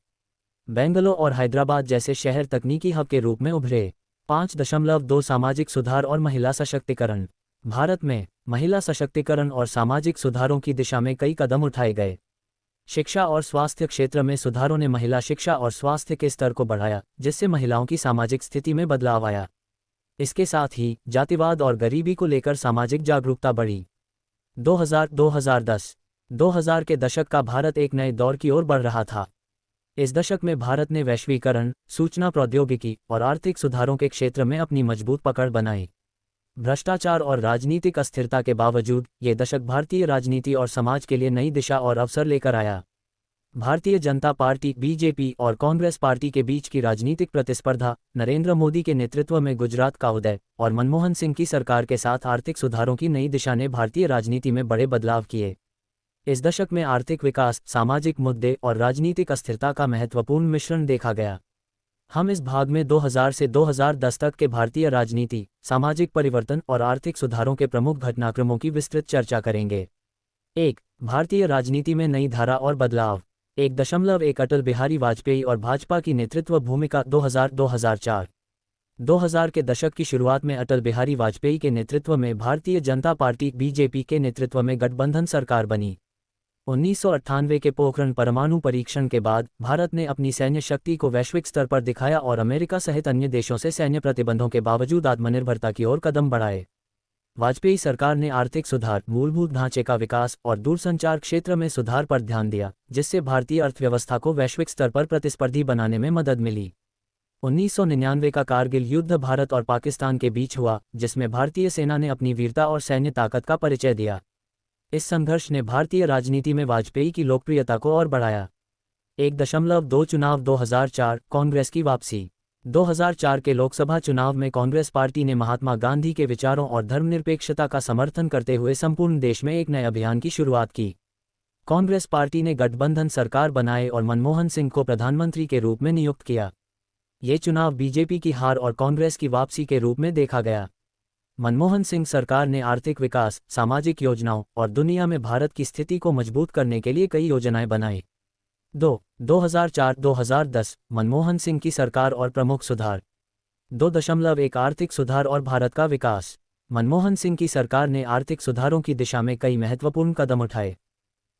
बेंगलुरु और हैदराबाद जैसे शहर तकनीकी हब के रूप में उभरे। 5.2 सामाजिक सुधार और महिला सशक्तिकरण। भारत में महिला सशक्तिकरण और सामाजिक सुधारों की दिशा में कई कदम उठाए गए। शिक्षा और स्वास्थ्य क्षेत्र में सुधारों ने महिला शिक्षा और स्वास्थ्य के स्तर को बढ़ाया, जिससे महिलाओं की सामाजिक स्थिति में बदलाव आया। इसके साथ ही जातिवाद और गरीबी को लेकर सामाजिक जागरूकता बढ़ी। 2000 के दशक का भारत एक नए दौर की ओर बढ़ रहा था। इस दशक में भारत ने वैश्वीकरण, सूचना प्रौद्योगिकी और आर्थिक सुधारों के क्षेत्र में अपनी मजबूत पकड़ बनाई। भ्रष्टाचार और राजनीतिक अस्थिरता के बावजूद ये दशक भारतीय राजनीति और समाज के लिए नई दिशा और अवसर लेकर आया। भारतीय जनता पार्टी बीजेपी और कांग्रेस पार्टी के बीच की राजनीतिक प्रतिस्पर्धा, नरेंद्र मोदी के नेतृत्व में गुजरात का उदय और मनमोहन सिंह की सरकार के साथ आर्थिक सुधारों की नई दिशा ने भारतीय राजनीति में बड़े बदलाव किए। इस दशक में आर्थिक विकास, सामाजिक मुद्दे और राजनीतिक अस्थिरता का महत्वपूर्ण मिश्रण देखा गया। हम इस भाग में 2000 से 2010 तक के भारतीय राजनीति, सामाजिक परिवर्तन और आर्थिक सुधारों के प्रमुख घटनाक्रमों की विस्तृत चर्चा करेंगे। 1. भारतीय राजनीति में नई धारा और बदलाव। 1.1 अटल बिहारी वाजपेयी और भाजपा की नेतृत्व भूमिका 2000-2004। 2000 के दशक की शुरुआत में अटल बिहारी वाजपेयी के नेतृत्व में भारतीय जनता पार्टी बीजेपी के नेतृत्व में गठबंधन सरकार बनी। 1998 के पोखरण परमाणु परीक्षण के बाद भारत ने अपनी सैन्य शक्ति को वैश्विक स्तर पर दिखाया और अमेरिका सहित अन्य देशों से सैन्य प्रतिबंधों के बावजूद आत्मनिर्भरता की ओर कदम बढ़ाए। वाजपेयी सरकार ने आर्थिक सुधार, मूलभूत ढांचे का विकास और दूरसंचार क्षेत्र में सुधार पर ध्यान दिया, जिससे भारतीय अर्थव्यवस्था को वैश्विक स्तर पर प्रतिस्पर्धी बनाने में मदद मिली। 1999 का कारगिल युद्ध भारत और पाकिस्तान के बीच हुआ, जिसमें भारतीय सेना ने अपनी वीरता और सैन्य ताकत का परिचय दिया। इस संघर्ष ने भारतीय राजनीति में वाजपेयी की लोकप्रियता को और बढ़ाया। 1.2 चुनाव 2004 कांग्रेस की वापसी। 2004 के लोकसभा चुनाव में कांग्रेस पार्टी ने महात्मा गांधी के विचारों और धर्मनिरपेक्षता का समर्थन करते हुए संपूर्ण देश में एक नए अभियान की शुरुआत की। कांग्रेस पार्टी ने गठबंधन सरकार बनाए और मनमोहन सिंह को प्रधानमंत्री के रूप में नियुक्त किया। ये चुनाव बीजेपी की हार और कांग्रेस की वापसी के रूप में देखा गया। मनमोहन सिंह सरकार ने आर्थिक विकास, सामाजिक योजनाओं और दुनिया में भारत की स्थिति को मजबूत करने के लिए कई योजनाएं बनाई। 2004-2010 मनमोहन सिंह की सरकार और प्रमुख सुधार। 2.1 आर्थिक सुधार और भारत का विकास। मनमोहन सिंह की सरकार ने आर्थिक सुधारों की दिशा में कई महत्वपूर्ण कदम उठाए।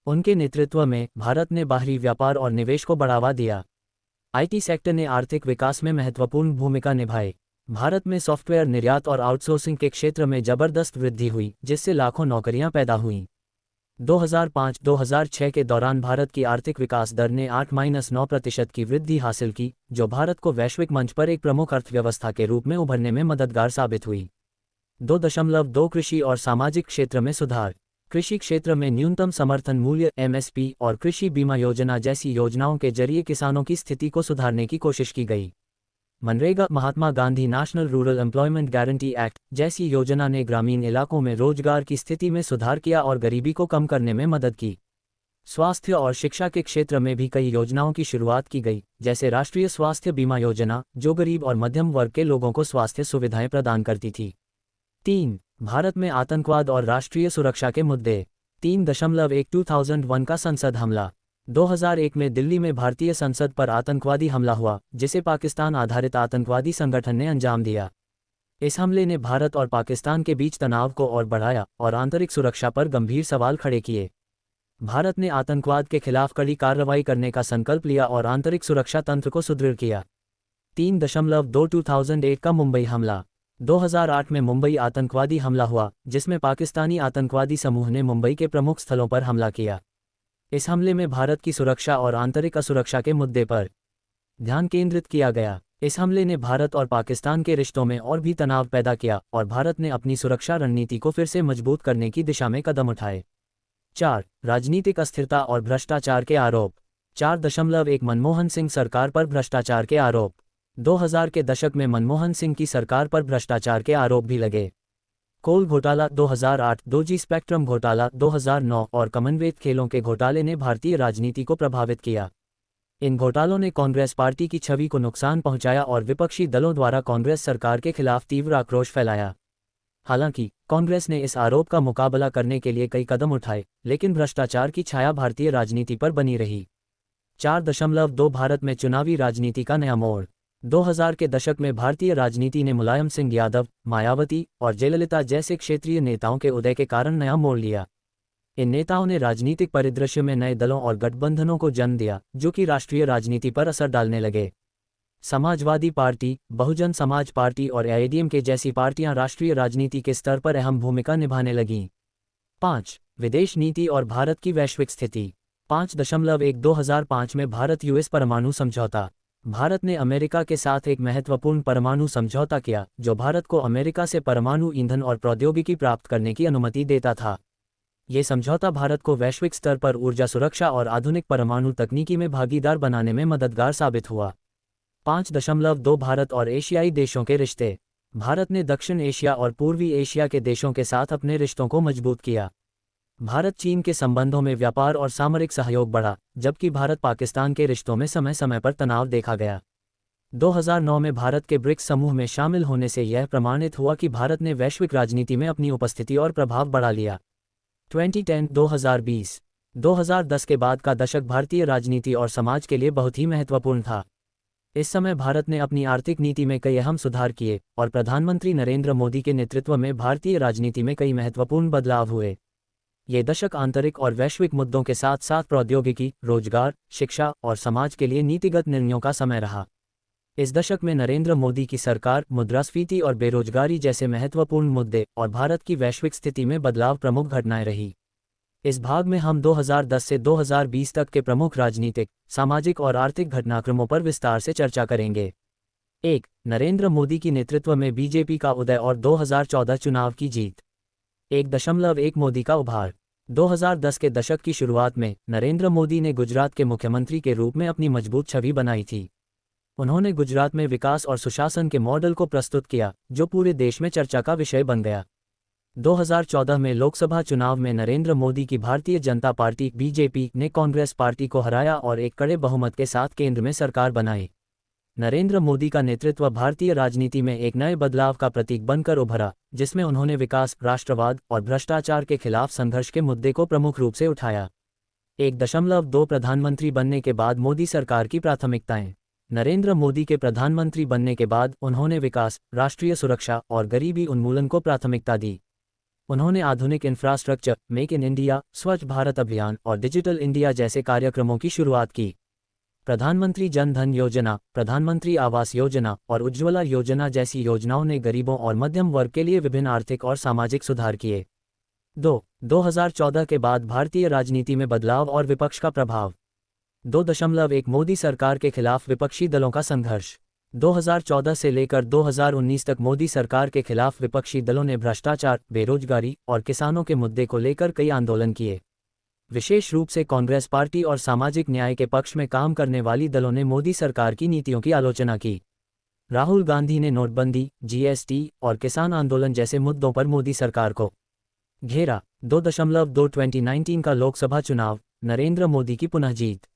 उनके नेतृत्व में भारत ने बाहरी व्यापार और निवेश को बढ़ावा दिया। आईटी सेक्टर ने आर्थिक विकास में महत्वपूर्ण भूमिका निभाई। भारत में सॉफ्टवेयर निर्यात और आउटसोर्सिंग के क्षेत्र में जबरदस्त वृद्धि हुई, जिससे लाखों नौकरियां पैदा हुईं। 2005-2006 के दौरान भारत की आर्थिक विकास दर ने 8-9% की वृद्धि हासिल की, जो भारत को वैश्विक मंच पर एक प्रमुख अर्थव्यवस्था के रूप में उभरने में मददगार साबित हुई। 2.2 कृषि और सामाजिक क्षेत्र में सुधार। कृषि क्षेत्र में न्यूनतम समर्थन मूल्य एमएसपी और कृषि बीमा योजना जैसी योजनाओं के जरिए किसानों की स्थिति को सुधारने की कोशिश की गई। मनरेगा, Mahatma Gandhi national rural employment guarantee act जैसी योजना ने ग्रामीण इलाकों में रोजगार की स्थिति में सुधार किया और गरीबी को कम करने में मदद की। स्वास्थ्य और शिक्षा के क्षेत्र में भी कई योजनाओं की शुरुआत की गई, जैसे राष्ट्रीय स्वास्थ्य बीमा योजना, जो गरीब और मध्यम वर्ग के लोगों को स्वास्थ्य सुविधाएं प्रदान करती थी। 3. भारत में आतंकवाद और राष्ट्रीय सुरक्षा के मुद्दे। 3.1 2001 का संसद हमला। 2001 में दिल्ली में भारतीय संसद पर आतंकवादी हमला हुआ, जिसे पाकिस्तान आधारित आतंकवादी संगठन ने अंजाम दिया। इस हमले ने भारत और पाकिस्तान के बीच तनाव को और बढ़ाया और आंतरिक सुरक्षा पर गंभीर सवाल खड़े किए। भारत ने आतंकवाद के खिलाफ कड़ी कार्रवाई करने का संकल्प लिया और आंतरिक सुरक्षा तंत्र को सुदृढ़ किया। 3.2 2008 का मुंबई हमला। 2008 में मुंबई आतंकवादी हमला हुआ, जिसमें पाकिस्तानी आतंकवादी समूह ने मुंबई के प्रमुख स्थलों पर हमला किया। इस हमले में भारत की सुरक्षा और आंतरिक असुरक्षा के मुद्दे पर ध्यान केंद्रित किया गया। इस हमले ने भारत और पाकिस्तान के रिश्तों में और भी तनाव पैदा किया और भारत ने अपनी सुरक्षा रणनीति को फिर से मजबूत करने की दिशा में कदम उठाए। 4. राजनीतिक अस्थिरता और भ्रष्टाचार के आरोप। 4.1 मनमोहन सिंह सरकार पर भ्रष्टाचार के आरोप। 2000 के दशक में मनमोहन सिंह की सरकार पर भ्रष्टाचार के आरोप भी लगे। कोल घोटाला 2008, 2G स्पेक्ट्रम घोटाला 2009 और कॉमनवेल्थ खेलों के घोटाले ने भारतीय राजनीति को प्रभावित किया। इन घोटालों ने कांग्रेस पार्टी की छवि को नुकसान पहुंचाया और विपक्षी दलों द्वारा कांग्रेस सरकार के खिलाफ तीव्र आक्रोश फैलाया। हालांकि कांग्रेस ने इस आरोप का मुकाबला करने के लिए कई कदम उठाए, लेकिन भ्रष्टाचार की छाया भारतीय राजनीति पर बनी रही। 4.2 भारत में चुनावी राजनीति का नया मोड़। 2000 के दशक में भारतीय राजनीति ने मुलायम सिंह यादव, मायावती और जयललिता जैसे क्षेत्रीय नेताओं के उदय के कारण नया मोड़ लिया। इन नेताओं ने राजनीतिक परिदृश्य में नए दलों और गठबंधनों को जन्म दिया, जो कि राष्ट्रीय राजनीति पर असर डालने लगे। समाजवादी पार्टी, बहुजन समाज पार्टी और एआईएडीएमके जैसी पार्टियां राष्ट्रीय राजनीति के स्तर पर अहम भूमिका निभाने लगीं। 5. विदेश नीति और भारत की वैश्विक स्थिति। 5.1 2005 में भारत यूएस परमाणु समझौता। भारत ने अमेरिका के साथ एक महत्वपूर्ण परमाणु समझौता किया, जो भारत को अमेरिका से परमाणु ईंधन और प्रौद्योगिकी प्राप्त करने की अनुमति देता था। ये समझौता भारत को वैश्विक स्तर पर ऊर्जा सुरक्षा और आधुनिक परमाणु तकनीकी में भागीदार बनाने में मददगार साबित हुआ। 5.2 भारत और एशियाई देशों के रिश्ते। भारत ने दक्षिण एशिया और पूर्वी एशिया के देशों के साथ अपने रिश्तों को मजबूत किया। भारत चीन के संबंधों में व्यापार और सामरिक सहयोग बढ़ा, जबकि भारत पाकिस्तान के रिश्तों में समय समय पर तनाव देखा गया। 2009 में भारत के ब्रिक्स समूह में शामिल होने से यह प्रमाणित हुआ कि भारत ने वैश्विक राजनीति में अपनी उपस्थिति और प्रभाव बढ़ा लिया। 2010, 2020, 2010 के बाद का दशक भारतीय राजनीति और समाज के लिए बहुत ही महत्वपूर्ण था। इस समय भारत ने अपनी आर्थिक नीति में कई अहम सुधार किए और प्रधानमंत्री नरेंद्र मोदी के नेतृत्व में भारतीय राजनीति में कई महत्वपूर्ण बदलाव हुए। ये दशक आंतरिक और वैश्विक मुद्दों के साथ साथ प्रौद्योगिकी, रोजगार, शिक्षा और समाज के लिए नीतिगत निर्णयों का समय रहा। इस दशक में नरेंद्र मोदी की सरकार मुद्रास्फीति और बेरोजगारी जैसे महत्वपूर्ण मुद्दे और भारत की वैश्विक स्थिति में बदलाव प्रमुख घटनाएं रही। इस भाग में हम 2010 से 2020 तक के प्रमुख राजनीतिक, सामाजिक और आर्थिक घटनाक्रमों पर विस्तार से चर्चा करेंगे। 1. नरेंद्र मोदी की नेतृत्व में बीजेपी का उदय और 2014 चुनाव की जीत। 1.1 मोदी का उभार। 2010 के दशक की शुरुआत में नरेंद्र मोदी ने गुजरात के मुख्यमंत्री के रूप में अपनी मजबूत छवि बनाई थी। उन्होंने गुजरात में विकास और सुशासन के मॉडल को प्रस्तुत किया, जो पूरे देश में चर्चा का विषय बन गया। 2014 में लोकसभा चुनाव में नरेंद्र मोदी की भारतीय जनता पार्टी (बीजेपी) ने कांग्रेस पार्टी को हराया और एक कड़े बहुमत के साथ केंद्र में सरकार बनाई। नरेंद्र मोदी का नेतृत्व भारतीय राजनीति में एक नए बदलाव का प्रतीक बनकर उभरा, जिसमें उन्होंने विकास, राष्ट्रवाद और भ्रष्टाचार के खिलाफ संघर्ष के मुद्दे को प्रमुख रूप से उठाया। 1.2 प्रधानमंत्री बनने के बाद मोदी सरकार की प्राथमिकताएं। नरेंद्र मोदी के प्रधानमंत्री बनने के बाद उन्होंने विकास, राष्ट्रीय सुरक्षा और गरीबी उन्मूलन को प्राथमिकता दी। उन्होंने आधुनिक इंफ्रास्ट्रक्चर, मेक इन इंडिया, स्वच्छ भारत अभियान और डिजिटल इंडिया जैसे कार्यक्रमों की शुरुआत की। प्रधानमंत्री जन धन योजना, प्रधानमंत्री आवास योजना और उज्ज्वला योजना जैसी योजनाओं ने गरीबों और मध्यम वर्ग के लिए विभिन्न आर्थिक और सामाजिक सुधार किए। 2014 के बाद भारतीय राजनीति में बदलाव और विपक्ष का प्रभाव। 2.1 मोदी सरकार के खिलाफ विपक्षी दलों का संघर्ष। 2014 से लेकर 2019 तक मोदी सरकार के खिलाफ विपक्षी दलों ने भ्रष्टाचार, बेरोजगारी और किसानों के मुद्दे को लेकर कई आंदोलन किए। विशेष रूप से कांग्रेस पार्टी और सामाजिक न्याय के पक्ष में काम करने वाली दलों ने मोदी सरकार की नीतियों की आलोचना की। राहुल गांधी ने नोटबंदी, जीएसटी और किसान आंदोलन जैसे मुद्दों पर मोदी सरकार को घेरा। 2.2 2019 का लोकसभा चुनाव, नरेंद्र मोदी की पुनः जीत।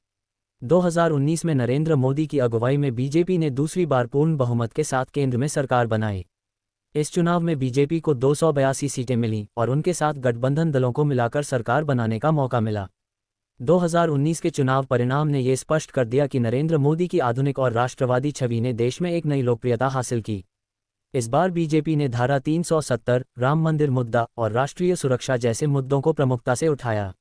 2019 में नरेंद्र मोदी की अगुवाई में बीजेपी ने दूसरी बार पूर्ण बहुमत के साथ केंद्र में सरकार बनाई। इस चुनाव में बीजेपी को 282 सीटें मिलीं और उनके साथ गठबंधन दलों को मिलाकर सरकार बनाने का मौका मिला। 2019 के चुनाव परिणाम ने ये स्पष्ट कर दिया कि नरेंद्र मोदी की आधुनिक और राष्ट्रवादी छवि ने देश में एक नई लोकप्रियता हासिल की। इस बार बीजेपी ने धारा 370, राम मंदिर मुद्दा और राष्ट्रीय सुरक्षा जैसे मुद्दों को प्रमुखता से उठाया।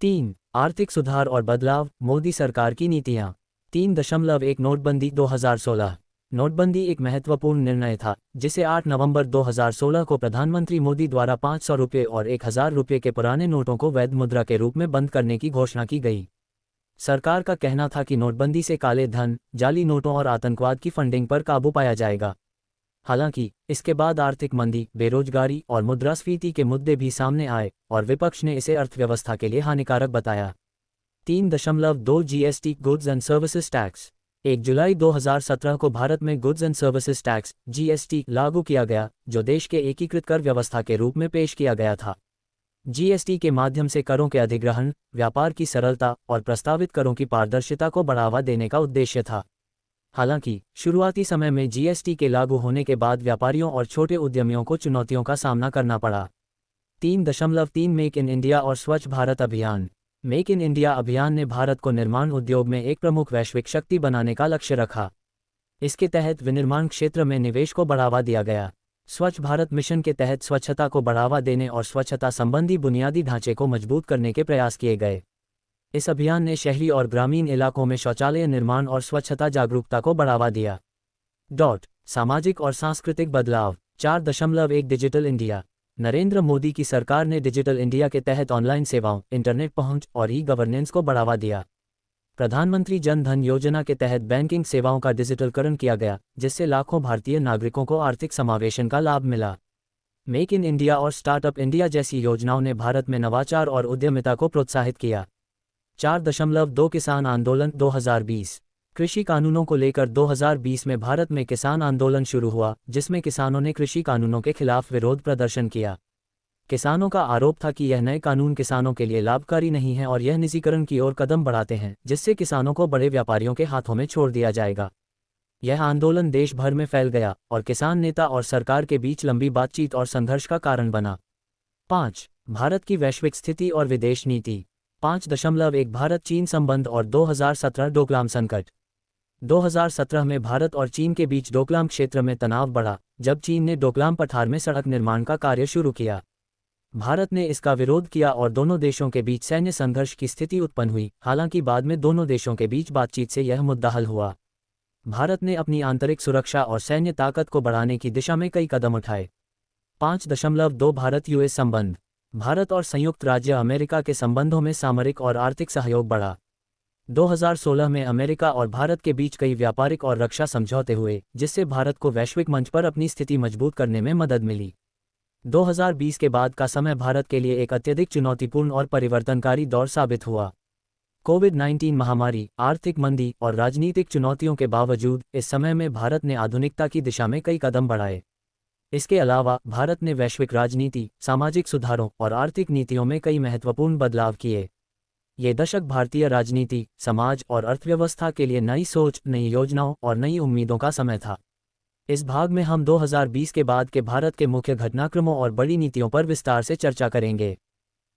3. आर्थिक सुधार और बदलाव, मोदी सरकार की नीतियां। 3.1 नोटबंदी 2016। नोटबंदी एक महत्वपूर्ण निर्णय था, जिसे 8 नवंबर 2016 को प्रधानमंत्री मोदी द्वारा 500 रुपये और 1000 रुपये के पुराने नोटों को वैध मुद्रा के रूप में बंद करने की घोषणा की गई। सरकार का कहना था कि नोटबंदी से काले धन, जाली नोटों और आतंकवाद की फंडिंग पर काबू पाया जाएगा। हालांकि इसके बाद आर्थिक मंदी, बेरोजगारी और मुद्रास्फीति के मुद्दे भी सामने आए और विपक्ष ने इसे अर्थव्यवस्था के लिए हानिकारक बताया। 3.2 GST, goods and services tax. 1 जुलाई 2017 को भारत में goods and services tax (GST) लागू किया गया, जो देश के एकीकृत कर व्यवस्था के रूप में पेश किया गया था। जीएसटी के माध्यम से करों के अधिग्रहण, व्यापार की सरलता और प्रस्तावित करों की पारदर्शिता को बढ़ावा देने का उद्देश्य था। हालांकि शुरुआती समय में जीएसटी के लागू होने के बाद व्यापारियों और छोटे उद्यमियों को चुनौतियों का सामना करना पड़ा। 3.3 मेक इन इंडिया और स्वच्छ भारत अभियान। मेक इन इंडिया अभियान ने भारत को निर्माण उद्योग में एक प्रमुख वैश्विक शक्ति बनाने का लक्ष्य रखा। इसके तहत विनिर्माण क्षेत्र में निवेश को बढ़ावा दिया गया। स्वच्छ भारत मिशन के तहत स्वच्छता को बढ़ावा देने और स्वच्छता संबंधी बुनियादी ढांचे को मजबूत करने के प्रयास किए गए। इस अभियान ने शहरी और ग्रामीण इलाकों में शौचालय निर्माण और स्वच्छता जागरूकता को बढ़ावा दिया। सामाजिक और सांस्कृतिक बदलाव। 4.1 डिजिटल इंडिया। नरेंद्र मोदी की सरकार ने डिजिटल इंडिया के तहत ऑनलाइन सेवाओं, इंटरनेट पहुंच और ई-गवर्नेंस को बढ़ावा दिया। प्रधानमंत्री जन धन योजना के तहत बैंकिंग सेवाओं का डिजिटलकरण किया गया, जिससे लाखों भारतीय नागरिकों को आर्थिक समावेशन का लाभ मिला। मेक इन इंडिया और स्टार्टअप इंडिया जैसी योजनाओं ने भारत में नवाचार और उद्यमिता को प्रोत्साहित किया। 4.2 किसान आंदोलन 2020। कृषि कानूनों को लेकर 2020 में भारत में किसान आंदोलन शुरू हुआ, जिसमें किसानों ने कृषि कानूनों के खिलाफ विरोध प्रदर्शन किया। किसानों का आरोप था कि यह नए कानून किसानों के लिए लाभकारी नहीं है और यह निजीकरण की ओर कदम बढ़ाते हैं, जिससे किसानों को बड़े व्यापारियों के हाथों में छोड़ दिया जाएगा। यह आंदोलन देश भर में फैल गया और किसान नेता और सरकार के बीच लंबी बातचीत और संघर्ष का कारण बना। 5. भारत की वैश्विक स्थिति और विदेश नीति। 5.1 भारत चीन संबंध और 2017 डोकलाम संकट। 2017 में भारत और चीन के बीच डोकलाम क्षेत्र में तनाव बढ़ा, जब चीन ने डोकलाम पठार में सड़क निर्माण का कार्य शुरू किया। भारत ने इसका विरोध किया और दोनों देशों के बीच सैन्य संघर्ष की स्थिति उत्पन्न हुई। हालांकि बाद में दोनों देशों के बीच बातचीत से यह मुद्दा हल हुआ। भारत ने अपनी आंतरिक सुरक्षा और सैन्य ताकत को बढ़ाने की दिशा में कई कदम उठाए। 5.2 भारत यूएस संबंध। भारत और संयुक्त राज्य अमेरिका के संबंधों में सामरिक और आर्थिक सहयोग बढ़ा। 2016 में अमेरिका और भारत के बीच कई व्यापारिक और रक्षा समझौते हुए, जिससे भारत को वैश्विक मंच पर अपनी स्थिति मजबूत करने में मदद मिली। 2020 के बाद का समय भारत के लिए एक अत्यधिक चुनौतीपूर्ण और परिवर्तनकारी दौर साबित हुआ। कोविड-19 महामारी, आर्थिक मंदी और राजनीतिक चुनौतियों के बावजूद इस समय में भारत ने आधुनिकता की दिशा में कई कदम बढ़ाए। इसके अलावा भारत ने वैश्विक राजनीति, सामाजिक सुधारों और आर्थिक नीतियों में कई महत्वपूर्ण बदलाव किए। ये दशक भारतीय राजनीति, समाज और अर्थव्यवस्था के लिए नई सोच, नई योजनाओं और नई उम्मीदों का समय था। इस भाग में हम 2020 के बाद के भारत के मुख्य घटनाक्रमों और बड़ी नीतियों पर विस्तार से चर्चा करेंगे।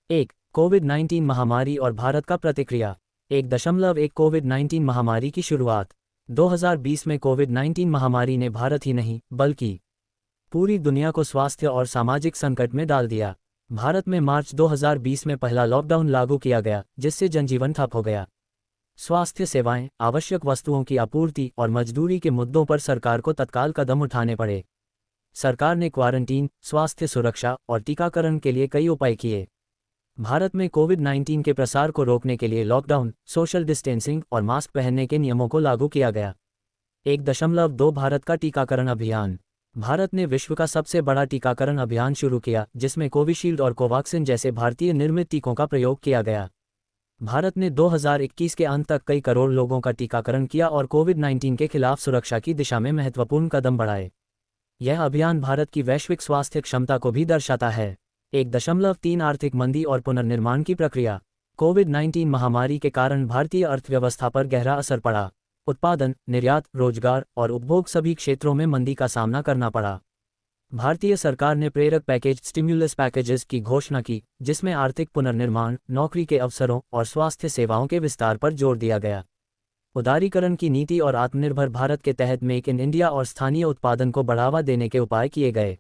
1. कोविड-19 महामारी और भारत का प्रतिक्रिया। 1.1 कोविड-19 महामारी की शुरुआत। 2020 में कोविड-19 महामारी ने भारत ही नहीं, बल्कि पूरी दुनिया को स्वास्थ्य और सामाजिक संकट में डाल दिया। भारत में मार्च 2020 में पहला लॉकडाउन लागू किया गया, जिससे जनजीवन ठप हो गया। स्वास्थ्य सेवाएं, आवश्यक वस्तुओं की आपूर्ति और मजदूरी के मुद्दों पर सरकार को तत्काल कदम उठाने पड़े। सरकार ने क्वारंटीन, स्वास्थ्य सुरक्षा और टीकाकरण के लिए कई उपाय किए। भारत में कोविड-19 के प्रसार को रोकने के लिए लॉकडाउन, सोशल डिस्टेंसिंग और मास्क पहनने के नियमों को लागू किया गया। 1.2 भारत का टीकाकरण अभियान। भारत ने विश्व का सबसे बड़ा टीकाकरण अभियान शुरू किया, जिसमें कोविशील्ड और कोवाक्सिन जैसे भारतीय निर्मित टीकों का प्रयोग किया गया। भारत ने 2021 के अंत तक कई करोड़ लोगों का टीकाकरण किया और कोविड-19 के खिलाफ सुरक्षा की दिशा में महत्वपूर्ण कदम बढ़ाए। यह अभियान भारत की वैश्विक स्वास्थ्य क्षमता को भी दर्शाता है। 1.3 आर्थिक मंदी और पुनर्निर्माण की प्रक्रिया। कोविड-19 महामारी के कारण भारतीय अर्थव्यवस्था पर गहरा असर पड़ा। उत्पादन, निर्यात, रोजगार और उपभोग सभी क्षेत्रों में मंदी का सामना करना पड़ा। भारतीय सरकार ने प्रेरक पैकेज, स्टिम्युलस पैकेजेस की घोषणा की, जिसमें आर्थिक पुनर्निर्माण, नौकरी के अवसरों और स्वास्थ्य सेवाओं के विस्तार पर जोर दिया गया। उदारीकरण की नीति और आत्मनिर्भर भारत के तहत मेक इन इंडिया और स्थानीय उत्पादन को बढ़ावा देने के उपाय किए गए।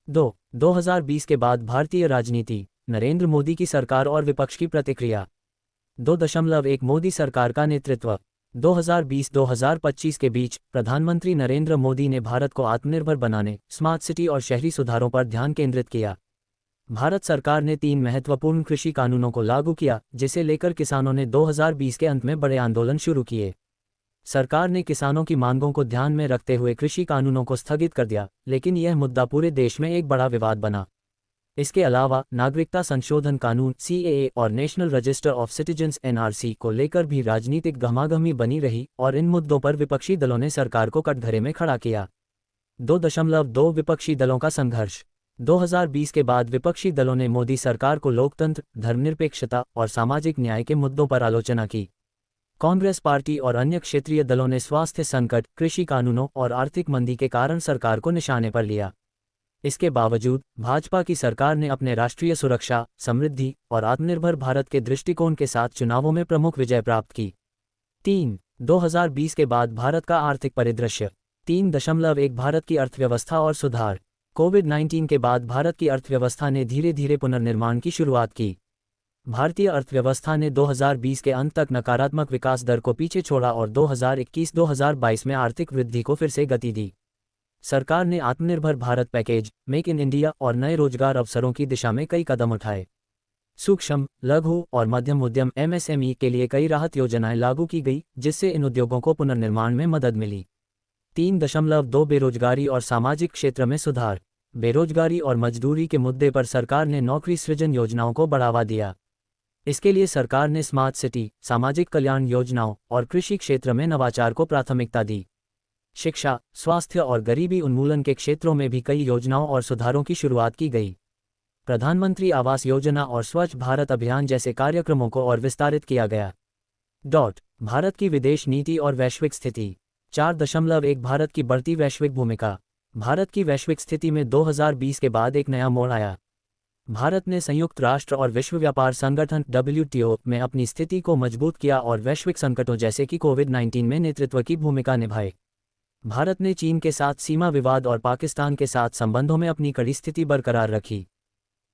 2020 के बाद भारतीय राजनीति, नरेंद्र मोदी की सरकार और विपक्ष की प्रतिक्रिया। 2.1 मोदी सरकार का नेतृत्व। 2020-2025 के बीच प्रधानमंत्री नरेंद्र मोदी ने भारत को आत्मनिर्भर बनाने, स्मार्ट सिटी और शहरी सुधारों पर ध्यान केंद्रित किया। भारत सरकार ने 3 महत्वपूर्ण कृषि कानूनों को लागू किया, जिसे लेकर किसानों ने 2020 के अंत में बड़े आंदोलन शुरू किए। सरकार ने किसानों की मांगों को ध्यान में रखते हुए कृषि कानूनों को स्थगित कर दिया, लेकिन यह मुद्दा पूरे देश में एक बड़ा विवाद बना। इसके अलावा नागरिकता संशोधन कानून CAA और national register of citizens NRC को लेकर भी राजनीतिक गहमागहमी बनी रही और इन मुद्दों पर विपक्षी दलों ने सरकार को कटघरे में खड़ा किया। 2.2 विपक्षी दलों का संघर्ष। 2020 के बाद विपक्षी दलों ने मोदी सरकार को लोकतंत्र, धर्मनिरपेक्षता और सामाजिक न्याय के मुद्दों पर आलोचना की। कांग्रेस पार्टी और अन्य क्षेत्रीय दलों ने स्वास्थ्य संकट, कृषि कानूनों और आर्थिक मंदी के कारण सरकार को निशाने पर लिया। इसके बावजूद भाजपा की सरकार ने अपने राष्ट्रीय सुरक्षा, समृद्धि और आत्मनिर्भर भारत के दृष्टिकोण के साथ चुनावों में प्रमुख विजय प्राप्त की। 3. 2020 के बाद भारत का आर्थिक परिदृश्य। 3.1 भारत की अर्थव्यवस्था और सुधार। कोविड-19 के बाद भारत की अर्थव्यवस्था ने धीरे धीरे पुनर्निर्माण की शुरुआत की। भारतीय अर्थव्यवस्था ने 2020 के अंत तक नकारात्मक विकास दर को पीछे छोड़ा और 2021-2022 में आर्थिक वृद्धि को फिर से गति दी। सरकार ने आत्मनिर्भर Bharat package, make in India और नए रोजगार अवसरों की दिशा में कई कदम उठाए। सूक्ष्म, लघु और मध्यम उद्यम MSME के लिए कई राहत योजनाएं लागू की गई, जिससे इन उद्योगों को पुनर्निर्माण में मदद मिली। 3.2 बेरोजगारी और सामाजिक क्षेत्र में सुधार। बेरोजगारी और मजदूरी के मुद्दे पर सरकार ने नौकरी सृजन योजनाओं को बढ़ावा दिया। इसके लिए सरकार ने स्मार्ट सिटी, सामाजिक कल्याण योजनाओं और कृषि क्षेत्र में नवाचार को प्राथमिकता दी। शिक्षा, स्वास्थ्य और गरीबी उन्मूलन के क्षेत्रों में भी कई योजनाओं और सुधारों की शुरुआत की गई। प्रधानमंत्री आवास योजना और स्वच्छ भारत अभियान जैसे कार्यक्रमों को और विस्तारित किया गया। भारत की विदेश नीति और वैश्विक स्थिति। 4.1 भारत की बढ़ती वैश्विक भूमिका। भारत की वैश्विक स्थिति में 2020 के बाद एक नया मोड़ आया। भारत ने संयुक्त राष्ट्र और विश्व व्यापार संगठन WTO में अपनी स्थिति को मजबूत किया और वैश्विक संकटों जैसे कि कोविड-19 में नेतृत्व की भूमिका निभाई। भारत ने चीन के साथ सीमा विवाद और पाकिस्तान के साथ संबंधों में अपनी कड़ी स्थिति बरकरार रखी।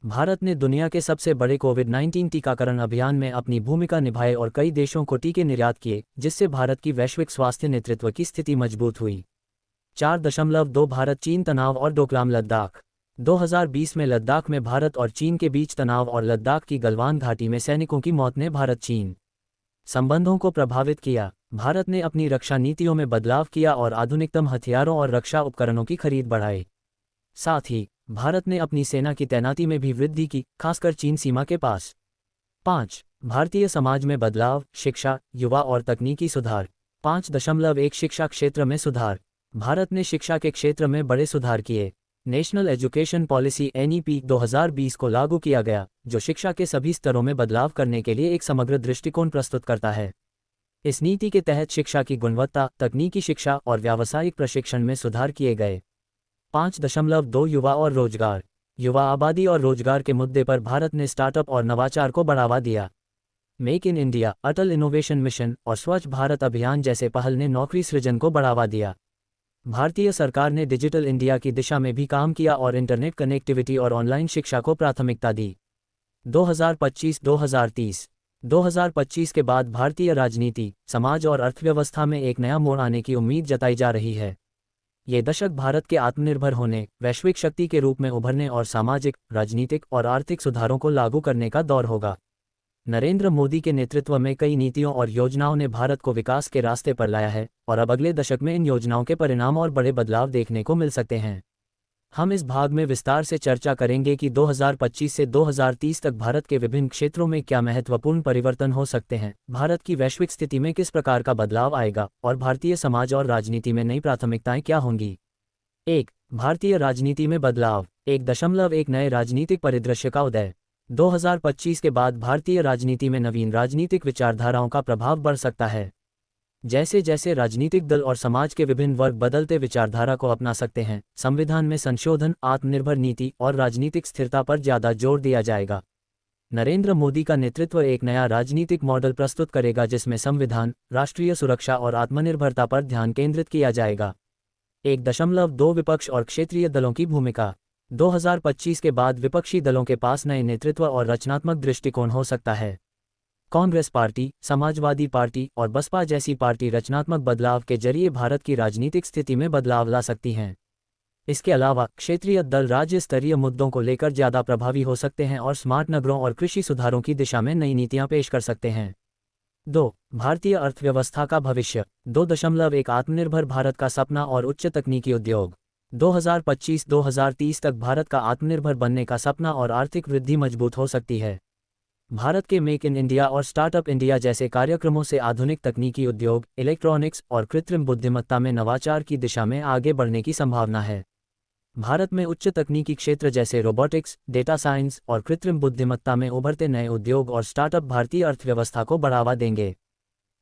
भारत ने दुनिया के सबसे बड़े कोविड-19 टीकाकरण अभियान में अपनी भूमिका निभाई और कई देशों को टीके निर्यात किए, जिससे भारत की वैश्विक स्वास्थ्य नेतृत्व की स्थिति मजबूत हुई। 4.2 भारत चीन तनाव और डोकलाम लद्दाख। 2020 में लद्दाख में भारत और चीन के बीच तनाव और लद्दाख की गलवान घाटी में सैनिकों की मौत ने भारत चीन संबंधों को प्रभावित किया। भारत ने अपनी रक्षा नीतियों में बदलाव किया और आधुनिकतम हथियारों और रक्षा उपकरणों की खरीद बढ़ाई। साथ ही भारत ने अपनी सेना की तैनाती में भी वृद्धि की, खासकर चीन सीमा के पास। 5. भारतीय समाज में बदलाव, शिक्षा, युवा और तकनीकी सुधार। 5.1 शिक्षा क्षेत्र में सुधार। भारत ने शिक्षा के क्षेत्र में बड़े सुधार किए। नेशनल एजुकेशन पॉलिसी NEP 2020 को लागू किया गया, जो शिक्षा के सभी स्तरों में बदलाव करने के लिए एक समग्र दृष्टिकोण प्रस्तुत करता है। इस नीति के तहत शिक्षा की गुणवत्ता, तकनीकी शिक्षा और व्यावसायिक प्रशिक्षण में सुधार किए गए। 5.2 युवा और रोजगार। युवा आबादी और रोजगार के मुद्दे पर भारत ने स्टार्टअप और नवाचार को बढ़ावा दिया। Make in India, Atal innovation mission और स्वच्छ भारत अभियान जैसे पहल ने नौकरी सृजन को बढ़ावा दिया। भारतीय सरकार ने डिजिटल इंडिया की दिशा में भी काम किया और इंटरनेट कनेक्टिविटी और ऑनलाइन शिक्षा को प्राथमिकता दी। 2025-2030। 2025 के बाद भारतीय राजनीति, समाज और अर्थव्यवस्था में एक नया मोड़ आने की उम्मीद जताई जा रही है। ये दशक भारत के आत्मनिर्भर होने, वैश्विक शक्ति के रूप में उभरने और सामाजिक, राजनीतिक और आर्थिक सुधारों को लागू करने का दौर होगा। नरेंद्र मोदी के नेतृत्व में कई नीतियों और योजनाओं ने भारत को विकास के रास्ते पर लाया है और अब अगले दशक में इन योजनाओं के परिणाम और बड़े बदलाव देखने को मिल सकते हैं। हम इस भाग में विस्तार से चर्चा करेंगे कि 2025 से 2030 तक भारत के विभिन्न क्षेत्रों में क्या महत्वपूर्ण परिवर्तन हो सकते हैं, भारत की वैश्विक स्थिति में किस प्रकार का बदलाव आएगा और भारतीय समाज और राजनीति में नई प्राथमिकताएं क्या होंगी। 1. भारतीय राजनीति में बदलाव। 1.1 नए राजनीतिक परिदृश्य का उदय। 2025 के बाद भारतीय राजनीति में नवीन राजनीतिक विचारधाराओं का प्रभाव बढ़ सकता है। जैसे जैसे राजनीतिक दल और समाज के विभिन्न वर्ग बदलते विचारधारा को अपना सकते हैं, संविधान में संशोधन, आत्मनिर्भर नीति और राजनीतिक स्थिरता पर ज्यादा जोर दिया जाएगा। नरेंद्र मोदी का नेतृत्व एक नया राजनीतिक मॉडल प्रस्तुत करेगा जिसमें संविधान, राष्ट्रीय सुरक्षा और आत्मनिर्भरता पर ध्यान केंद्रित किया जाएगा। 1.2 विपक्ष और क्षेत्रीय दलों की भूमिका। 2025 के बाद विपक्षी दलों के पास नए नेतृत्व और रचनात्मक दृष्टिकोण हो सकता है। कांग्रेस पार्टी, समाजवादी पार्टी और बसपा जैसी पार्टी रचनात्मक बदलाव के जरिए भारत की राजनीतिक स्थिति में बदलाव ला सकती हैं। इसके अलावा क्षेत्रीय दल राज्य स्तरीय मुद्दों को लेकर ज़्यादा प्रभावी हो सकते हैं और स्मार्ट नगरों और कृषि सुधारों की दिशा में नई नीतियां पेश कर सकते हैं। 2. भारतीय अर्थव्यवस्था का भविष्य। 2.1 आत्मनिर्भर भारत का सपना और उच्च तकनीकी उद्योग। 2025-2030 तक भारत का आत्मनिर्भर बनने का सपना और आर्थिक वृद्धि मजबूत हो सकती है। भारत के मेक इन इंडिया और स्टार्टअप इंडिया जैसे कार्यक्रमों से आधुनिक तकनीकी उद्योग, इलेक्ट्रॉनिक्स और कृत्रिम बुद्धिमत्ता में नवाचार की दिशा में आगे बढ़ने की संभावना है। भारत में उच्च तकनीकी क्षेत्र जैसे रोबोटिक्स, डेटा साइंस और कृत्रिम बुद्धिमत्ता में उभरते नए उद्योग और स्टार्टअप भारतीय अर्थव्यवस्था को बढ़ावा देंगे।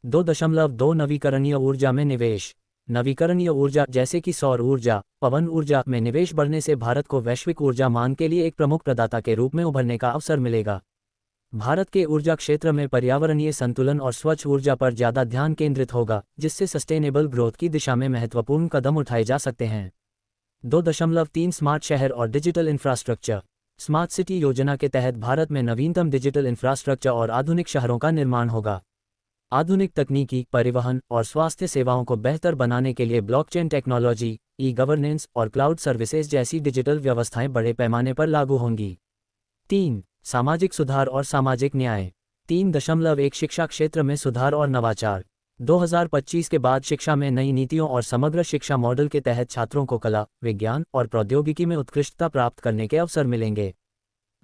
2.2 नवीकरणीय ऊर्जा में निवेश। नवीकरणीय ऊर्जा जैसे कि सौर ऊर्जा, पवन ऊर्जा में निवेश बढ़ने से भारत को वैश्विक ऊर्जा मांग के लिए एक प्रमुख प्रदाता के रूप में उभरने का अवसर मिलेगा। भारत के ऊर्जा क्षेत्र में पर्यावरणीय संतुलन और स्वच्छ ऊर्जा पर ज़्यादा ध्यान केंद्रित होगा, जिससे सस्टेनेबल ग्रोथ की दिशा में महत्वपूर्ण कदम उठाए जा सकते हैं। 2.3 स्मार्ट शहर और डिजिटल इंफ्रास्ट्रक्चर। स्मार्ट सिटी योजना के तहत भारत में नवीनतम डिजिटल इंफ्रास्ट्रक्चर और आधुनिक शहरों का निर्माण होगा। आधुनिक तकनीकी, परिवहन और स्वास्थ्य सेवाओं को बेहतर बनाने के लिए ब्लॉकचेन टेक्नोलॉजी, ई-गवर्नेंस और क्लाउड सर्विसेज जैसी डिजिटल व्यवस्थाएं बड़े पैमाने पर लागू होंगी। 3. सामाजिक सुधार और सामाजिक न्याय। 3.1 शिक्षा क्षेत्र में सुधार और नवाचार। 2025 के बाद शिक्षा में नई नीतियों और समग्र शिक्षा मॉडल के तहत छात्रों को कला, विज्ञान और प्रौद्योगिकी में उत्कृष्टता प्राप्त करने के अवसर मिलेंगे।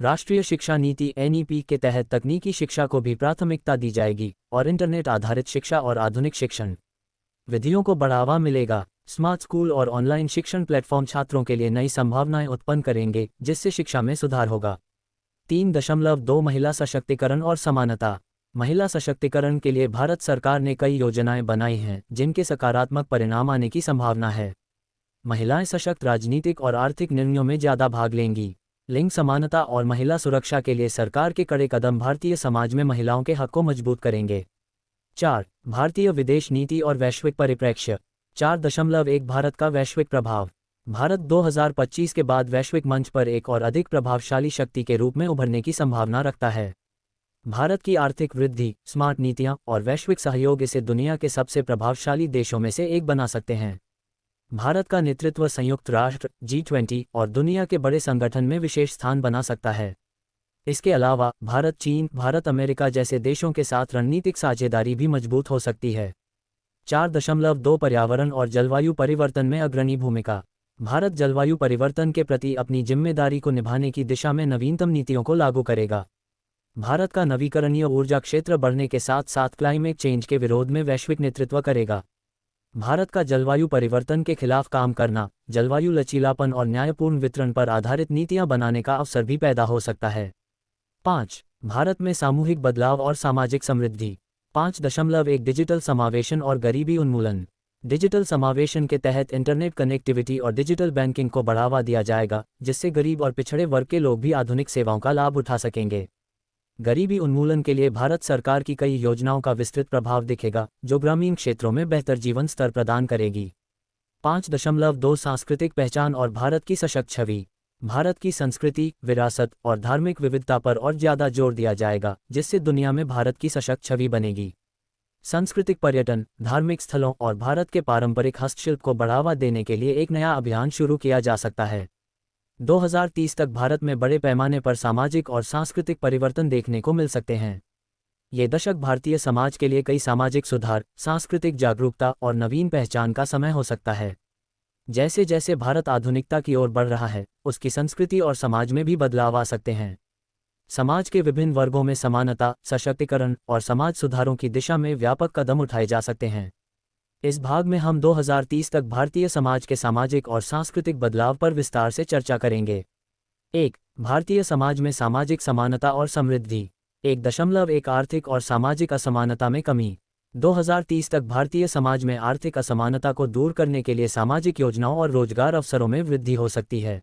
राष्ट्रीय शिक्षा नीति NEP के तहत तकनीकी शिक्षा को भी प्राथमिकता दी जाएगी और इंटरनेट आधारित शिक्षा और आधुनिक शिक्षण विधियों को बढ़ावा मिलेगा। स्मार्ट स्कूल और ऑनलाइन शिक्षण प्लेटफॉर्म छात्रों के लिए नई संभावनाएं उत्पन्न करेंगे, जिससे शिक्षा में सुधार होगा। 3.2 महिला सशक्तिकरण और समानता। महिला सशक्तिकरण के लिए भारत सरकार ने कई योजनाएं बनाई हैं जिनके सकारात्मक परिणाम आने की संभावना है। महिलाएं सशक्त राजनीतिक और आर्थिक निर्णयों में ज़्यादा भाग लेंगी। लिंग समानता और महिला सुरक्षा के लिए सरकार के कड़े कदम भारतीय समाज में महिलाओं के हक को मजबूत करेंगे। 4. भारतीय विदेश नीति और वैश्विक परिप्रेक्ष्य। 4.1 भारत का वैश्विक प्रभाव। भारत 2025 के बाद वैश्विक मंच पर एक और अधिक प्रभावशाली शक्ति के रूप में उभरने की संभावना रखता है। भारत की आर्थिक वृद्धि, स्मार्ट नीतियां और वैश्विक सहयोग इसे दुनिया के सबसे प्रभावशाली देशों में से एक बना सकते हैं। भारत का नेतृत्व संयुक्त राष्ट्र, G20 और दुनिया के बड़े संगठन में विशेष स्थान बना सकता है। इसके अलावा भारत चीन, भारत अमेरिका जैसे देशों के साथ रणनीतिक साझेदारी भी मजबूत हो सकती है। 4.2 पर्यावरण और जलवायु परिवर्तन में अग्रणी भूमिका। भारत जलवायु परिवर्तन के प्रति अपनी जिम्मेदारी को निभाने की दिशा में नवीनतम नीतियों को लागू करेगा। भारत का नवीकरणीय ऊर्जा क्षेत्र बढ़ने के साथ साथ क्लाइमेट चेंज के विरोध में वैश्विक नेतृत्व करेगा। भारत का जलवायु परिवर्तन के खिलाफ काम करना, जलवायु लचीलापन और न्यायपूर्ण वितरण पर आधारित नीतियां बनाने का अवसर भी पैदा हो सकता है। 5. भारत में सामूहिक बदलाव और सामाजिक समृद्धि। 5.1 डिजिटल समावेशन और गरीबी उन्मूलन। डिजिटल समावेशन के तहत इंटरनेट कनेक्टिविटी और डिजिटल बैंकिंग को बढ़ावा दिया जाएगा, जिससे गरीब और पिछड़े वर्ग के लोग भी आधुनिक सेवाओं का लाभ उठा सकेंगे। गरीबी उन्मूलन के लिए भारत सरकार की कई योजनाओं का विस्तृत प्रभाव दिखेगा, जो ग्रामीण क्षेत्रों में बेहतर जीवन स्तर प्रदान करेगी। 5.2 सांस्कृतिक पहचान और भारत की सशक्त छवि। भारत की संस्कृति, विरासत और धार्मिक विविधता पर और ज़्यादा जोर दिया जाएगा, जिससे दुनिया में भारत की सशक्त छवि बनेगी। सांस्कृतिक पर्यटन, धार्मिक स्थलों और भारत के पारंपरिक हस्तशिल्प को बढ़ावा देने के लिए एक नया अभियान शुरू किया जा सकता है। 2030 तक भारत में बड़े पैमाने पर सामाजिक और सांस्कृतिक परिवर्तन देखने को मिल सकते हैं। ये दशक भारतीय समाज के लिए कई सामाजिक सुधार, सांस्कृतिक जागरूकता और नवीन पहचान का समय हो सकता है। जैसे जैसे भारत आधुनिकता की ओर बढ़ रहा है, उसकी संस्कृति और समाज में भी बदलाव आ सकते हैं। समाज के विभिन्न वर्गों में समानता, सशक्तिकरण और समाज सुधारों की दिशा में व्यापक कदम उठाए जा सकते हैं। इस भाग में हम 2030 तक भारतीय समाज के सामाजिक और सांस्कृतिक बदलाव पर विस्तार से चर्चा करेंगे। 1. भारतीय समाज में सामाजिक समानता और समृद्धि। 1.1 आर्थिक और सामाजिक असमानता में कमी। 2030 तक भारतीय समाज में आर्थिक असमानता को दूर करने के लिए सामाजिक योजनाओं और रोजगार अवसरों में वृद्धि हो सकती है।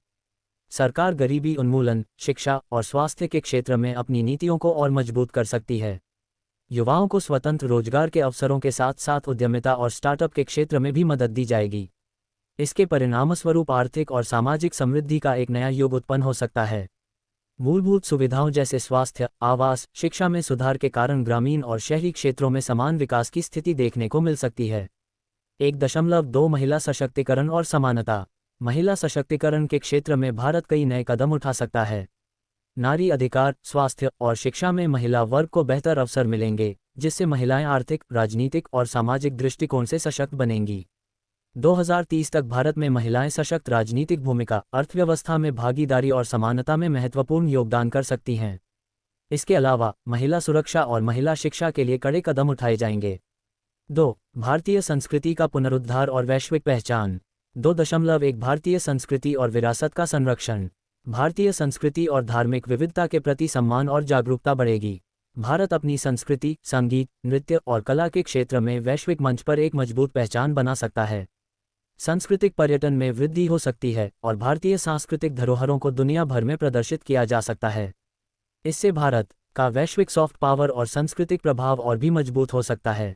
सरकार गरीबी उन्मूलन, शिक्षा और स्वास्थ्य के क्षेत्र में अपनी नीतियों को और मजबूत कर सकती है। युवाओं को स्वतंत्र रोजगार के अवसरों के साथ साथ उद्यमिता और स्टार्टअप के क्षेत्र में भी मदद दी जाएगी। इसके परिणामस्वरूप आर्थिक और सामाजिक समृद्धि का एक नया युग उत्पन्न हो सकता है। मूलभूत सुविधाओं जैसे स्वास्थ्य, आवास, शिक्षा में सुधार के कारण ग्रामीण और शहरी क्षेत्रों में समान विकास की स्थिति देखने को मिल सकती है। 1.2 महिला सशक्तिकरण और समानता। महिला सशक्तिकरण के क्षेत्र में भारत कई नए कदम उठा सकता है। नारी अधिकार, स्वास्थ्य और शिक्षा में महिला वर्ग को बेहतर अवसर मिलेंगे, जिससे महिलाएं आर्थिक, राजनीतिक और सामाजिक दृष्टिकोण से सशक्त बनेंगी। 2030 तक भारत में महिलाएं सशक्त राजनीतिक भूमिका, अर्थव्यवस्था में भागीदारी और समानता में महत्वपूर्ण योगदान कर सकती हैं। इसके अलावा महिला सुरक्षा और महिला शिक्षा के लिए कड़े कदम उठाए जाएंगे। 2. भारतीय संस्कृति का पुनरुद्धार और वैश्विक पहचान। 2.1 भारतीय संस्कृति और विरासत का संरक्षण। भारतीय संस्कृति और धार्मिक विविधता के प्रति सम्मान और जागरूकता बढ़ेगी। भारत अपनी संस्कृति, संगीत, नृत्य और कला के क्षेत्र में वैश्विक मंच पर एक मजबूत पहचान बना सकता है। सांस्कृतिक पर्यटन में वृद्धि हो सकती है और भारतीय सांस्कृतिक धरोहरों को दुनिया भर में प्रदर्शित किया जा सकता है। इससे भारत का वैश्विक सॉफ्ट पावर और सांस्कृतिक प्रभाव और भी मजबूत हो सकता है।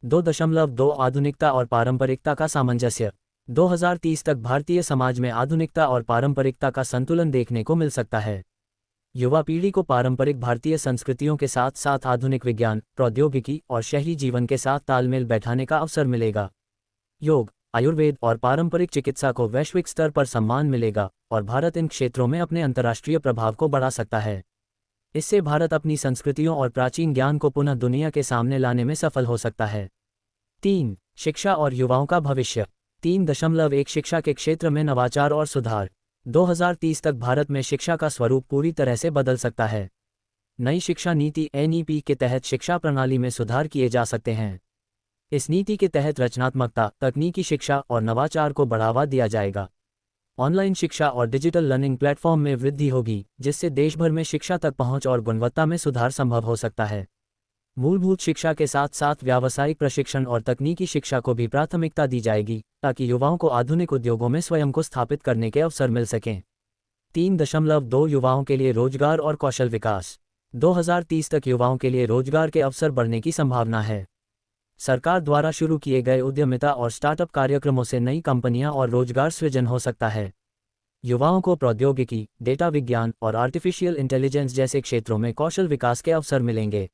2.2 आधुनिकता और पारंपरिकता का सामंजस्य। 2030 तक भारतीय समाज में आधुनिकता और पारंपरिकता का संतुलन देखने को मिल सकता है। युवा पीढ़ी को पारंपरिक भारतीय संस्कृतियों के साथ साथ आधुनिक विज्ञान, प्रौद्योगिकी और शहरी जीवन के साथ तालमेल बैठाने का अवसर मिलेगा। योग, आयुर्वेद और पारंपरिक चिकित्सा को वैश्विक स्तर पर सम्मान मिलेगा और भारत इन क्षेत्रों में अपने अंतर्राष्ट्रीय प्रभाव को बढ़ा सकता है। इससे भारत अपनी संस्कृतियों और प्राचीन ज्ञान को पुनः दुनिया के सामने लाने में सफल हो सकता है। 3. शिक्षा और युवाओं का भविष्य। 3.1 शिक्षा के क्षेत्र में नवाचार और सुधार। 2030 तक भारत में शिक्षा का स्वरूप पूरी तरह से बदल सकता है। नई शिक्षा नीति NEP के तहत शिक्षा प्रणाली में सुधार किए जा सकते हैं। इस नीति के तहत रचनात्मकता, तकनीकी शिक्षा और नवाचार को बढ़ावा दिया जाएगा। ऑनलाइन शिक्षा और डिजिटल लर्निंग प्लेटफॉर्म में वृद्धि होगी, जिससे देश भर में शिक्षा तक पहुंच और गुणवत्ता में सुधार संभव हो सकता है। मूलभूत शिक्षा के साथ साथ व्यावसायिक प्रशिक्षण और तकनीकी शिक्षा को भी प्राथमिकता दी जाएगी, ताकि युवाओं को आधुनिक उद्योगों में स्वयं को स्थापित करने के अवसर मिल सकें। 3.2 युवाओं के लिए रोजगार और कौशल विकास। 2030 तक युवाओं के लिए रोजगार के अवसर बढ़ने की संभावना है। सरकार द्वारा शुरू किए गए उद्यमिता और स्टार्टअप कार्यक्रमों से नई कंपनियां और रोजगार सृजन हो सकता है। युवाओं को प्रौद्योगिकी, डेटा विज्ञान और आर्टिफिशियल इंटेलिजेंस जैसे क्षेत्रों में कौशल विकास के अवसर मिलेंगे।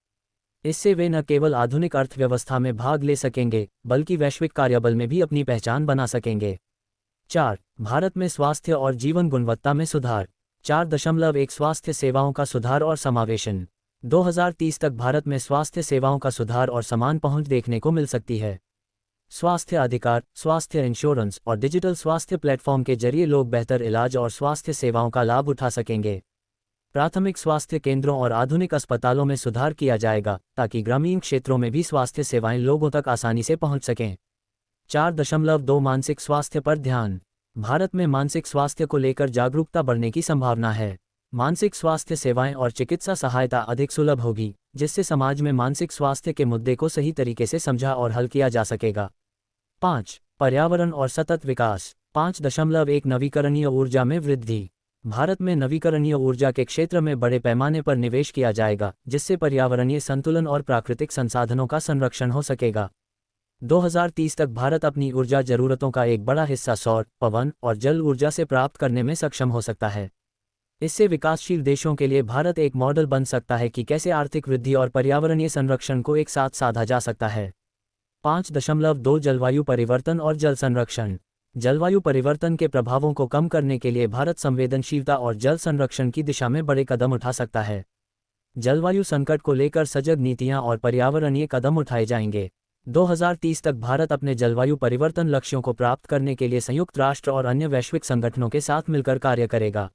इससे वे न केवल आधुनिक अर्थव्यवस्था में भाग ले सकेंगे, बल्कि वैश्विक कार्यबल में भी अपनी पहचान बना सकेंगे। 4. भारत में स्वास्थ्य और जीवन गुणवत्ता में सुधार। 4.1 स्वास्थ्य सेवाओं का सुधार और समावेशन। 2030 तक भारत में स्वास्थ्य सेवाओं का सुधार और समान पहुंच देखने को मिल सकती है। स्वास्थ्य अधिकार, स्वास्थ्य इंश्योरेंस और डिजिटल स्वास्थ्य प्लेटफॉर्म के जरिए लोग बेहतर इलाज और स्वास्थ्य सेवाओं का लाभ उठा सकेंगे। प्राथमिक स्वास्थ्य केंद्रों और आधुनिक अस्पतालों में सुधार किया जाएगा, ताकि ग्रामीण क्षेत्रों में भी स्वास्थ्य सेवाएं लोगों तक आसानी से पहुंच सकें। 4.2 मानसिक स्वास्थ्य पर ध्यान। भारत में मानसिक स्वास्थ्य को लेकर जागरूकता बढ़ने की संभावना है। मानसिक स्वास्थ्य सेवाएं और चिकित्सा सहायता अधिक सुलभ होगी, जिससे समाज में मानसिक स्वास्थ्य के मुद्दे को सही तरीके से समझा और हल किया जा सकेगा। 5. पर्यावरण और सतत विकास। 5.1 नवीकरणीय ऊर्जा में वृद्धि। भारत में नवीकरणीय ऊर्जा के क्षेत्र में बड़े पैमाने पर निवेश किया जाएगा, जिससे पर्यावरणीय संतुलन और प्राकृतिक संसाधनों का संरक्षण हो सकेगा। 2030 तक भारत अपनी ऊर्जा जरूरतों का एक बड़ा हिस्सा सौर, पवन और जल ऊर्जा से प्राप्त करने में सक्षम हो सकता है। इससे विकासशील देशों के लिए भारत एक मॉडल बन सकता है कि कैसे आर्थिक वृद्धि और पर्यावरणीय संरक्षण को एक साथ साधा जा सकता है। 5.2 जलवायु परिवर्तन और जल संरक्षण। जलवायु परिवर्तन के प्रभावों को कम करने के लिए भारत संवेदनशीलता और जल संरक्षण की दिशा में बड़े कदम उठा सकता है। जलवायु संकट को लेकर सजग नीतियां और पर्यावरणीय कदम उठाए जाएंगे। 2030 तक भारत अपने जलवायु परिवर्तन लक्ष्यों को प्राप्त करने के लिए संयुक्त राष्ट्र और अन्य वैश्विक संगठनों के साथ मिलकर कार्य करेगा।